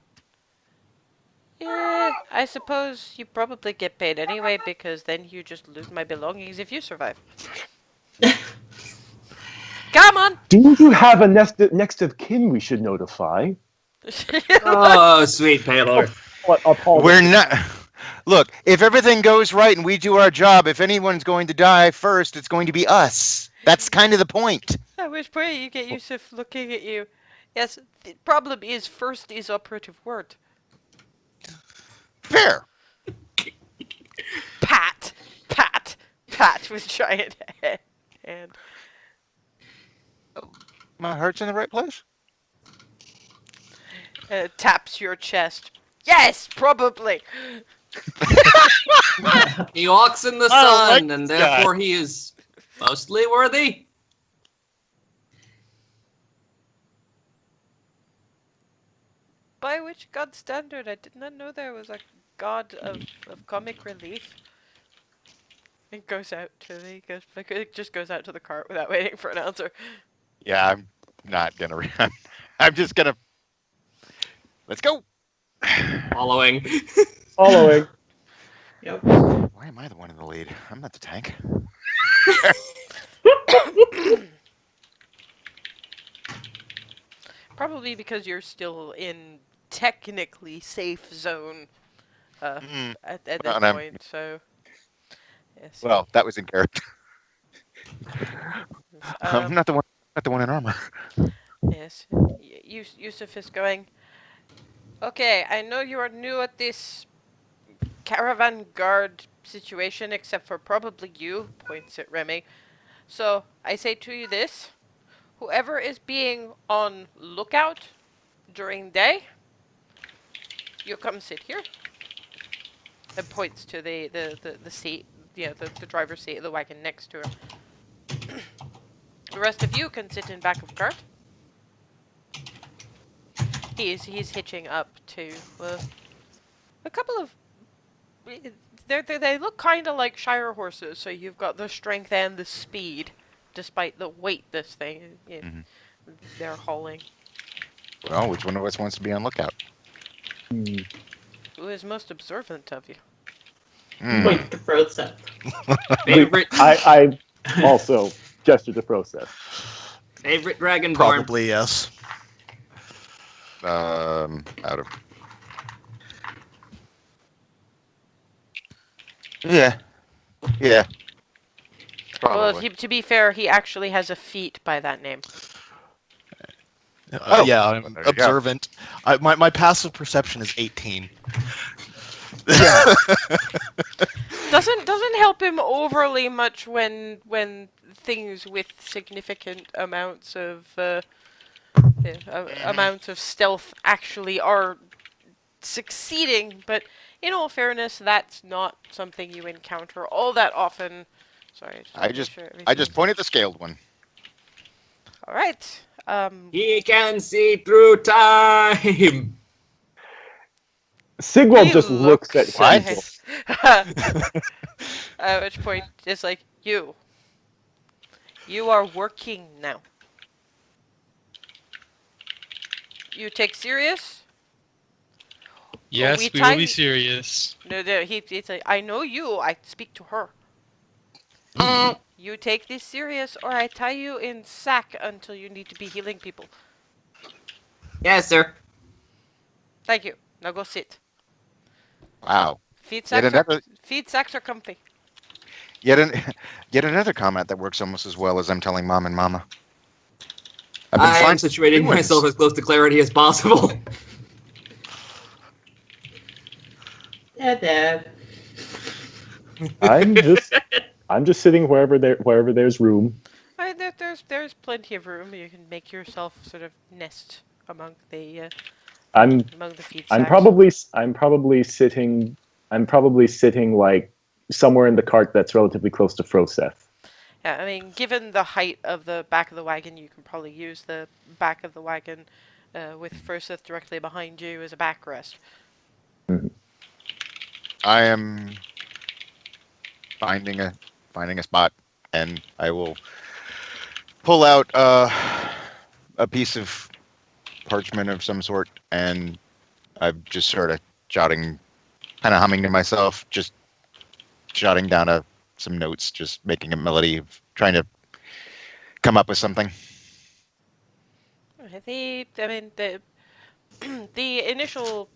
I suppose you probably get paid anyway because then you just loot my belongings if you survive. Come on!" Do you have a next of kin we should notify? Oh, sweet Paylor. What? We're not. Look, if everything goes right and we do our job, if anyone's going to die first, it's going to be us. That's kind of the point. At which point you get Yusuf looking at you. Yes, the problem is first is operative word. Fair. Pat, pat, pat with giant head. And My heart's in the right place. taps your chest. Yes, probably. He walks in the Oh, sun, my and God. therefore he is mostly worthy. By which god standard? I did not know there was a god of comic relief. It goes out to the it just goes out to the cart without waiting for an answer. Yeah, I'm not gonna. I'm just gonna. Let's go. Following. Following. Yep. Wow. Why am I the one in the lead? I'm not the tank. Probably because you're still in technically safe zone Mm, at well, this and I'm, point. So yes, well, that was in character. yes, I'm not the one in armor. yes. Yusuf is going. Okay, I know you are new at this caravan guard situation, except for probably you. Points at Remy. So I say to you this: whoever is being on lookout during day, you come sit here. And points to the seat, the driver's seat of the wagon next to him. The rest of you can sit in back of cart. He's hitching up to a couple of. They look kind of like Shire horses, so you've got the strength and the speed, despite the weight this thing Mhm. they're hauling. Well, which one of us wants to be on lookout? Hmm. Who is most observant of you? Hmm. Point to Frozen. Favorite I also gesture to process. favorite dragonborn. Probably yes. Out of. Yeah. Yeah. Well, Probably. to be fair, he actually has a feat by that name. Oh, Yeah, well, I'm there you go. observant. My passive perception is 18. Yeah. Doesn't help him overly much when things with significant amounts of amounts of stealth actually are succeeding. But in all fairness, that's not something you encounter all that often. Sorry, I just want to make sure I everything's just pointed the scaled one. all right. He can see through time. Sigwell He just looks at looks Hazel. at which point it's like you are working now. You take serious? Yes, We we will tie. be serious. No, he's like, I know you. I speak to her. You take this serious, or I tie you in sack until you need to be healing people. Yes, sir. Thank you. Now go sit. Wow. Feed Yet sacks are another, feed sacks are comfy. yet an, yet another comment that works almost as well as I'm telling Mom and Mama. I've been I am finding situating new ones. myself as close to clarity as possible. There. I'm just sitting wherever there's room. There's plenty of room. You can make yourself sort of nest I'm among the feed I'm sacks. probably sitting like somewhere in the cart that's relatively close to Froseth. Yeah, I mean, given the height of the back of the wagon, you can probably use the back of the wagon with Furseth directly behind you as a backrest. I am finding a spot, and I will pull out a piece of parchment of some sort, and I'm just sort of jotting, kind of humming to myself, just jotting down some notes, just making a melody, of trying to come up with something. The the initial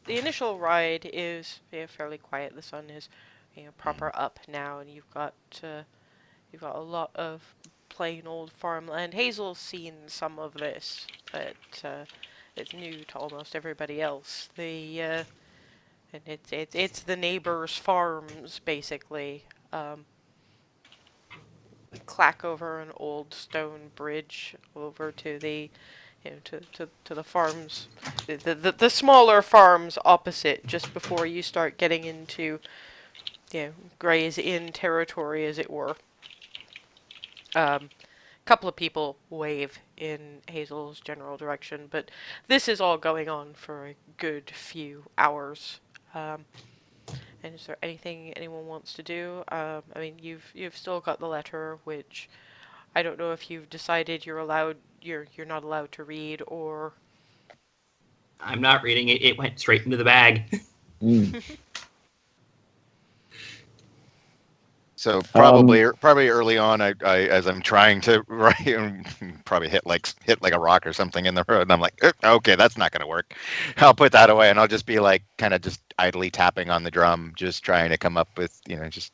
ride is fairly quiet. The sun is proper up now, and you've got a lot of plain old farmland. Hazel's seen some of this, but it's new to almost everybody else. And it's the neighbors' farms basically. Clack over an old stone bridge over to the farms, the smaller farms opposite, just before you start getting into Gray's Inn territory, as it were. Couple of people wave in Hazel's general direction, but this is all going on for a good few hours. And is there anything anyone wants to do? I mean, you've still got the letter, which I don't know if you've decided you're not allowed to read, or I'm not reading it. It went straight into the bag. So Um, probably early on, I as I'm trying to probably hit like a rock or something in the road, and I'm like, okay, that's not gonna work. I'll put that away, and I'll just be like, kind of just idly tapping on the drum, just trying to come up with, just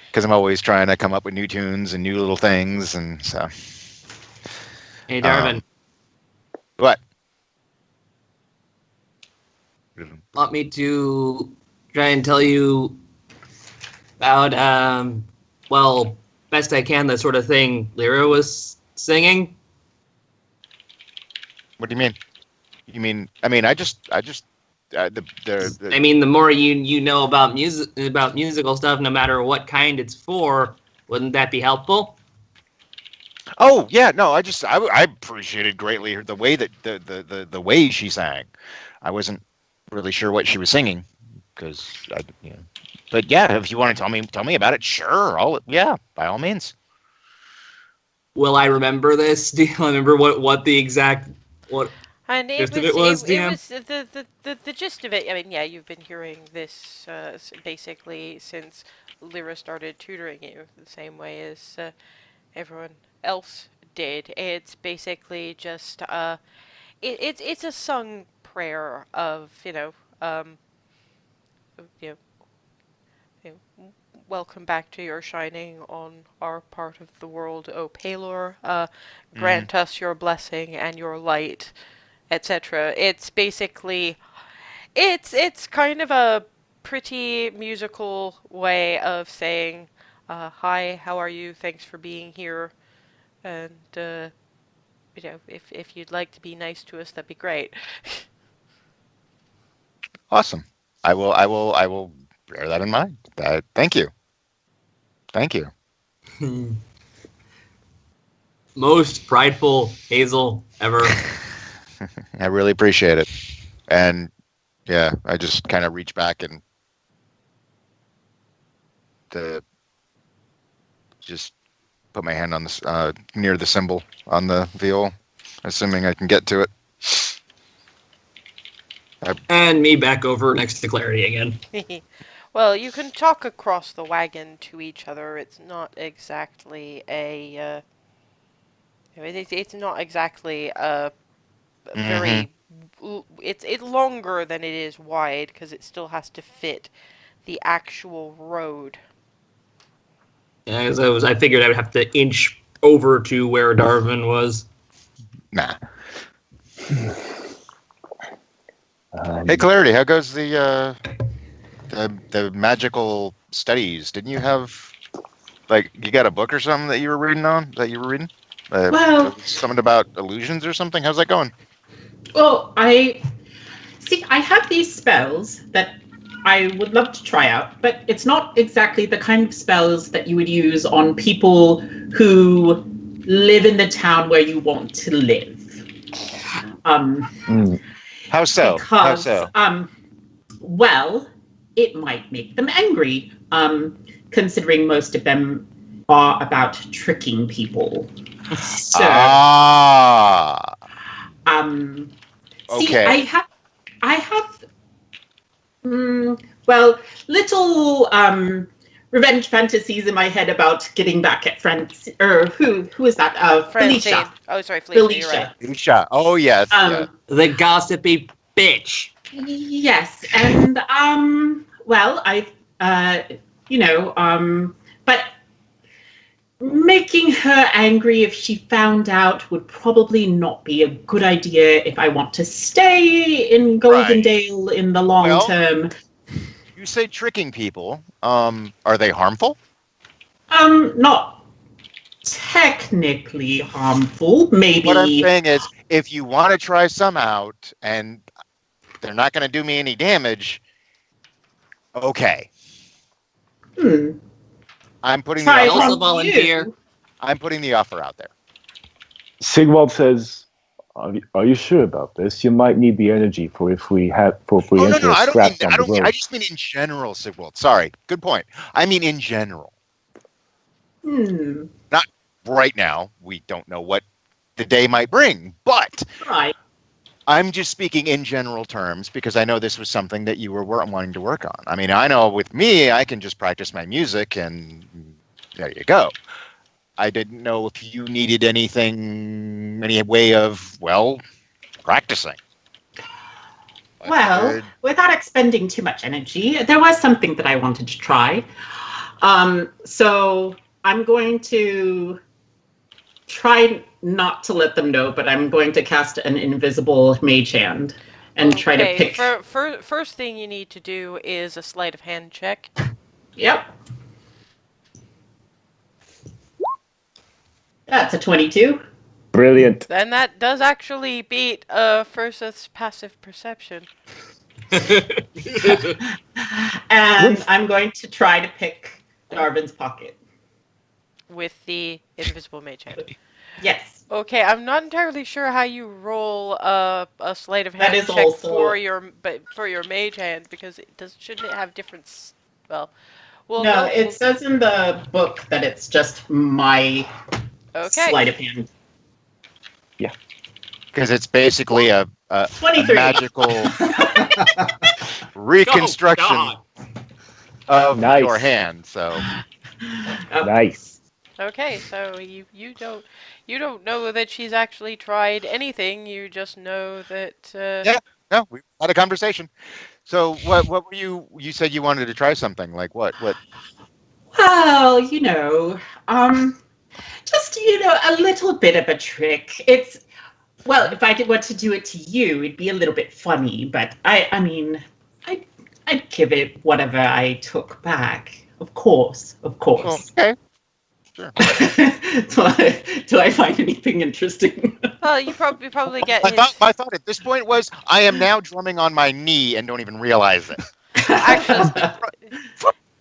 because I'm always trying to come up with new tunes and new little things, and so. Hey, Darvin, What? want me to try and tell you about, well, best I can, the sort of thing Lyra was singing? What do you mean? You mean? I mean, I just the I mean, the more you know about musical stuff, no matter what kind it's for, wouldn't that be helpful? Oh yeah, no, I appreciated greatly the way that the way she sang. I wasn't really sure what she was singing because but yeah, if you want to tell me about it, sure. Yeah, by all means. Will I remember this? Do you remember what the exact what And it gist of was it was, it DM? was the gist of it. I mean, yeah, you've been hearing this basically since Lyra started tutoring you, the same way as everyone else did. It's basically just it's a sung prayer of you know, welcome back to your shining on our part of the world, O Palor. Mm. Grant us your blessing and your light, etc. It's basically it's kind of a pretty musical way of saying, "Hi, how are you? Thanks for being here." And if you'd like to be nice to us, that'd be great. Awesome. I will bear that in mind. Thank you. Thank you. Most prideful Hazel ever. I really appreciate it. And yeah, I just kind of reach back and just put my hand on this near the cymbal on the viol, assuming I can get to it. And me back over next to Clarity again. Well, you can talk across the wagon to each other. It's not exactly a it's not exactly a Mm-hmm. very it's longer than it is wide because it still has to fit the actual road. As I figured I would have to inch over to where Darvin was. Nah. Hey, Clarity, how goes the magical studies? Didn't you have you got a book or something that you were reading on that you were reading? Well, Something about illusions or something. How's that going? well, I have these spells that I would love to try out, but it's not exactly the kind of spells that you would use on people who live in the town where you want to live. How so? How Because, so? well, it might make them angry, considering most of them are about tricking people. So, Ah. see, Okay. I have, well, little revenge fantasies in my head about getting back at friends. Or who is that? Francine. Felicia. Oh, sorry, Felicia. You're right. Felicia. Oh yes. Yeah. The gossipy bitch. Yes, and well, but making her angry if she found out would probably not be a good idea if I want to stay in Goldendale in the long term. You say tricking people. Are they harmful? Not technically harmful, maybe. What I'm saying is, if you want to try some out and they're not going to do me any damage, okay. I'm putting Try the it offer. Also on volunteer. you. I'm putting the offer out there. Sigwald says, "Are you sure about this? You might need the energy for if we enter a I scrap down the road." I just mean in general, Sigwald. Sorry. Good point. I mean in general. Not right now. We don't know what the day might bring, but Right. I'm just speaking in general terms because I know this was something that you were wanting to work on. I mean, I know with me, I can just practice my music and there you go. I didn't know if you needed anything, any way of, well, practicing. I Well, figured- without expending too much energy, there was something that I wanted to try. So I'm going to try not to let them know, but I'm going to cast an invisible mage hand and try to pick. First thing you need to do is a sleight of hand check. Yep. That's a 22. Brilliant. And that does actually beat Fursath's passive perception. And I'm going to try to pick Darvin's pocket. With the invisible mage hand. Yes. Okay, I'm not entirely sure how you roll a sleight of hand That is check also- for your mage hand because shouldn't it have different? Well, No, it says in the book that it's just my sleight of hand. Because it's basically a 23. magical reconstruction of Nice. your hand. So Nice. Okay, so you don't know that she's actually tried anything. You just know that. no, we had a conversation. So what were you? You said you wanted to try something. Like what? What? Well, just a little bit of a trick. It's if I did want to do it to you, it'd be a little bit funny, but I'd give it whatever I took back. Of course. Okay. Sure. Do I find anything interesting? Well, you probably get. My thought at this point was, I am now drumming on my knee and don't even realize it. Actually,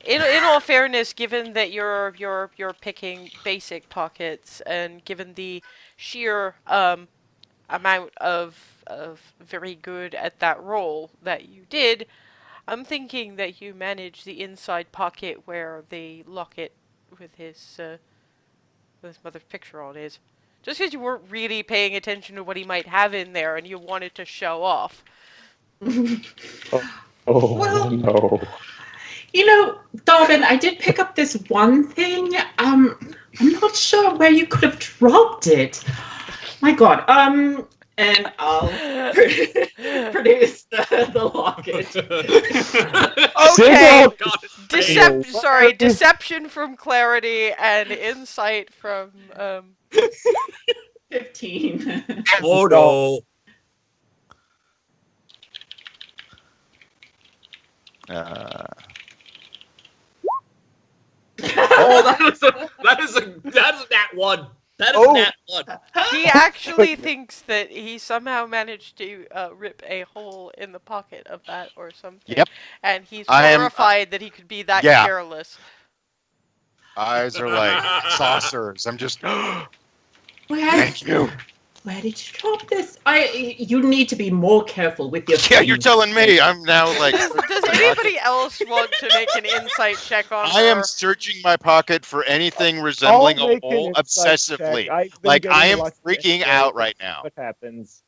in all fairness, given that you're picking basic pockets and given the sheer amount of very good at that roll that you did, I'm thinking that you managed the inside pocket where the locket with his mother's picture on is. Just because you weren't really paying attention to what he might have in there and you wanted to show off. Oh no. Darwin, I did pick up this one thing. I'm not sure where you could have dropped it. My God. And I'll produce the locket. Okay. Deception from Clarity and insight from 15. Oh no. That's that one. That is that one. He actually thinks that he somehow managed to rip a hole in the pocket of that or something. Yep. And he's I am- horrified that he could be that Yeah. careless. Eyes are like saucers. I'm just. Where Thank you. did you drop this? You need to be more careful with your Yeah, you're things. telling me. I'm now like. Does anybody else want to make an insight check on I am her? searching my pocket for anything resembling a hole obsessively. Like I am freaking out right now. What happens?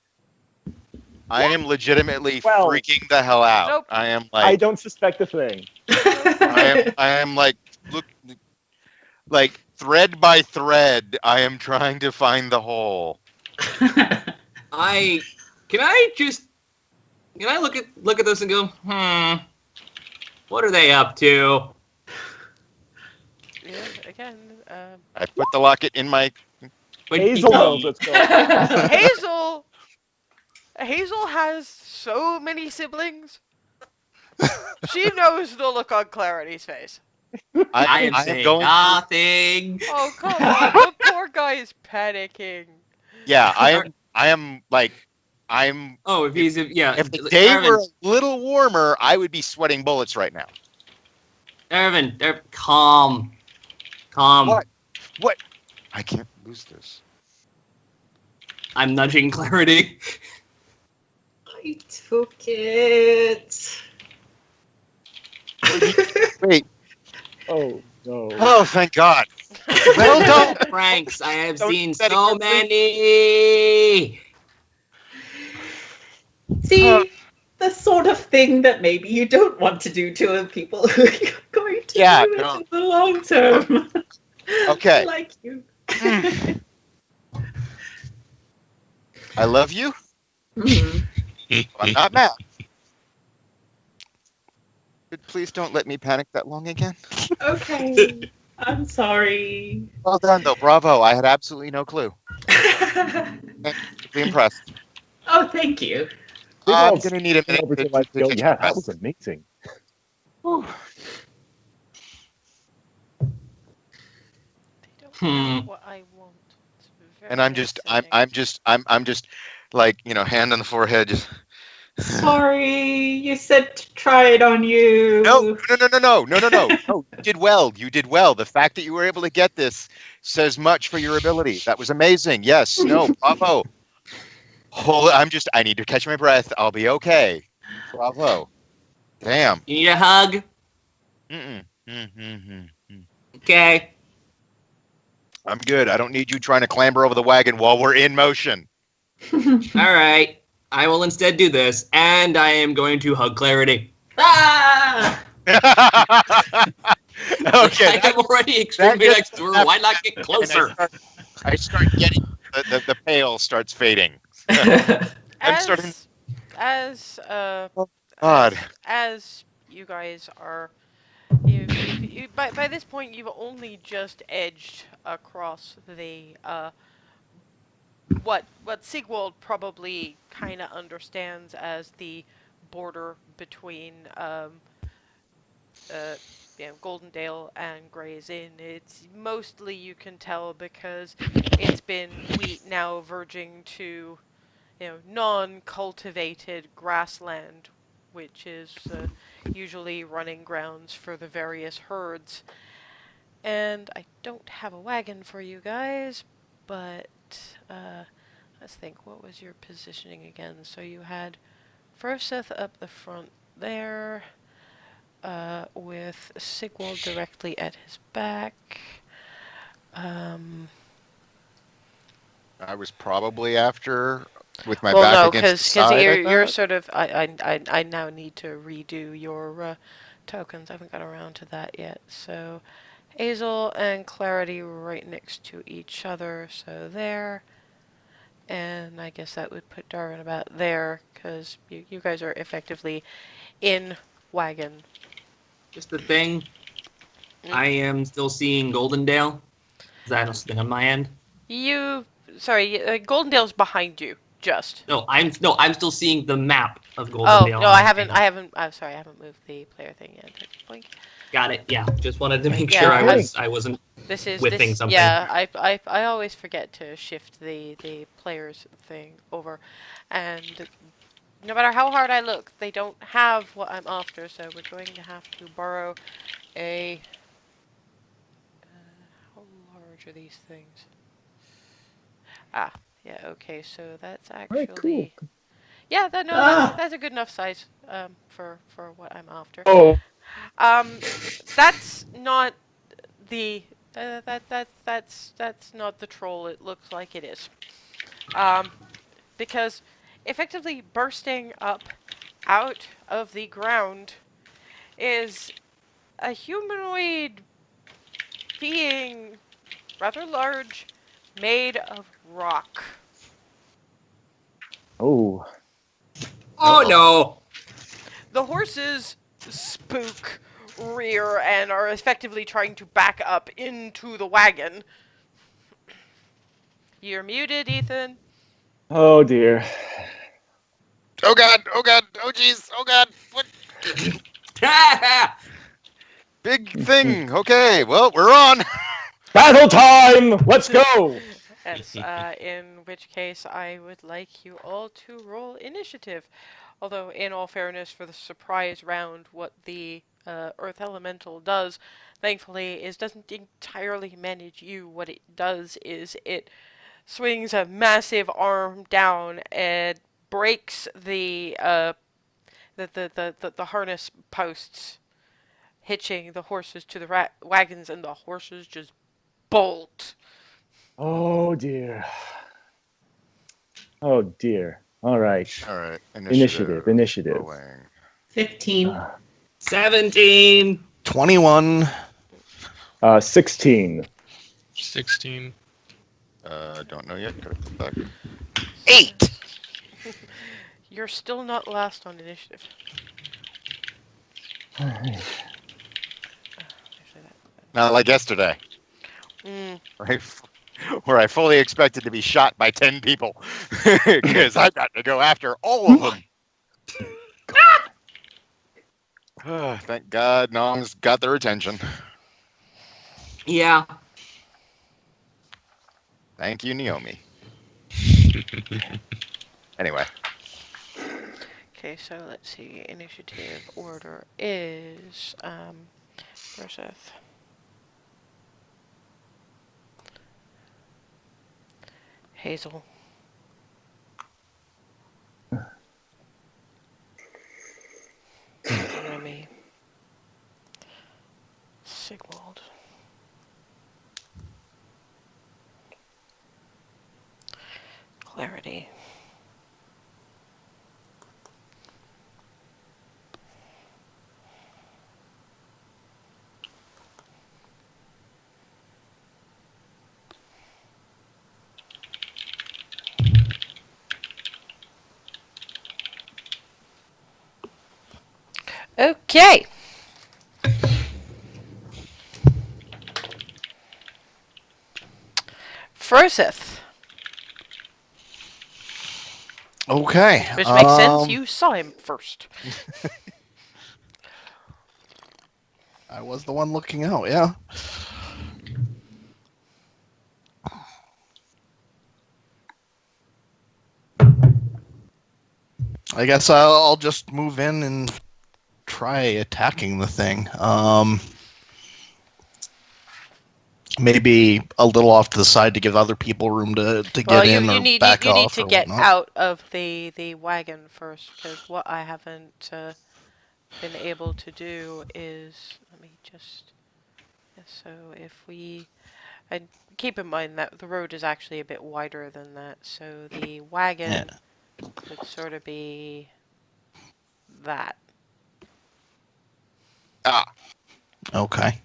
I am legitimately 12. freaking the hell out. Nope. I am I like. don't suspect a thing. I am like look. Like thread by thread, I am trying to find the hole. Can I look at this and go, what are they up to? Yeah, again, I put the locket in my. Hazel knows what's going on. Hazel has so many siblings. She knows the look on Clarity's face. I am am saying going. nothing. Oh, come on. The poor guy is panicking. Yeah, I am like. I'm. Oh, if If the day were a little warmer, I would be sweating bullets right now. Ervin, calm. What? What? I can't lose this. I'm nudging Clarity. I took it. Wait. Oh no. Oh, thank God. Well done. Pranks. I have Don't seen set it so for free. many. See, the sort of thing that maybe you don't want to do to people who are going to Yeah, do it no. in the long term. Okay. Like you. I love you. Mm. I'm not mad. But please don't let me panic that long again. Okay. I'm sorry. Well done, though. Bravo. I had absolutely no clue. Deeply impressed. Oh, thank you. I'm Sigurd's going to need a minute over to to like, yo, catch yeah, my that breath. was amazing. Whew. They don't Hmm. have what I want. It's And very upsetting. I'm just like, hand on the forehead. Just, Sorry, you said to try it on no, you. no, no, no, no, no, no, no, no. You did well. You did well. The fact that you were able to get this says much for your ability. That was amazing. Yes, no, bravo. I need to catch my breath. I'll be okay. Bravo. Damn. You need a hug? Mm-mm. Mm-mm. Okay. I'm good. I don't need you trying to clamber over the wagon while we're in motion. All right. I will instead do this, and I am going to hug Clarity. Ah! Like, Okay, I am already that extremely just next to her. Why not get and closer? I start getting the pale starts fading. I'm starting. As as uh Oh, God. as you guys are by this point you've only just edged across the what Sigwald probably kind of understands as the border between uh Goldendale and Gray's Inn. It's mostly you can tell because it's been wheat now verging to non-cultivated grassland, which is usually running grounds for the various herds. And I don't have a wagon for you guys, but let's think. What was your positioning again? So you had Froseth up the front there, with Sigwald directly at his back. Um, I was probably after with my well, back no, against the because side. I you're thought. sort of I now need to redo your tokens. I haven't got around to that yet. So Hazel and Clarity right next to each other. So there. And I guess that would put Darwin about there, because you guys are effectively in wagon. Just the thing. Mm. I am still seeing Goldendale. Is that a thing on my end? Sorry, Goldendale's behind you, just. I'm still seeing the map of Oh, Goldendale no, on I my haven't, screen. I'm sorry, I haven't moved the player thing yet. Blink. Got it. Yeah, just wanted to make Yeah, sure Okay. I wasn't This is, whiffing something. yeah, I always forget to shift the players thing over. And no matter how hard I look, they don't have what I'm after, so we're going to have to borrow a... how large are these things? Ah, yeah, okay, so that's Very cool. actually... Yeah, no, Ah! that's a good enough size for what I'm after. Oh, Um, that's not the that's not the troll it looks like it is. Because effectively bursting up out of the ground is a humanoid being rather large, made of rock. oh, Oh no! The horses spook, rear, and are effectively trying to back up into the wagon. You're muted, Ethan. oh dear. Oh God! Oh God! Oh jeez! Oh God! What big thing? Okay, well we're on. Battle time! Let's go! Yes, in which case I would like you all to roll initiative. Although, in all fairness, for the surprise round, what the Earth Elemental does, thankfully, is doesn't entirely manage you. What it does is it swings a massive arm down and breaks the harness posts, hitching the horses to the wagons, and the horses just bolt. Oh dear. Oh dear. All right. All right. Initiative. Rolling. 15. 17. 21. 16. 16. Don't know yet. Gotta flip back. 8. You're still not last on initiative. Actually, Not like yesterday, right? Where I fully expected to be shot by 10 people because I got to go after all of them. Thank God, Nom's got their attention. Yeah. Thank you, Naomi. Anyway, Okay, so let's see. Initiative order is versus Hazel. Remy. Sigwald. Clarity. Okay. Froseth. Okay. Which makes sense. You saw him first. I was the one looking out, yeah. I guess I'll just move in and try attacking the thing. Maybe a little off to the side to give other people room to Well, get in or back you need off to or get whatnot. out of the wagon first, because what I haven't been able to do is, let me just, so if we, and keep in mind that the road is actually a bit wider than that, so the wagon would sort of be that. Okay.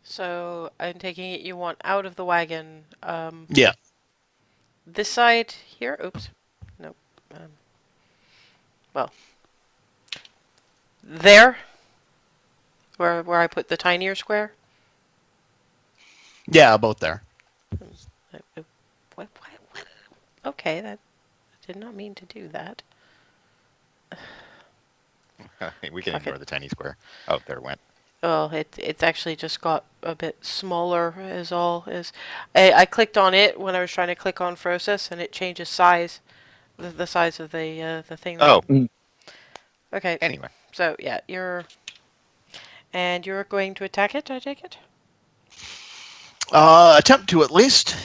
So I'm taking it you want out of the wagon. Yeah. This side here. Oops. Nope. Well, there, where I put the tinier square. Yeah, about there. What? Okay, that I did not mean to do that. we can Fuck ignore it. the tiny square. Oh, there it went. Well, it's actually just got a bit smaller is all. I clicked on it when I was trying to click on Froseth, and it changes size, the size of the thing. Oh. Okay. Anyway. So yeah, you're going to attack it. I take it. Attempt to at least.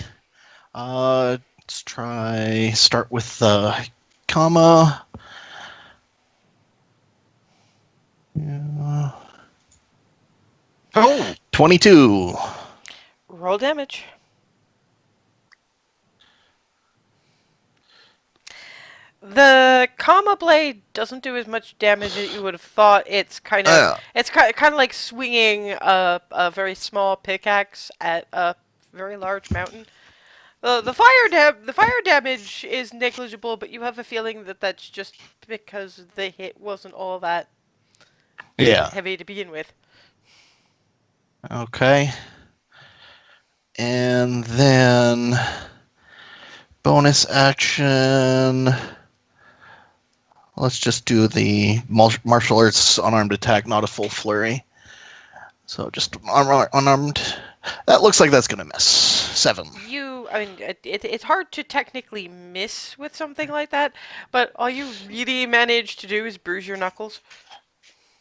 Let's try. Start with the comma. Yeah. Oh! 22. Roll damage. The comma blade doesn't do as much damage as you would have thought. It's kind of like swinging a very small pickaxe at a very large mountain. The fire damage is negligible, but you have a feeling that that's just because the hit wasn't all that heavy to begin with. Okay. And then bonus action. Let's just do the martial arts unarmed attack, not a full flurry. So just unarmed. That looks like that's going to miss. 7. I mean, it's hard to technically miss with something like that, but all you really manage to do is bruise your knuckles.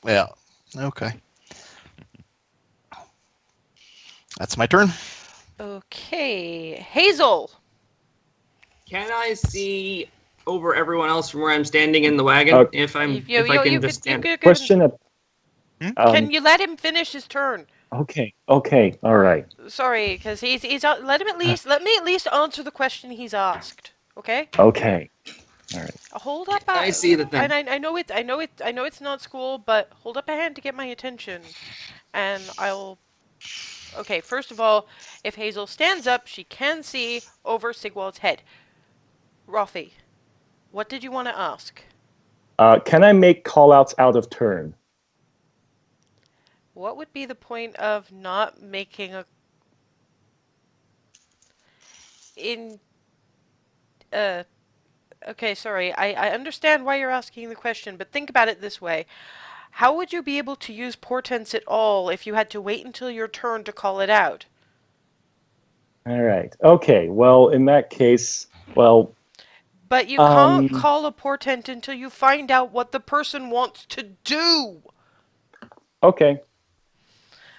Yeah. Okay. That's my turn. Okay, Hazel. Can I see over everyone else from where I'm standing in the wagon? If I can just stand. Question. Can you let him finish his turn? Okay. Okay. All right. Sorry, because let me at least answer the question he's asked. Okay. Okay. All right. Hold up, I see the thing. and I know it's not school, but hold up a hand to get my attention, and I'll. Okay, first of all, if Hazel stands up, she can see over Sigwald's head. Rothy, what did you want to ask? Can I make callouts out of turn? What would be the point of not making a in uh okay, sorry. I understand why you're asking the question, but think about it this way. How would you be able to use portents at all if you had to wait until your turn to call it out? All right. Okay. Well, in that case, well, But you can't um, call a portent until you find out what the person wants to do. okay.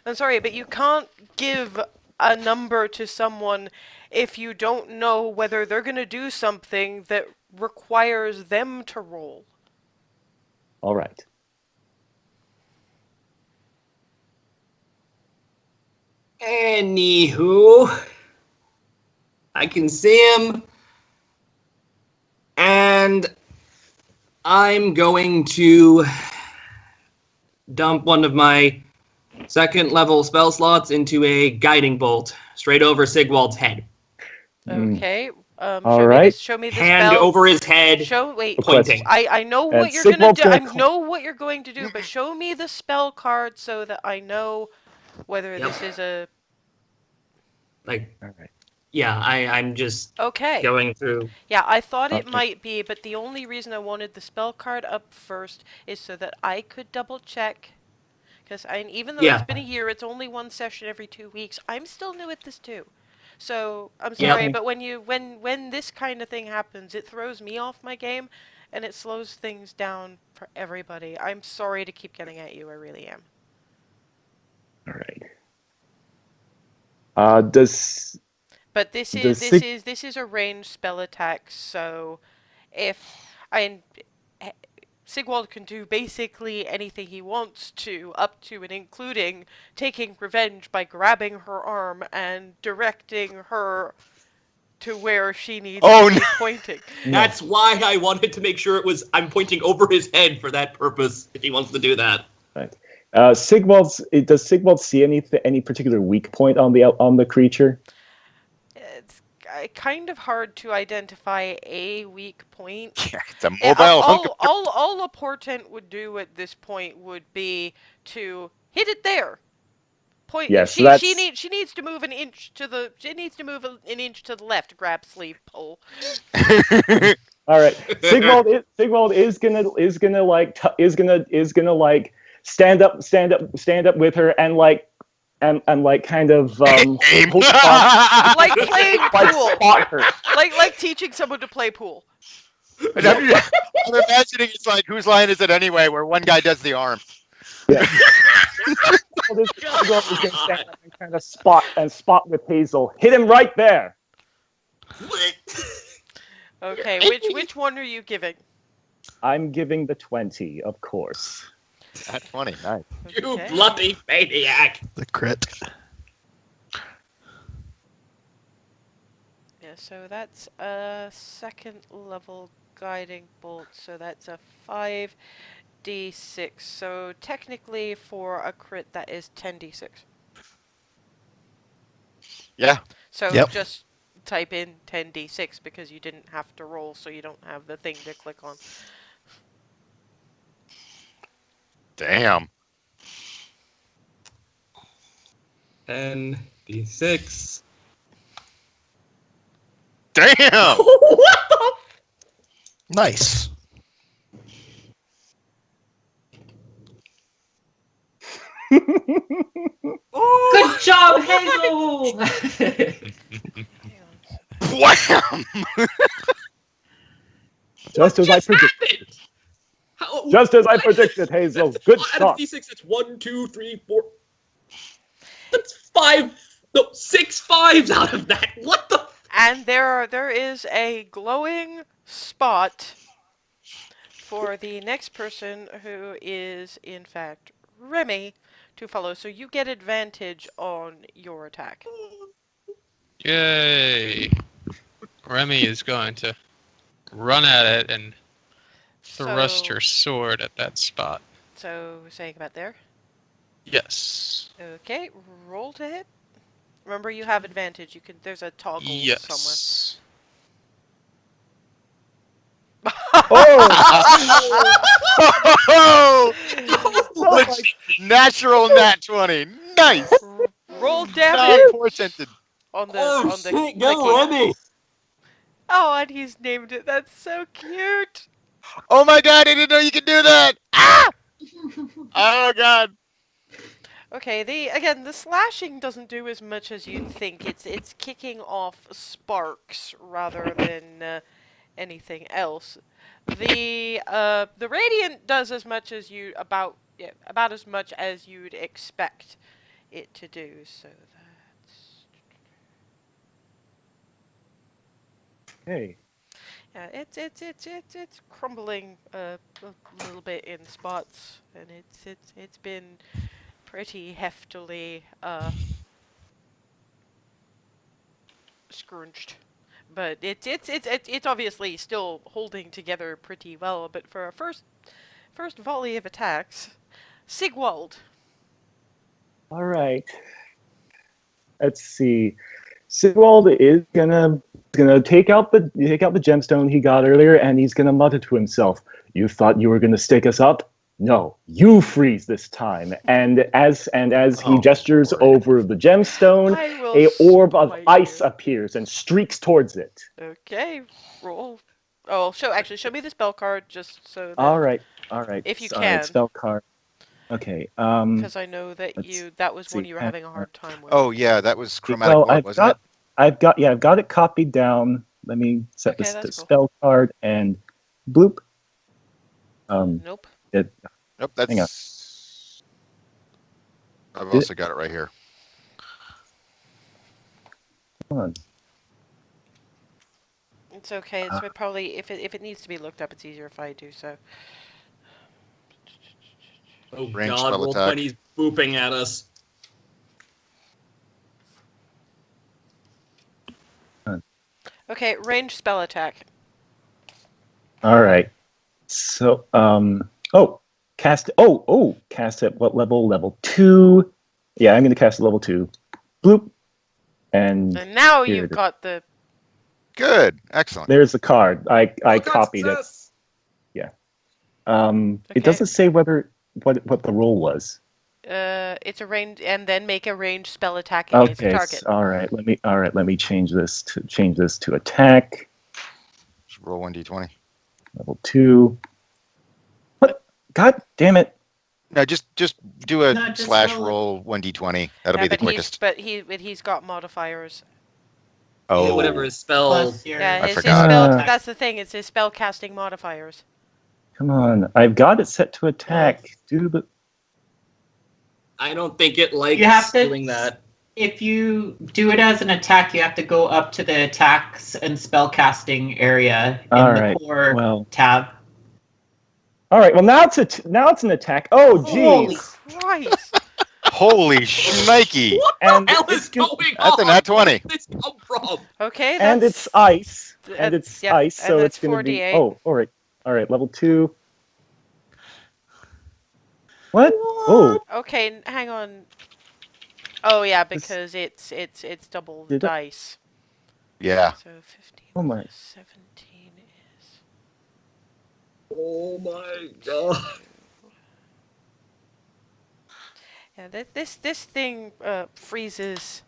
I'm sorry, but you can't give a number to someone if you don't know whether they're going to do something that requires them to roll. All right. Anywho, I can see him, and I'm going to dump one of my second level spell slots into a guiding bolt straight over Sigwald's head. Okay. All right. Show me the Hand spell. over his head, Wait. pointing. I know And what you're gonna Sigvald's do. gonna I call. know what you're going to do, but show me the spell card so that I know whether Yep. this is a. Like, All right. yeah, I'm just Okay. going through. Yeah, I thought it Okay. might be, but the only reason I wanted the spell card up first is so that I could double check. Because even though it's Yeah, been a year, it's only one session every 2 weeks. I'm still new at this too. So I'm Yep. sorry, but when this kind of thing happens, it throws me off my game, and it slows things down for everybody. I'm sorry to keep getting at you. I really am. All right. Does But this is a ranged spell attack, so if I Sigwald can do basically anything he wants to, up to and including taking revenge by grabbing her arm and directing her to where she needs Oh, to be no. pointing. That's why I wanted to make sure it was. I'm pointing over his head for that purpose. If he wants to do that. right? Does Sigvald see any particular weak point on the creature? It's kind of hard to identify a weak point. Yeah, it's a mobile hunk of All a portent would do at this point would be to hit it there. Point. Yes, so that's She needs to move an inch to the. She needs to move an inch to the left. Grab sleeve pull. all right. Sigvald is gonna like stand up with her and like kind of aim. Like playing like pool. spot her. Like teaching someone to play pool. I'm imagining it's like whose line is it anyway, where one guy does the arm. Yeah. Sigvald is gonna stand up and kind of spot with Hazel. Hit him right there. Okay, which one are you giving? I'm giving the 20, of course. That's funny. Nice. You Okay. bloody maniac! The crit. Yeah, so that's a second level guiding bolt, so that's a 5d6. So technically for a crit that is 10d6. Yeah. So Yep. just type in 10d6 because you didn't have to roll, so you don't have the thing to click on. Damn. 10d6. Damn. What the? Nice. Good job, Hazel! Wham! Just as I predicted. Happened? How, Just as I what? predicted, Hazel. Good Out shot. of d6, that's 1, 2, 3, 4. That's 5. No, 6 5s out of that. What the? And there is a glowing spot for the next person who is in fact Remy to follow, so you get advantage on your attack. Yay! Remy is going to run at it and thrust So, her sword at that spot. so saying about there. Yes. Okay, roll to hit. Remember, you have advantage. You can. There's a toggle somewhere. Yes. Oh! Oh my Natural nat 20. Nice. Roll Not damage portented. on the Oh on the shit, go clicky. Remy! Oh, and he's named it. That's so cute. Oh my god, I didn't know you could do that. Ah! Oh god. Okay, the slashing doesn't do as much as you'd think. It's kicking off sparks rather than anything else. The radiant does as much as you about as much as you'd expect it to do. So that's Hey. yeah, it's crumbling a little bit in spots, and it's been pretty heftily scrunched. But it's obviously still holding together pretty well. But for a first volley of attacks, Sigwald. All right. Let's see. Sigwald is gonna take out the gemstone he got earlier, and he's gonna mutter to himself, "You thought you were gonna stake us up? No, you freeze this time." And as he Oh, gestures Lord. over the gemstone, I will a orb of smite ice you. appears and streaks towards it. Okay, roll. Oh, show me the spell card just so that All right. if you All right. can, Spell card. Okay. because I know that Let's that was one see. you were having a hard time with. Oh yeah, that was chromatic Well, orb, wasn't it? I've got it copied down. Let me set Okay, this to that's cool. spell card and bloop. Nope. Nope, Hang on. that's. I've also got it right here. Come on. It's okay. It's probably if it needs to be looked up, it's easier if I do so. Oh Range god, spell roll attack. 20's booping at us. Okay, range spell attack. All right. So cast cast at what level? Level 2. Yeah, I'm going to cast at level 2. Bloop. And And now here you've it is. got the. Good, excellent. There's the card. I Oh, copied it. success! Okay. It doesn't say what the roll was. It's a range, and then make a range spell attack against the Okay. target. All right. Let me change this to attack. Just roll 1d20. Level 2. What? God damn it! No, just do a No, just slash roll it. roll 1d20. That'll Yeah, be the but quickest. he's got modifiers. Oh, Hit whatever his spell. Plus your Yeah, I his forgot. spell. Ah. That's the thing. It's his spell casting modifiers. Come on. I've got it set to attack. Dude, I don't think it likes You have to- doing that. If you do it as an attack, you have to go up to the attacks and spell casting area in All the right. core Well. tab. All right. Well, now it's an attack. Oh, Holy jeez. Christ! holy shnikey! What And the hell it's is going That's on? a nat 20. Where did this come from? Okay, that's. And it's ice. And uh, it's yeah, ice, and so that's it's going to be. 4d8. Oh, all right. All right. Level 2. What? Oh, Okay, hang on. Oh yeah, because it's double Did it? dice. Yeah. So 15 Oh my. plus 17 is. Oh my god. Yeah, this thing freezes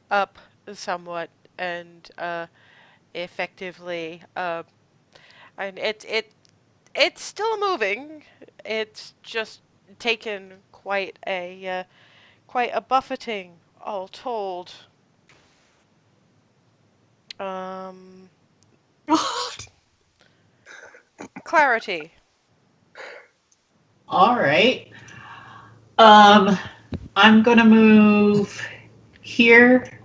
up somewhat and effectively and it's still moving. It's just taken quite a buffeting, all told. Clarity. All right. I'm gonna move here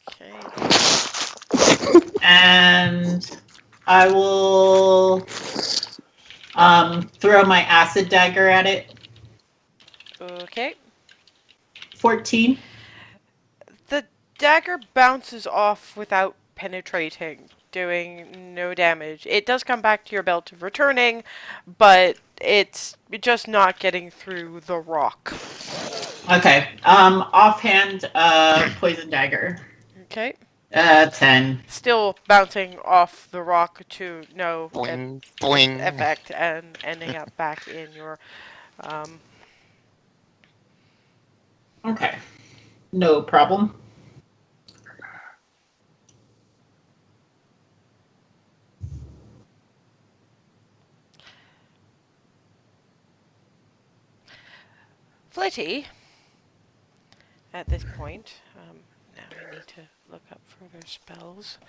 Okay. and I will throw my acid dagger at it. Okay. 14. The dagger bounces off without penetrating, doing no damage. It does come back to your belt of returning, but it's just not getting through the rock. Okay. Offhand, poison dagger. Okay. 10. Still bouncing off the rock to no Boing, boing. effect and ending up back in your Okay. No problem. Flitty. At this point, now I need to look up further spells.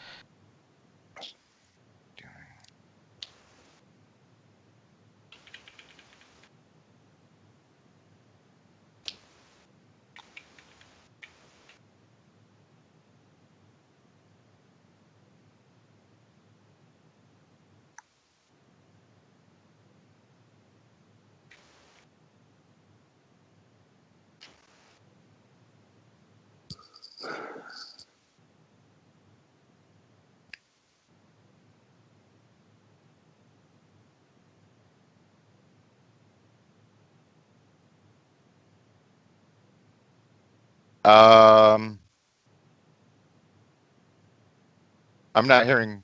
I'm not hearing.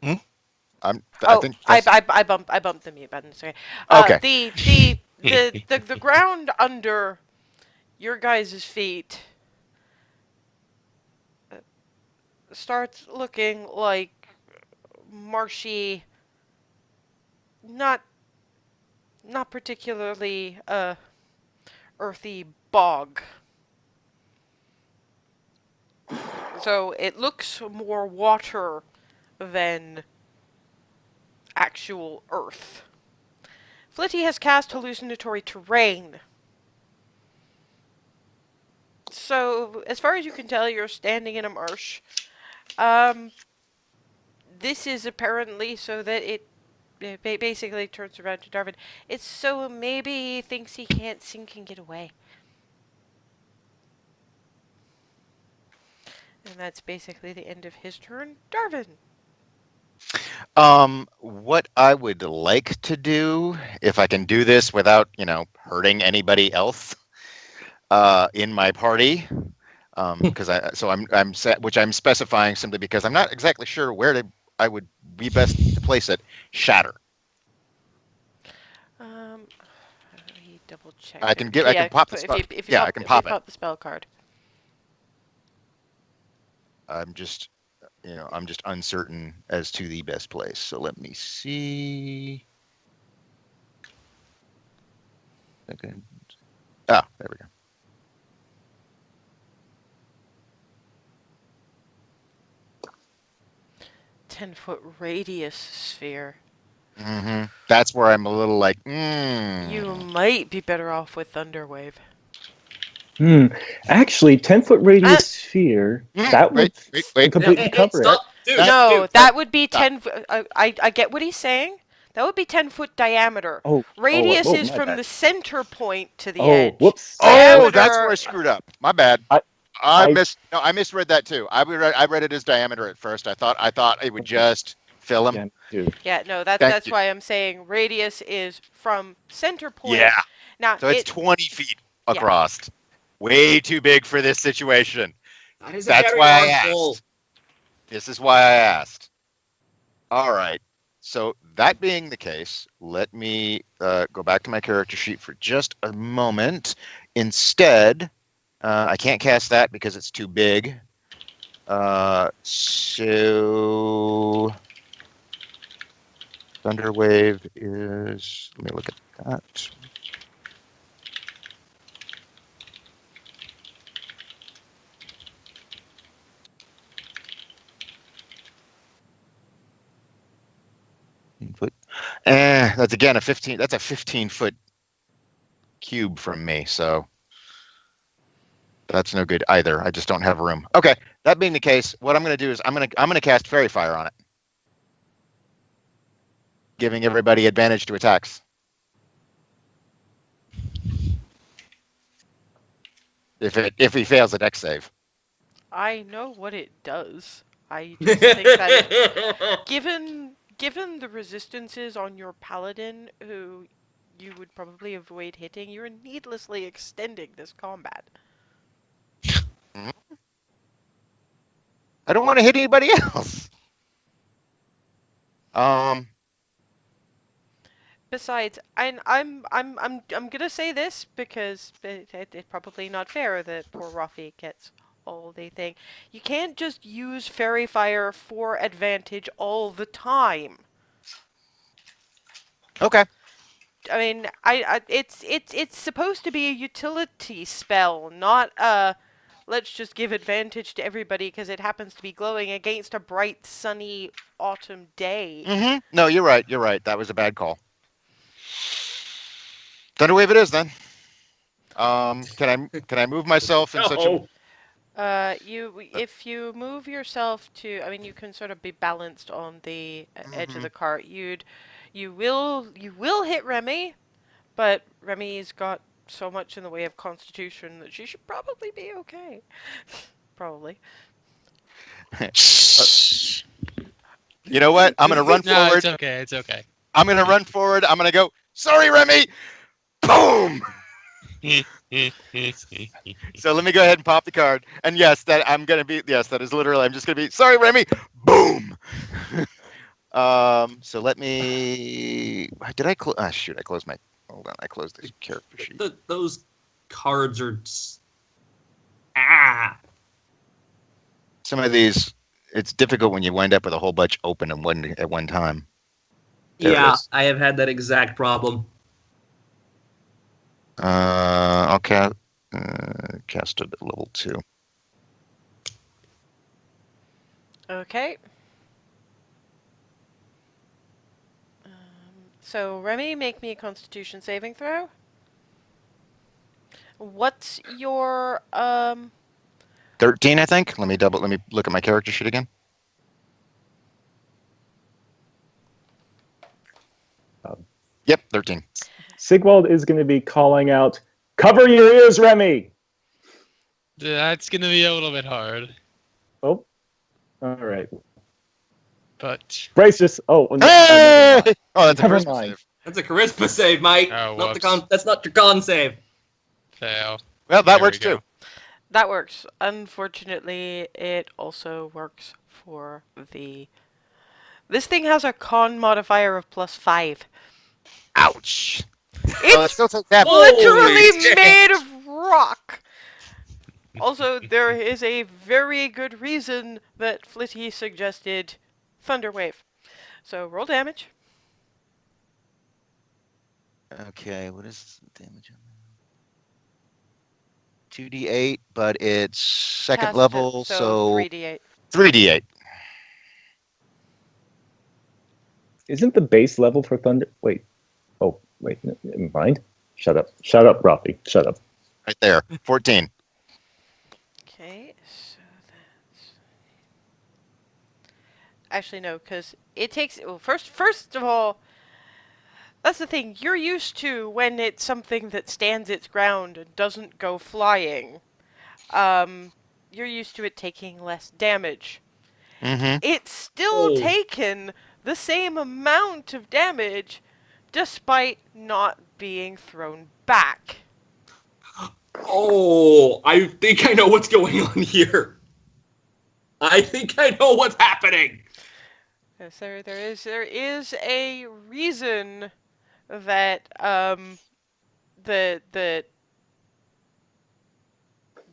Hmm? I think that's I bumped the mute button. Sorry. okay. The ground under your guys' feet starts looking like marshy, not particularly earthy bog. So it looks more water than actual earth. Flitty has cast hallucinatory terrain. So, as far as you can tell, you're standing in a marsh. This is apparently so that it basically turns around to Darwin. It's so maybe he thinks he can't sink and get away. And that's basically the end of his turn. Darwin. What I would like to do, if I can do this without, hurting anybody else, in my party, because which I'm specifying simply because I'm not exactly sure where I would be best to place it. Shatter. Let me double check. I can pop the spell. Yeah, I can pop it. Pop the spell card. I'm just uncertain as to the best place. So let me see. Okay. Ah, there we go. Ten-foot radius sphere. Mm-hmm. That's where I'm a little like, You might be better off with Thunderwave. Actually, 10-foot radius sphere, that would wait. completely cover it. That would be 10. I get what he's saying. That would be 10-foot diameter. Radius is from the center point to the edge. Whoops. Oh, that's where I screwed up. My bad. I misread that too. I read it as diameter at first. I thought it would just fill him. Yeah, no, that's why I'm saying radius is from center point. Yeah. Now, so it's 20 feet across. Yeah. Way too big for this situation. That's why I asked. This is why I asked. All right. So that being the case, let me go back to my character sheet for just a moment. Instead, I can't cast that because it's too big. So Thunderwave is, let me look at that. Foot. That's again a 15. That's a 15-foot cube from me, so that's no good either. I just don't have room. Okay, that being the case, what I'm going to do is I'm going to cast Fairy Fire on it, giving everybody advantage to attacks. if he fails a deck save. I know what it does. I just think that given the resistances on your paladin, who you would probably avoid hitting, you're needlessly extending this combat. I don't want to hit anybody else. Besides, I'm gonna say this because it's probably not fair that poor Rafi gets all the thing. You can't just use Fairy Fire for advantage all the time. Okay. I mean, it's supposed to be a utility spell, not a let's just give advantage to everybody because it happens to be glowing against a bright, sunny autumn day. No, you're right. You're right. That was a bad call. Thunderwave it is then. Can I move myself in such a? No. If you move yourself to, I mean, you can sort of be balanced on the edge of the cart. You will hit Remy, but Remy's got so much in the way of constitution that she should probably be okay. Probably. You know what? I'm gonna run No, forward. it's okay. It's okay. I'm gonna run forward. I'm gonna go. Sorry, Remy. Boom. So let me go ahead and pop the card. And yes, that I'm gonna be. Yes, that is literally. I'm just gonna be. Sorry, Remy. Boom. So let me. Did I close? Ah, shoot! I closed my. Hold on. I closed the character sheet. Those cards are. Some of these, it's difficult when you wind up with a whole bunch open at one time. There it Yeah, is. I have had that exact problem. Okay. Casted at level 2. Okay. So Remy, make me a Constitution saving throw. What's your 13, I think. Let me look at my character sheet again. Yep, 13. Sigwald is going to be calling out, "Cover your ears, Remy!" That's gonna be a little bit hard, Oh, all right. but Brace yourself. Oh, no, Hey! never Oh, that's a Never charisma mind. save. That's a charisma save, Mike. Oh, Not the whoops. that's not your con save. fail. Well, There that we works go. too. that works. Unfortunately, it also works for the this thing has a con modifier of +5. Ouch. Well, I It's still take that. literally Holy shit. made of rock. Also, there is a very good reason that Flitty suggested Thunderwave. So roll damage. Okay, what is the damage on that? 2d8, but it's second Cast it, level, so 3d8. 3d8. Isn't the base level for Thunder? Wait. Oh, wait. Never mind. Shut up. Shut up, Rafi. Shut up. Right there. 14. Okay, so that's actually no, because it takes. Well, first of all, that's the thing. You're used to when it's something that stands its ground and doesn't go flying. You're used to it taking less damage. Mm-hmm. It's still Oh. taken the same amount of damage, despite not being thrown back. Oh, I think I know what's going on here. I think I know what's happening. Yes, there is a reason that that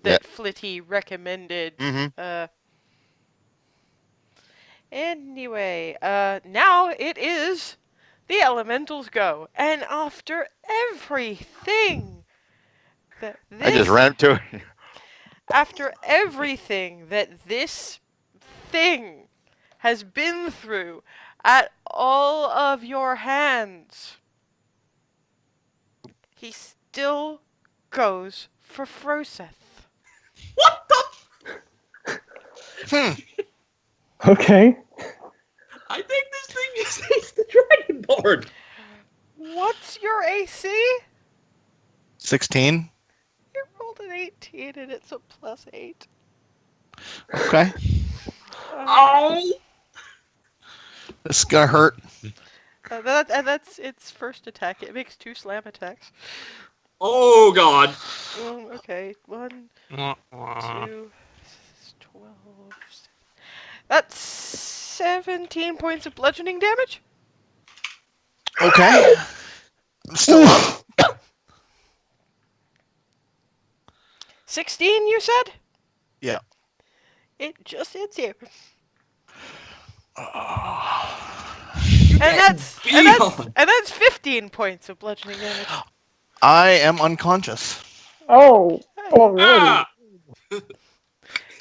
Yeah. Flitty recommended. Mhm. Anyway, now it is the elementals go, and after everything that I just this ran up to it. after everything that this thing has been through at all of your hands, he still goes for Froseth. What the? Okay. I think this thing just hates the Dragonborn. What's your AC? 16. You rolled rolled an 18 and it's a +8. Okay. Oh! This is gonna hurt. That's its first attack. It makes 2 slam attacks. Oh God! Okay. 1, Wah, wah. 2, 12. That's 17 points of bludgeoning damage. Okay. I'm still up. 16, you said? Yeah. It just hits you. You And get that's beat and that's on. and that's 15 points of bludgeoning damage. I am unconscious. Oh, Hey. already. Ah!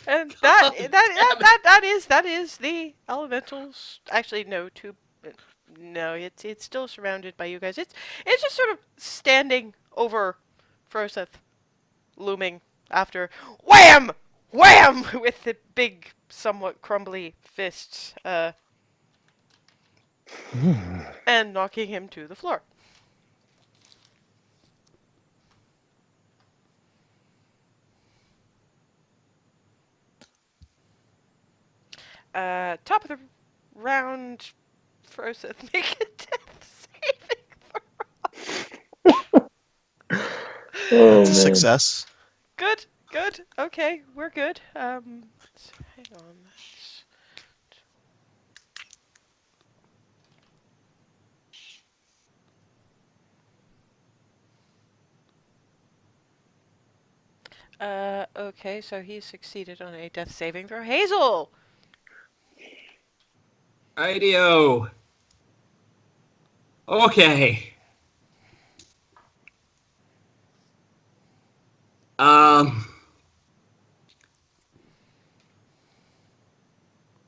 And God damn it. that is the elementals. Actually, no, no, it's still surrounded by you guys. It's just sort of standing over Froseth, looming after wham, wham with the big, somewhat crumbly fists, and knocking him to the floor. Top of the round, Froseth, make a death saving throw. Oh It's a man. success. Good, good. Okay, we're good. Hang on. Okay, so he succeeded on a death saving throw. Hazel! Ideo. Okay. Um.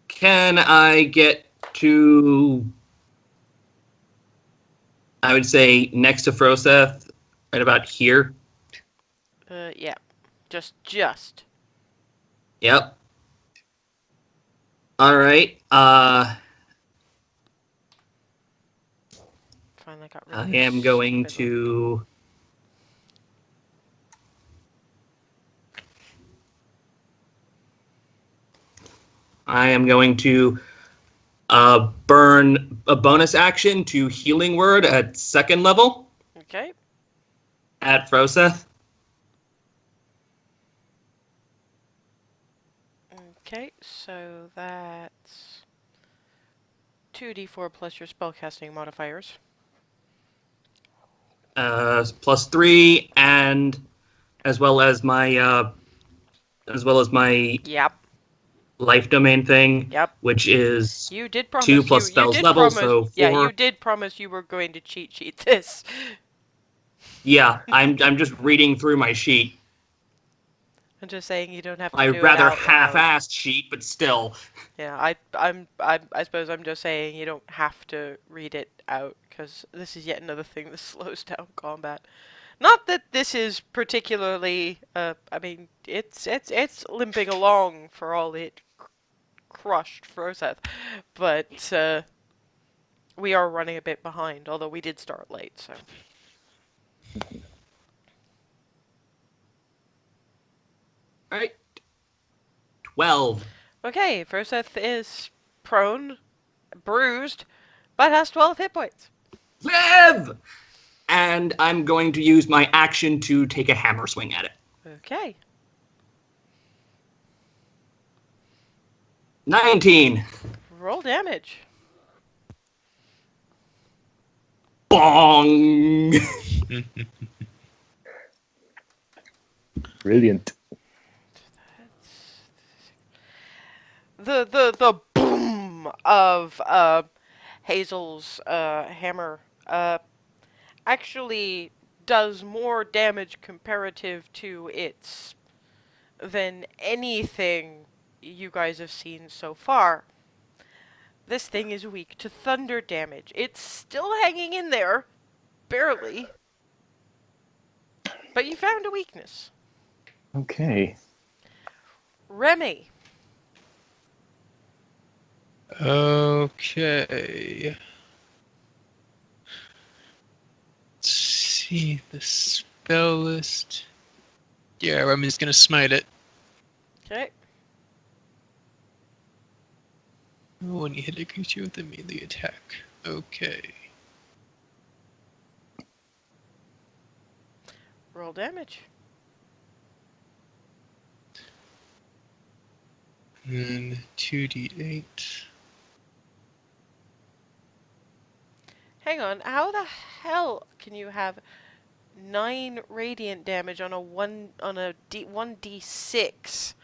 Can I get to? I would say next to Froseth, right about here. Yeah. Just. Yep. All right. Finally got rid I of am this going stupid little- to. I am going to burn a bonus action to Healing Word at 2nd level Okay. at Froseth. Okay, so that's 2d4 plus your spellcasting modifiers. +3, and as well as my Yep. life domain thing, Yep. which is You did 2 promise plus you spells did level, promise so 4. yeah, you did promise you were going to cheat sheet this. Yeah, I'm just reading through my sheet. I'm just saying you don't have to My do it rather out loud. half-assed sheet, but still. Yeah, I suppose I'm just saying you don't have to read it out because this is yet another thing that slows down combat. Not that this is particularly. I mean, it's limping along for all it crushed Froseth, but we are running a bit behind. Although we did start late, so. All right. 12. Okay, Froseth is prone, bruised, but has 12 hit points. Live! And I'm going to use my action to take a hammer swing at it. Okay. 19. Roll damage. Bong! Brilliant. The boom of Hazel's hammer actually does more damage comparative to its than anything you guys have seen so far. This thing is weak to thunder damage. It's still hanging in there, barely. But you found a weakness. Okay. Remy. Okay. Let's see the spell list. Yeah, Remy's gonna smite it. Okay. When you hit a creature with a melee attack. Okay. Roll damage. And 2d8. Hang on. How the hell can you have 9 radiant damage on a 1d6?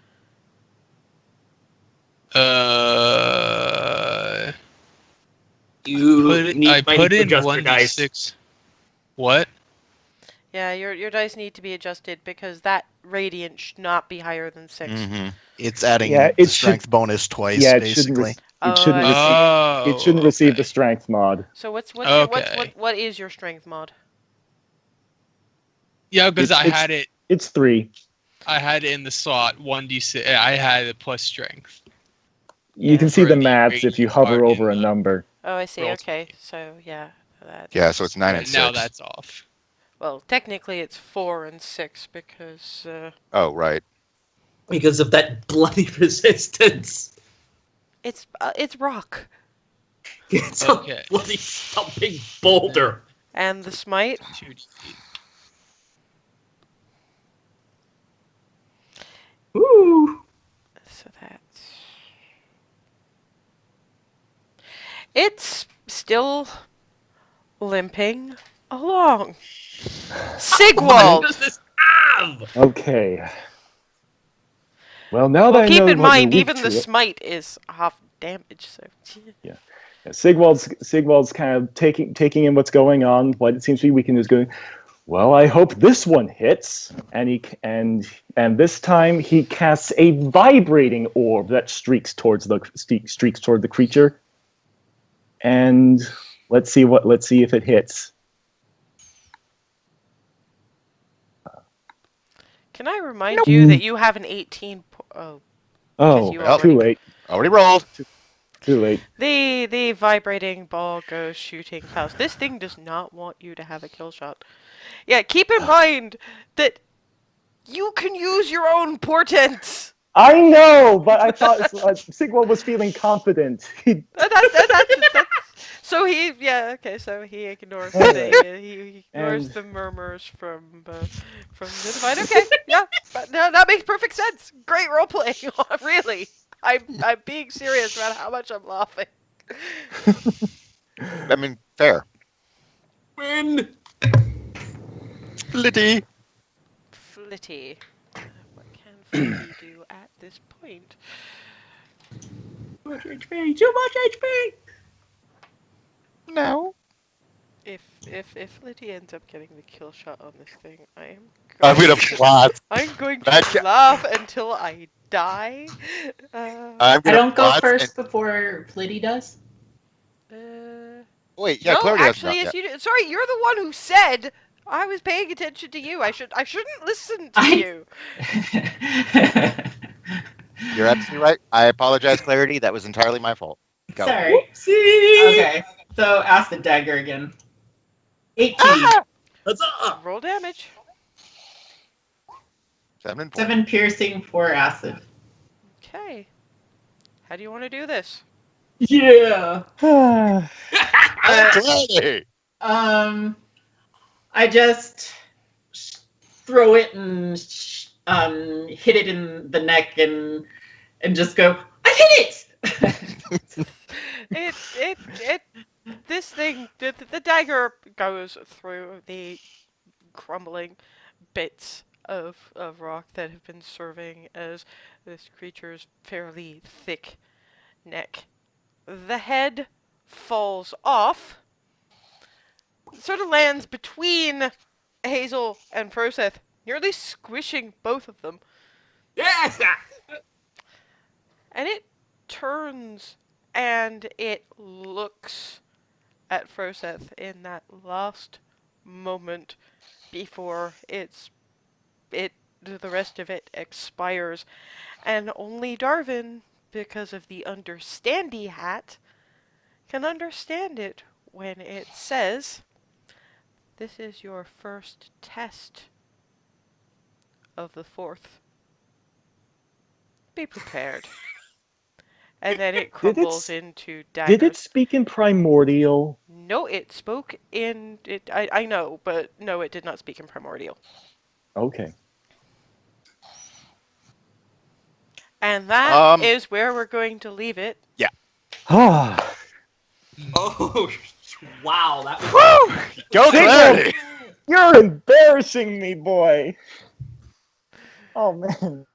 Uh, You I might need put to in adjust your dice. 1d6. What? Yeah, your dice need to be adjusted because that radiant should not be higher than 6. Mm-hmm. It's adding Yeah, the strength bonus twice, Yeah, basically. it Oh, shouldn't I receive. see. It shouldn't receive the okay. strength mod. So what's Okay. what is your strength mod? Yeah, because It's I it's had it. it's 3. I had it in the slot 1d6. I had it plus strength You can Yeah. see for the the maths if you radiant hover guardian over a number. Oh, I see. roll Okay. 20. So, yeah, Yeah, so it's that's 9 and Now 6. that's off. well, technically it's 4 and 6 because Oh, right. Because of that bloody resistance. it's rock It's Okay. a bloody thumping boulder. and the smite. 2d8. Woo! So it's still limping along. What Sigwald. does this have? Okay. Well, now Well, that I keep know in what you're mind, weak even the to, smite is half damage. So yeah, Sigwald's kind of taking in what's going on. What it seems to be weakening is going. Well, I hope this one hits, and this time he casts a vibrating orb that streaks toward the creature, and let's see if it hits. can I remind you that you have an 18? Oh, because Oh, you Well, too already. late. already rolled. Too late. The vibrating ball goes shooting past. This thing does not want you to have a kill shot. Yeah, keep in mind that you can use your own portents. I know, but I thought Sigwald was feeling confident. So so he ignores Alright. he ignores And the murmurs from the divine. Okay, yeah, but no, that makes perfect sense. Great role playing, really. I'm being serious about how much I'm laughing. I mean, fair. Win! Flitty. Flitty. What can Flitty do at this point? Too much HP! Too much HP! No. If Flitty ends up getting the kill shot on this thing, I'm gonna plot. I'm going That to laugh until I die. I'm I gonna don't go plot. first before Flitty does. Wait, yeah, No, Clarity hasn't gone actually, yes, yet. you do. Sorry, you're the one who said I was paying attention to you. I shouldn't listen to I- you. You're absolutely right. I apologize, Clarity. That was entirely my fault. Go. Sorry. Whoopsie! Okay, so acid dagger again. 18. Ah! Huzzah! Roll damage. 7 and 4. 7 piercing, 4 acid. Okay. How do you want to do this? Yeah! Clarity! I just throw it and hit it in the neck and just go, I hit it! This thing, the dagger goes through the crumbling bits of rock that have been serving as this creature's fairly thick neck. The head falls off, sort of lands between Hazel and Proseth, nearly squishing both of them, Yeah! and it turns and it looks at Froseth in that last moment before the rest of it expires, and only Darvin, because of the understandy hat, can understand it when it says, "This is your first test of the fourth. Be prepared. And then it crumbles into Did it daggers. speak in primordial? No, it spoke in it. I know, but no, it did not speak in primordial. Okay. And that Um, is where we're going to leave it. Ah. Oh, wow. That was. Woo! Go Sigmund! Clarity! You're embarrassing me, boy. Oh man.